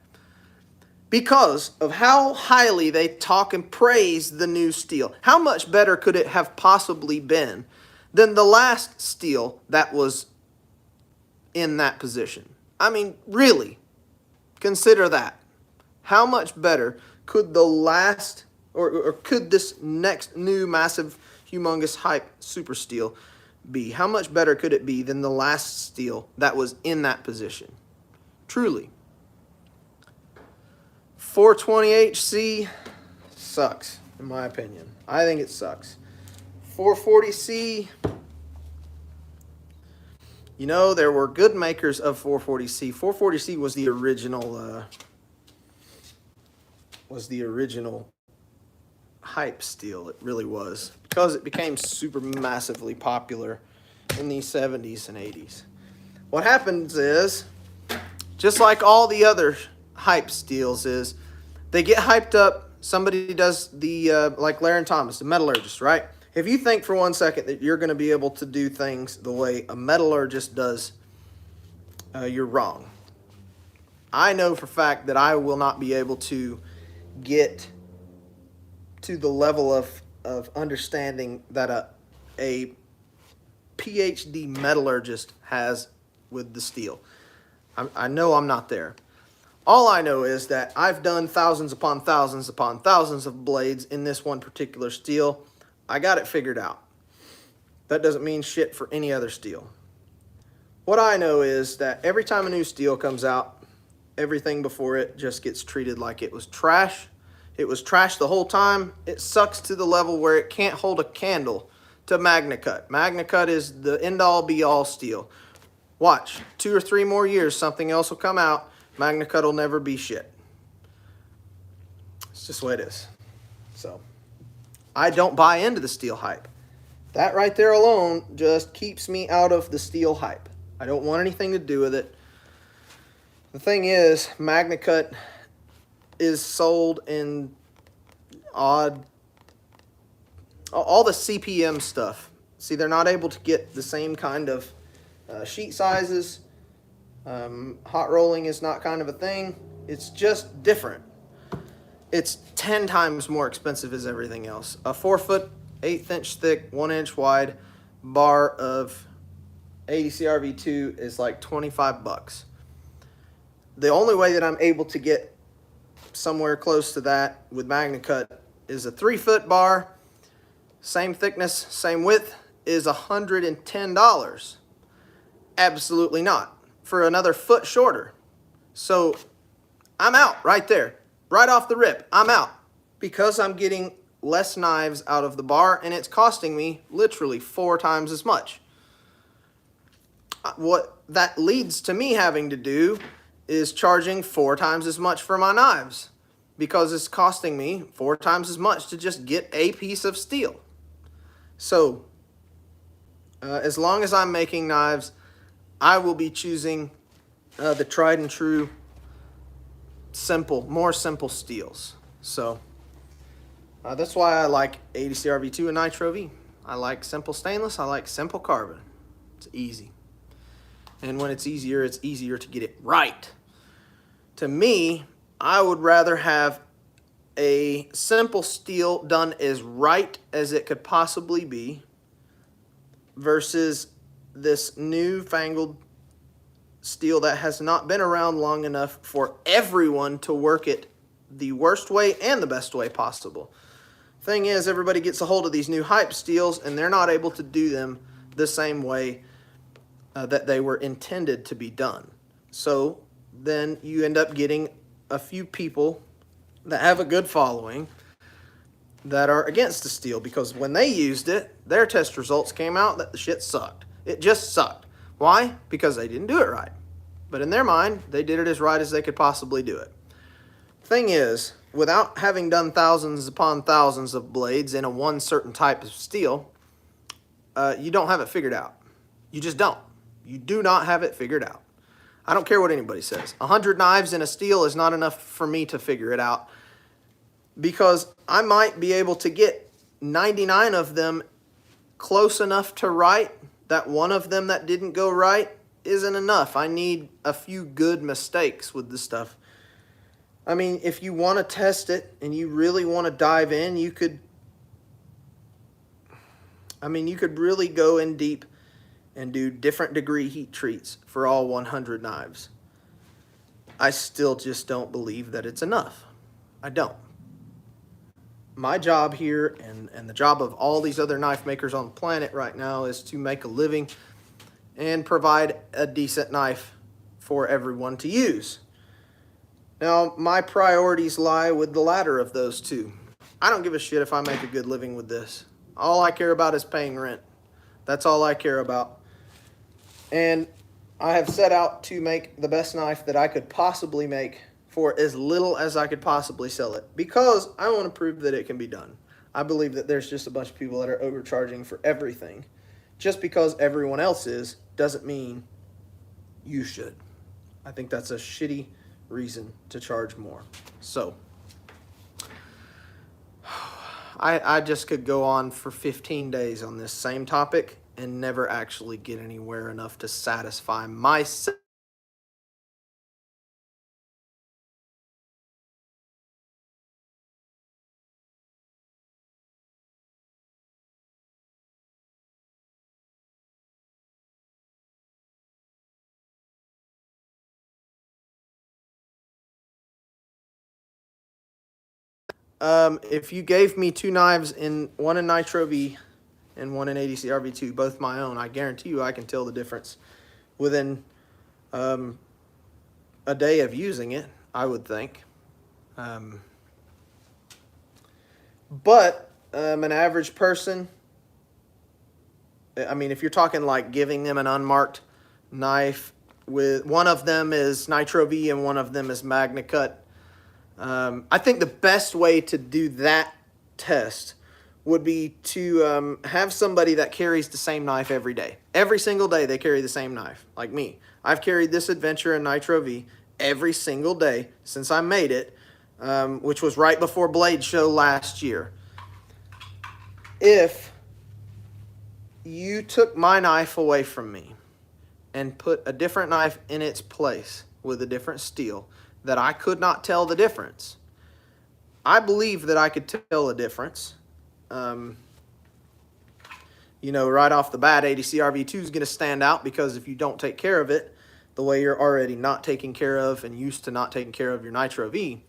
Because of how highly they talk and praise the new steel. How much better could it have possibly been than the last steel that was in that position? I mean, really, consider that. How much better could the last, or could this next new massive, humongous hype super steel be? How much better could it be than the last steel that was in that position? Truly. 420HC sucks, in my opinion. I think it sucks. 440C, you know, there were good makers of 440C. 440C was the original hype steel. It really was, because it became super massively popular in the 70s and 80s. What happens is, just like all the other hype steels, is they get hyped up somebody does the, like Larry and Thomas, the metallurgist, right? If you think for 1 second that you're going to be able to do things the way a metallurgist does, you're wrong. I know for a fact that I will not be able to get to the level of understanding that a PhD metallurgist has with the steel. I know I'm not there. All I know is that I've done thousands upon thousands of blades in this one particular steel. I got it figured out. That doesn't mean shit for any other steel. What I know is that every time a new steel comes out, everything before it just gets treated like it was trash. It was trash the whole time. It sucks to the level where it can't hold a candle to MagnaCut. MagnaCut is the end-all be-all steel. Watch, 2 or 3 more years, something else will come out. MagnaCut will never be shit. It's just the way it is. So, I don't buy into the steel hype. That right there alone just keeps me out of the steel hype. I don't want anything to do with it. The thing is, MagnaCut is sold in odd, all the CPM stuff. See, they're not able to get the same kind of sheet sizes. Hot rolling is not kind of a thing. It's just different. It's 10 times more expensive as everything else. A 4-foot, 1/8 inch thick, 1 inch wide bar of 80 CRV2 is like 25 bucks. The only way that I'm able to get somewhere close to that with MagnaCut is a 3-foot bar, same thickness, same width, is $110. Absolutely not. For another foot shorter. So I'm out right there. Right off the rip, I'm out. Because I'm getting less knives out of the bar and it's costing me literally 4 times as much. What that leads to me having to do is charging 4 times as much for my knives. Because it's costing me 4 times as much to just get a piece of steel. So, as long as I'm making knives, I will be choosing the tried and true, more simple steels. So, that's why I like 80 CRV2 and Nitro V. I like simple stainless. I like simple carbon. It's easy. And when it's easier to get it right. To me, I would rather have a simple steel done as right as it could possibly be versus this newfangled steel that has not been around long enough for everyone to work it the worst way and the best way possible. Thing is, everybody gets a hold of these new hype steels and they're not able to do them the same way that they were intended to be done. So then you end up getting a few people that have a good following that are against the steel because when they used it, their test results came out that the shit sucked. It just sucked. Why? Because they didn't do it right. But in their mind, they did it as right as they could possibly do it. Thing is, without having done thousands upon thousands of blades in one certain type of steel, you don't have it figured out. You just don't. You do not have it figured out. I don't care what anybody says. 100 knives in a steel is not enough for me to figure it out because I might be able to get 99 of them close enough to right. That one of them that didn't go right isn't enough. I need a few good mistakes with this stuff. I mean, if you want to test it and you really want to dive in, you could really go in deep and do different degree heat treats for all 100 knives. I still just don't believe that it's enough. I don't. My job here and the job of all these other knife makers on the planet right now is to make a living and provide a decent knife for everyone to use. Now, my priorities lie with the latter of those two. I don't give a shit if I make a good living with this. All I care about is paying rent. That's all I care about. And I have set out to make the best knife that I could possibly make for as little as I could possibly sell it because I want to prove that it can be done. I believe that there's just a bunch of people that are overcharging for everything. Just because everyone else is doesn't mean you should. I think that's a shitty reason to charge more. So, I just could go on for 15 days on this same topic and never actually get anywhere enough to satisfy myself. If you gave me two knives, one in Nitro V and one in ADC RV2, both my own, I guarantee you I can tell the difference within um, a day of using it, I would think. Um, but an average person, I mean, if you're talking like giving them an unmarked knife, with one of them is Nitro V and one of them is Magna Cut, I think the best way to do that test would be to have somebody that carries the same knife every day. Every single day they carry the same knife, like me. I've carried this Adventure in Nitro V every single day since I made it, which was right before Blade Show last year. If you took my knife away from me and put a different knife in its place with a different steel that I could not tell the difference, I believe that I could tell the difference. You know, right off the bat, ADC RV2 is going to stand out because if you don't take care of it the way you're already not taking care of and used to not taking care of your Nitro V,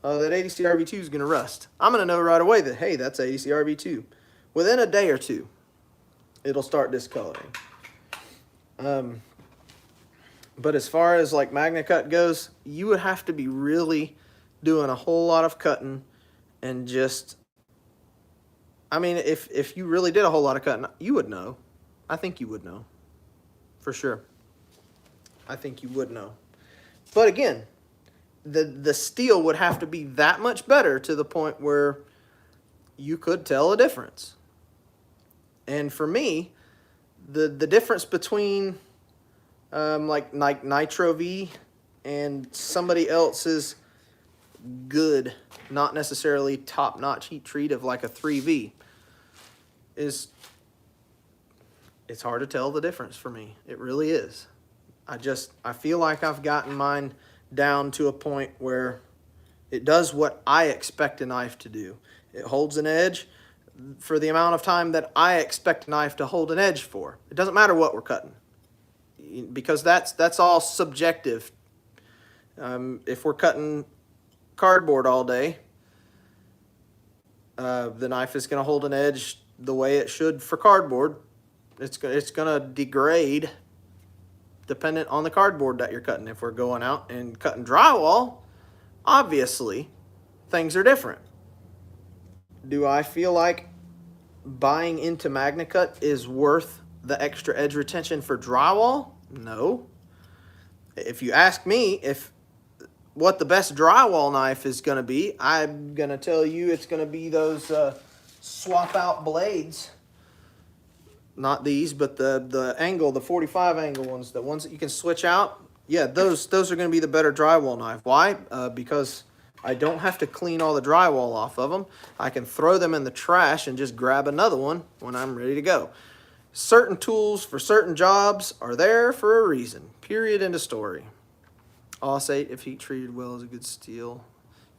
that ADC RV2 is going to rust. I'm going to know right away that, hey, that's ADC RV2. Within a day or two, it'll start discoloring. But as far as like Magna Cut goes, you would have to be really doing a whole lot of cutting and just, I mean, if you really did a whole lot of cutting, you would know. I think you would know. For sure. I think you would know. But again, the steel would have to be that much better to the point where you could tell a difference. And for me, the difference between like Nitro V and somebody else's good, not necessarily top-notch heat treat of like a 3V, is, it's hard to tell the difference for me. It really is. I feel like I've gotten mine down to a point where it does what I expect a knife to do. It holds an edge for the amount of time that I expect a knife to hold an edge for. It doesn't matter what we're cutting, because that's all subjective. If we're cutting cardboard all day, the knife is going to hold an edge the way it should for cardboard. It's going to degrade dependent on the cardboard that you're cutting. If we're going out and cutting drywall, obviously things are different. Do I feel like buying into Magna Cut is worth the extra edge retention for drywall? No. If you ask me what the best drywall knife is going to be, I'm going to tell you it's going to be those swap out blades. Not these, but the angle, the 45 angle ones, the ones that you can switch out. Yeah, those are going to be the better drywall knife. Why? Because I don't have to clean all the drywall off of them. I can throw them in the trash and just grab another one when I'm ready to go. Certain tools for certain jobs are there for a reason. Period. End of story. Aussate, if heat treated well, is a good steel.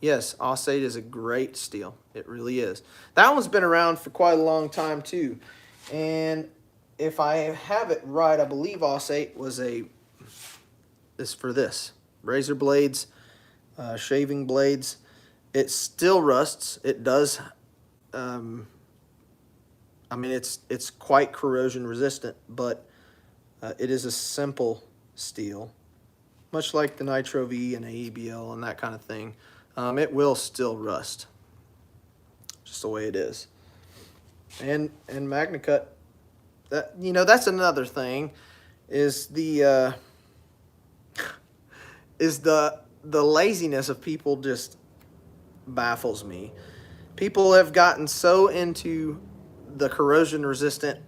Yes, Aussate is a great steel. It really is. That one's been around for quite a long time too. And if I have it right, I believe Aussate is for this. Razor blades, shaving blades. It still rusts. It does. I mean, it's quite corrosion resistant, but it is a simple steel. Much like the Nitro V and AEBL and that kind of thing. It will still rust. Just the way it is. And Magna Cut, that, you know, that's another thing, is the laziness of people just baffles me. People have gotten so into the corrosion resistant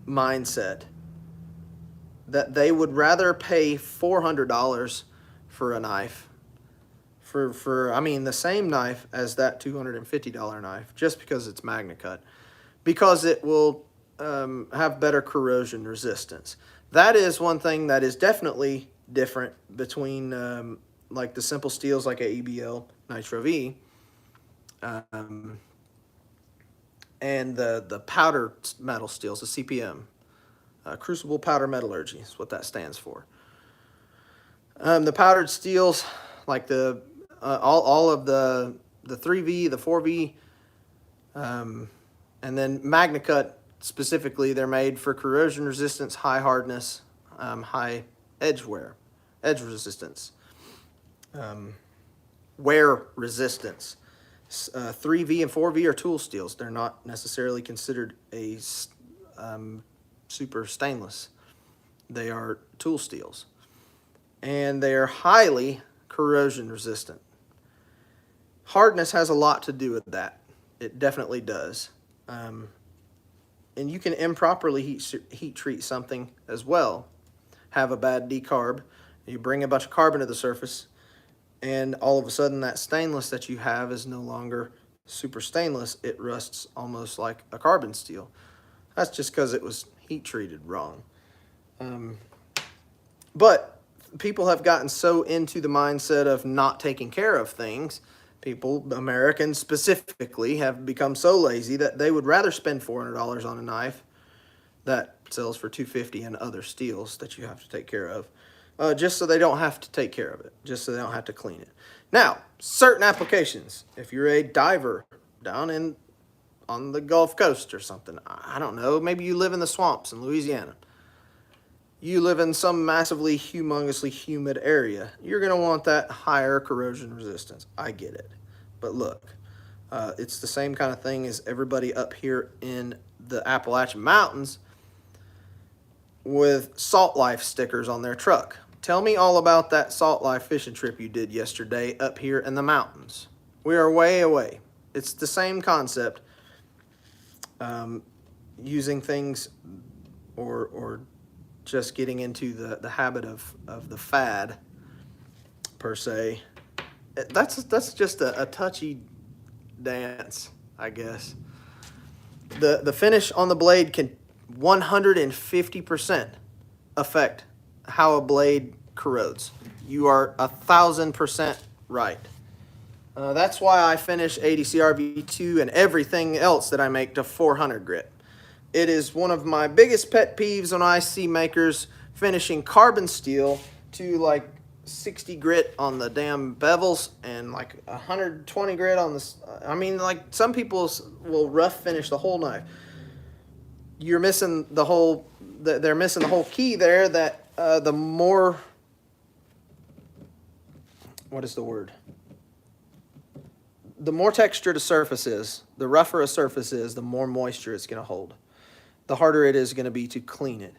mindset that they would rather pay $400 for a knife I mean, the same knife as that $250 knife, just because it's MagnaCut, because it will have better corrosion resistance. That is one thing that is definitely different between like the simple steels like a EBL Nitro V and the powder metal steels, the CPM. Crucible Powder Metallurgy is what that stands for. The powdered steels, like all of the 3V, the 4V, and then MagnaCut specifically, they're made for corrosion resistance, high hardness, high edge resistance, wear resistance. 3V and 4V are tool steels. They're not necessarily considered a super stainless. They are tool steels. And they are highly corrosion resistant. Hardness has a lot to do with that. It definitely does. And you can improperly heat treat something as well. Have a bad decarb. You bring a bunch of carbon to the surface, and all of a sudden that stainless that you have is no longer super stainless. It rusts almost like a carbon steel. That's just because it was heat treated wrong. But people have gotten so into the mindset of not taking care of things. People, Americans specifically, have become so lazy that they would rather spend $400 on a knife that sells for $250 and other steels that you have to take care of, just so they don't have to take care of it, just so they don't have to clean it. Now, certain applications, if you're a diver down on the Gulf Coast or something, I don't know, maybe you live in the swamps in Louisiana. You live in some massively, humongously humid area. You're going to want that higher corrosion resistance. I get it. But look, it's the same kind of thing as everybody up here in the Appalachian Mountains with Salt Life stickers on their truck. Tell me all about that Salt Life fishing trip you did yesterday up here in the mountains. We are way away. It's the same concept. Using things or just getting into the habit of the fad, per se. That's just a touchy dance, I guess. The finish on the blade can 150% affect how a blade corrodes. You are 1,000% right. That's why I finish ADCR V2 and everything else that I make to 400 grit. It is one of my biggest pet peeves when I see makers finishing carbon steel to like 60 grit on the damn bevels and like 120 grit on the, I mean, like some people will rough finish the whole knife. You're missing the whole, they're missing the whole key there, that the more, what is the word? The more textured a surface is, the rougher a surface is, the more moisture it's going to hold. The harder it is going to be to clean it.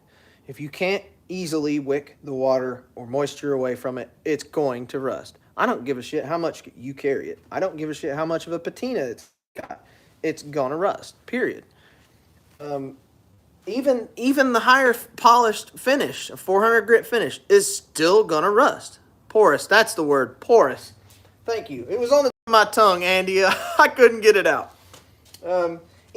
If you can't easily wick the water or moisture away from it, it's going to rust. I don't give a shit how much you carry it. I don't give a shit how much of a patina it's got. It's going to rust, period. Even the higher polished finish, a 400 grit finish, is still going to rust. Porous, that's the word, porous. Thank you. It was on the tip of my tongue, Andy. I couldn't get it out.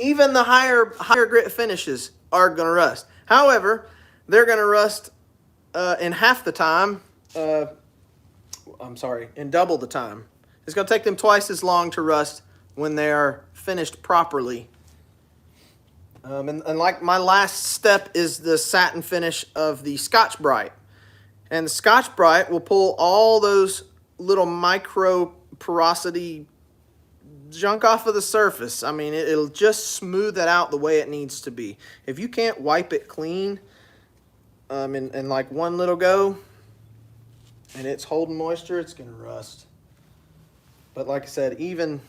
Even the higher grit finishes are going to rust. However, they're going to rust in half the time. In double the time. It's going to take them twice as long to rust when they are finished properly. And like my last step is the satin finish of the Scotch Brite. And the Scotch Brite will pull all those little micro porosity junk off of the surface. I mean, it'll just smooth it out the way it needs to be. If you can't wipe it clean in like one little go and it's holding moisture, it's going to rust. But like I said, even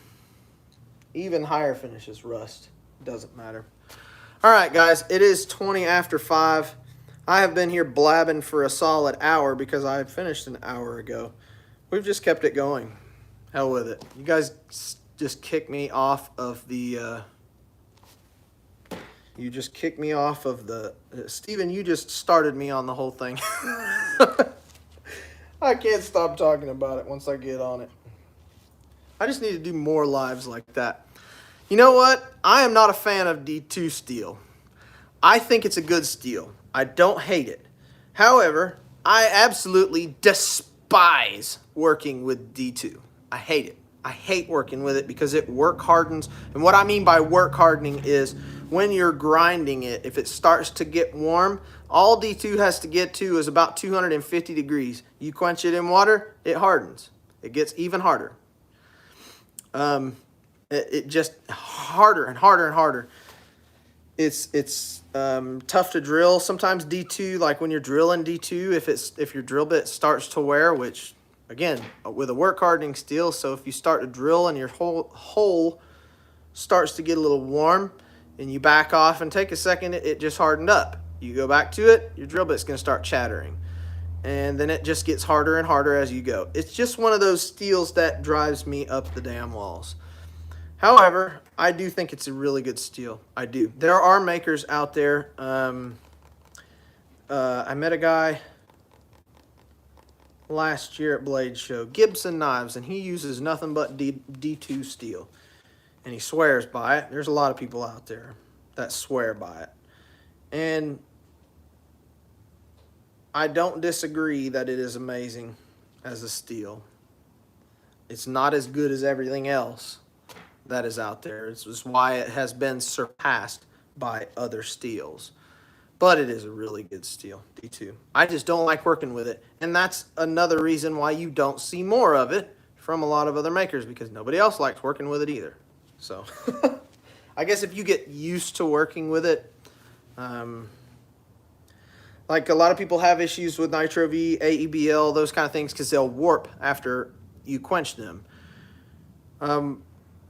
higher finishes rust. Doesn't matter. All right, guys, it is 20 after 5. I have been here blabbing for a solid hour because I finished an hour ago. We've just kept it going. Hell with it. You guys just kick me off of the Steven, you just started me on the whole thing. I can't stop talking about it once I get on it. I just need to do more lives like that. You know what? I am not a fan of D2 steel. I think it's a good steel. I don't hate it. However, I absolutely despise working with D2. I hate it. I hate working with it because it work hardens. And what I mean by work hardening is when you're grinding it, if it starts to get warm, all D2 has to get to is about 250 degrees. You quench it in water, it hardens. It gets even harder. It just harder and harder and harder. It's tough to drill. Sometimes D2, like when you're drilling D2, if your drill bit starts to wear, which again, with a work hardening steel, so if you start to drill and your whole hole starts to get a little warm and you back off and take a second, it just hardened up. You go back to it, your drill bit's going to start chattering. And then it just gets harder and harder as you go. It's just one of those steels that drives me up the damn walls. However, I do think it's a really good steel. I do. There are makers out there. I met a guy last year at Blade Show, Gibson Knives, and he uses nothing but D2 steel. And he swears by it. There's a lot of people out there that swear by it. And I don't disagree that it is amazing as a steel. It's not as good as everything else that is out there. It's just why it has been surpassed by other steels. But it is a really good steel, D2. I just don't like working with it. And that's another reason why you don't see more of it from a lot of other makers, because nobody else likes working with it either. So I guess if you get used to working with it, like a lot of people have issues with Nitro V, AEBL, those kind of things, because they'll warp after you quench them.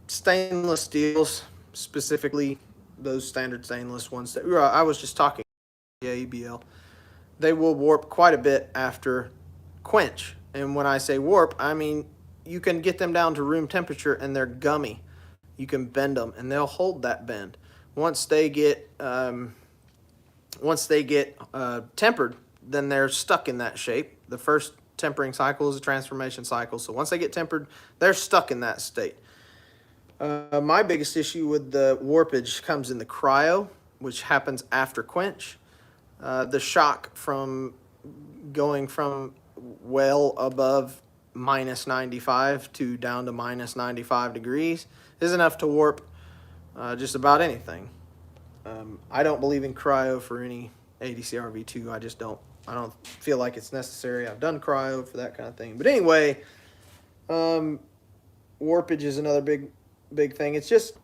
Stainless steels, specifically those standard stainless ones that I was just talking about, AEBL, they will warp quite a bit after quench. And when I say warp, I mean you can get them down to room temperature and they're gummy. You can bend them and they'll hold that bend. Once they get tempered, then they're stuck in that shape. The first tempering cycle is a transformation cycle. So once they get tempered, they're stuck in that state. My biggest issue with the warpage comes in the cryo, which happens after quench. The shock from going from well above minus 95 to down to minus 95 degrees is enough to warp just about anything. I don't believe in cryo for any ADCR V2. I just don't. I don't feel like it's necessary. I've done cryo for that kind of thing. But anyway, warpage is another big thing. It's just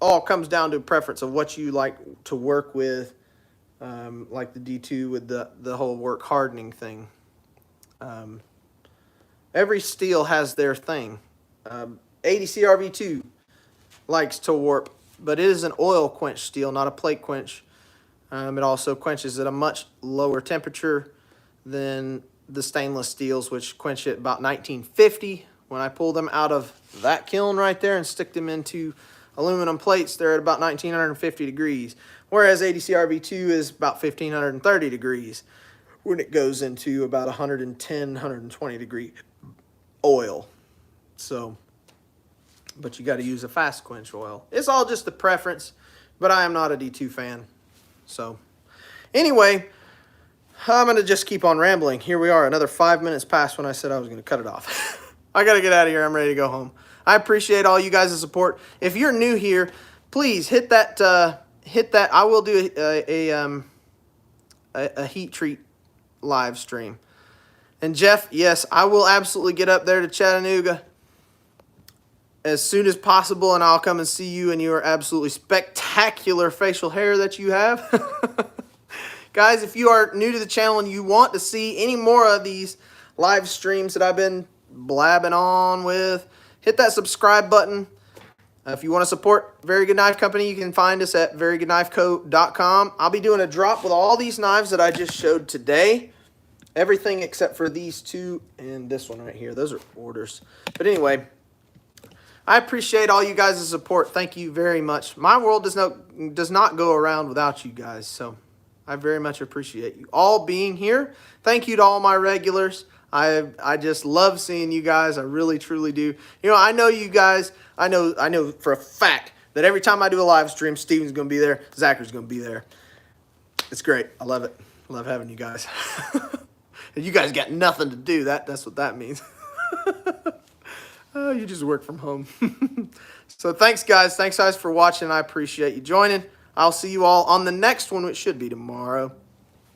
all comes down to preference of what you like to work with, like the D2 with the whole work hardening thing. Every steel has their thing. ADCR V2 likes to warp, but it is an oil quench steel, not a plate quench. It also quenches at a much lower temperature than the stainless steels, which quench at about 1950. When I pull them out of that kiln right there and stick them into aluminum plates, they're at about 1950 degrees, whereas ADCR V2 is about 1530 degrees when it goes into about 110, 120 degree oil. So, but you got to use a fast quench oil. It's all just a preference, but I am not a D2 fan. So anyway, I'm going to just keep on rambling. Here we are, another 5 minutes past when I said I was going to cut it off. I got to get out of here. I'm ready to go home. I appreciate all you guys' support. If you're new here, please hit that. I will do a heat treat live stream. And Jeff, yes, I will absolutely get up there to Chattanooga as soon as possible, and I'll come and see you and your absolutely spectacular facial hair that you have. Guys, if you are new to the channel and you want to see any more of these live streams that I've been blabbing on with, hit that subscribe button. If you want to support Very Good Knife Company, you can find us at verygoodknifeco.com. I'll be doing a drop with all these knives that I just showed today. Everything except for these two and this one right here. Those are orders. But anyway, I appreciate all you guys' support. Thank you very much. My world does not go around without you guys, so I very much appreciate you all being here. Thank you to all my regulars. I just love seeing you guys. I really, truly do. You know, I know you guys. I know for a fact that every time I do a live stream, Steven's going to be there. Zachary's going to be there. It's great. I love it. I love having you guys. You guys got nothing to do. That's what that means. Oh, you just work from home. So thanks, guys. Thanks, guys, for watching. I appreciate you joining. I'll see you all on the next one, which should be tomorrow.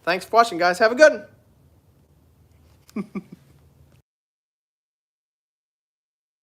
Thanks for watching, guys. Have a good one.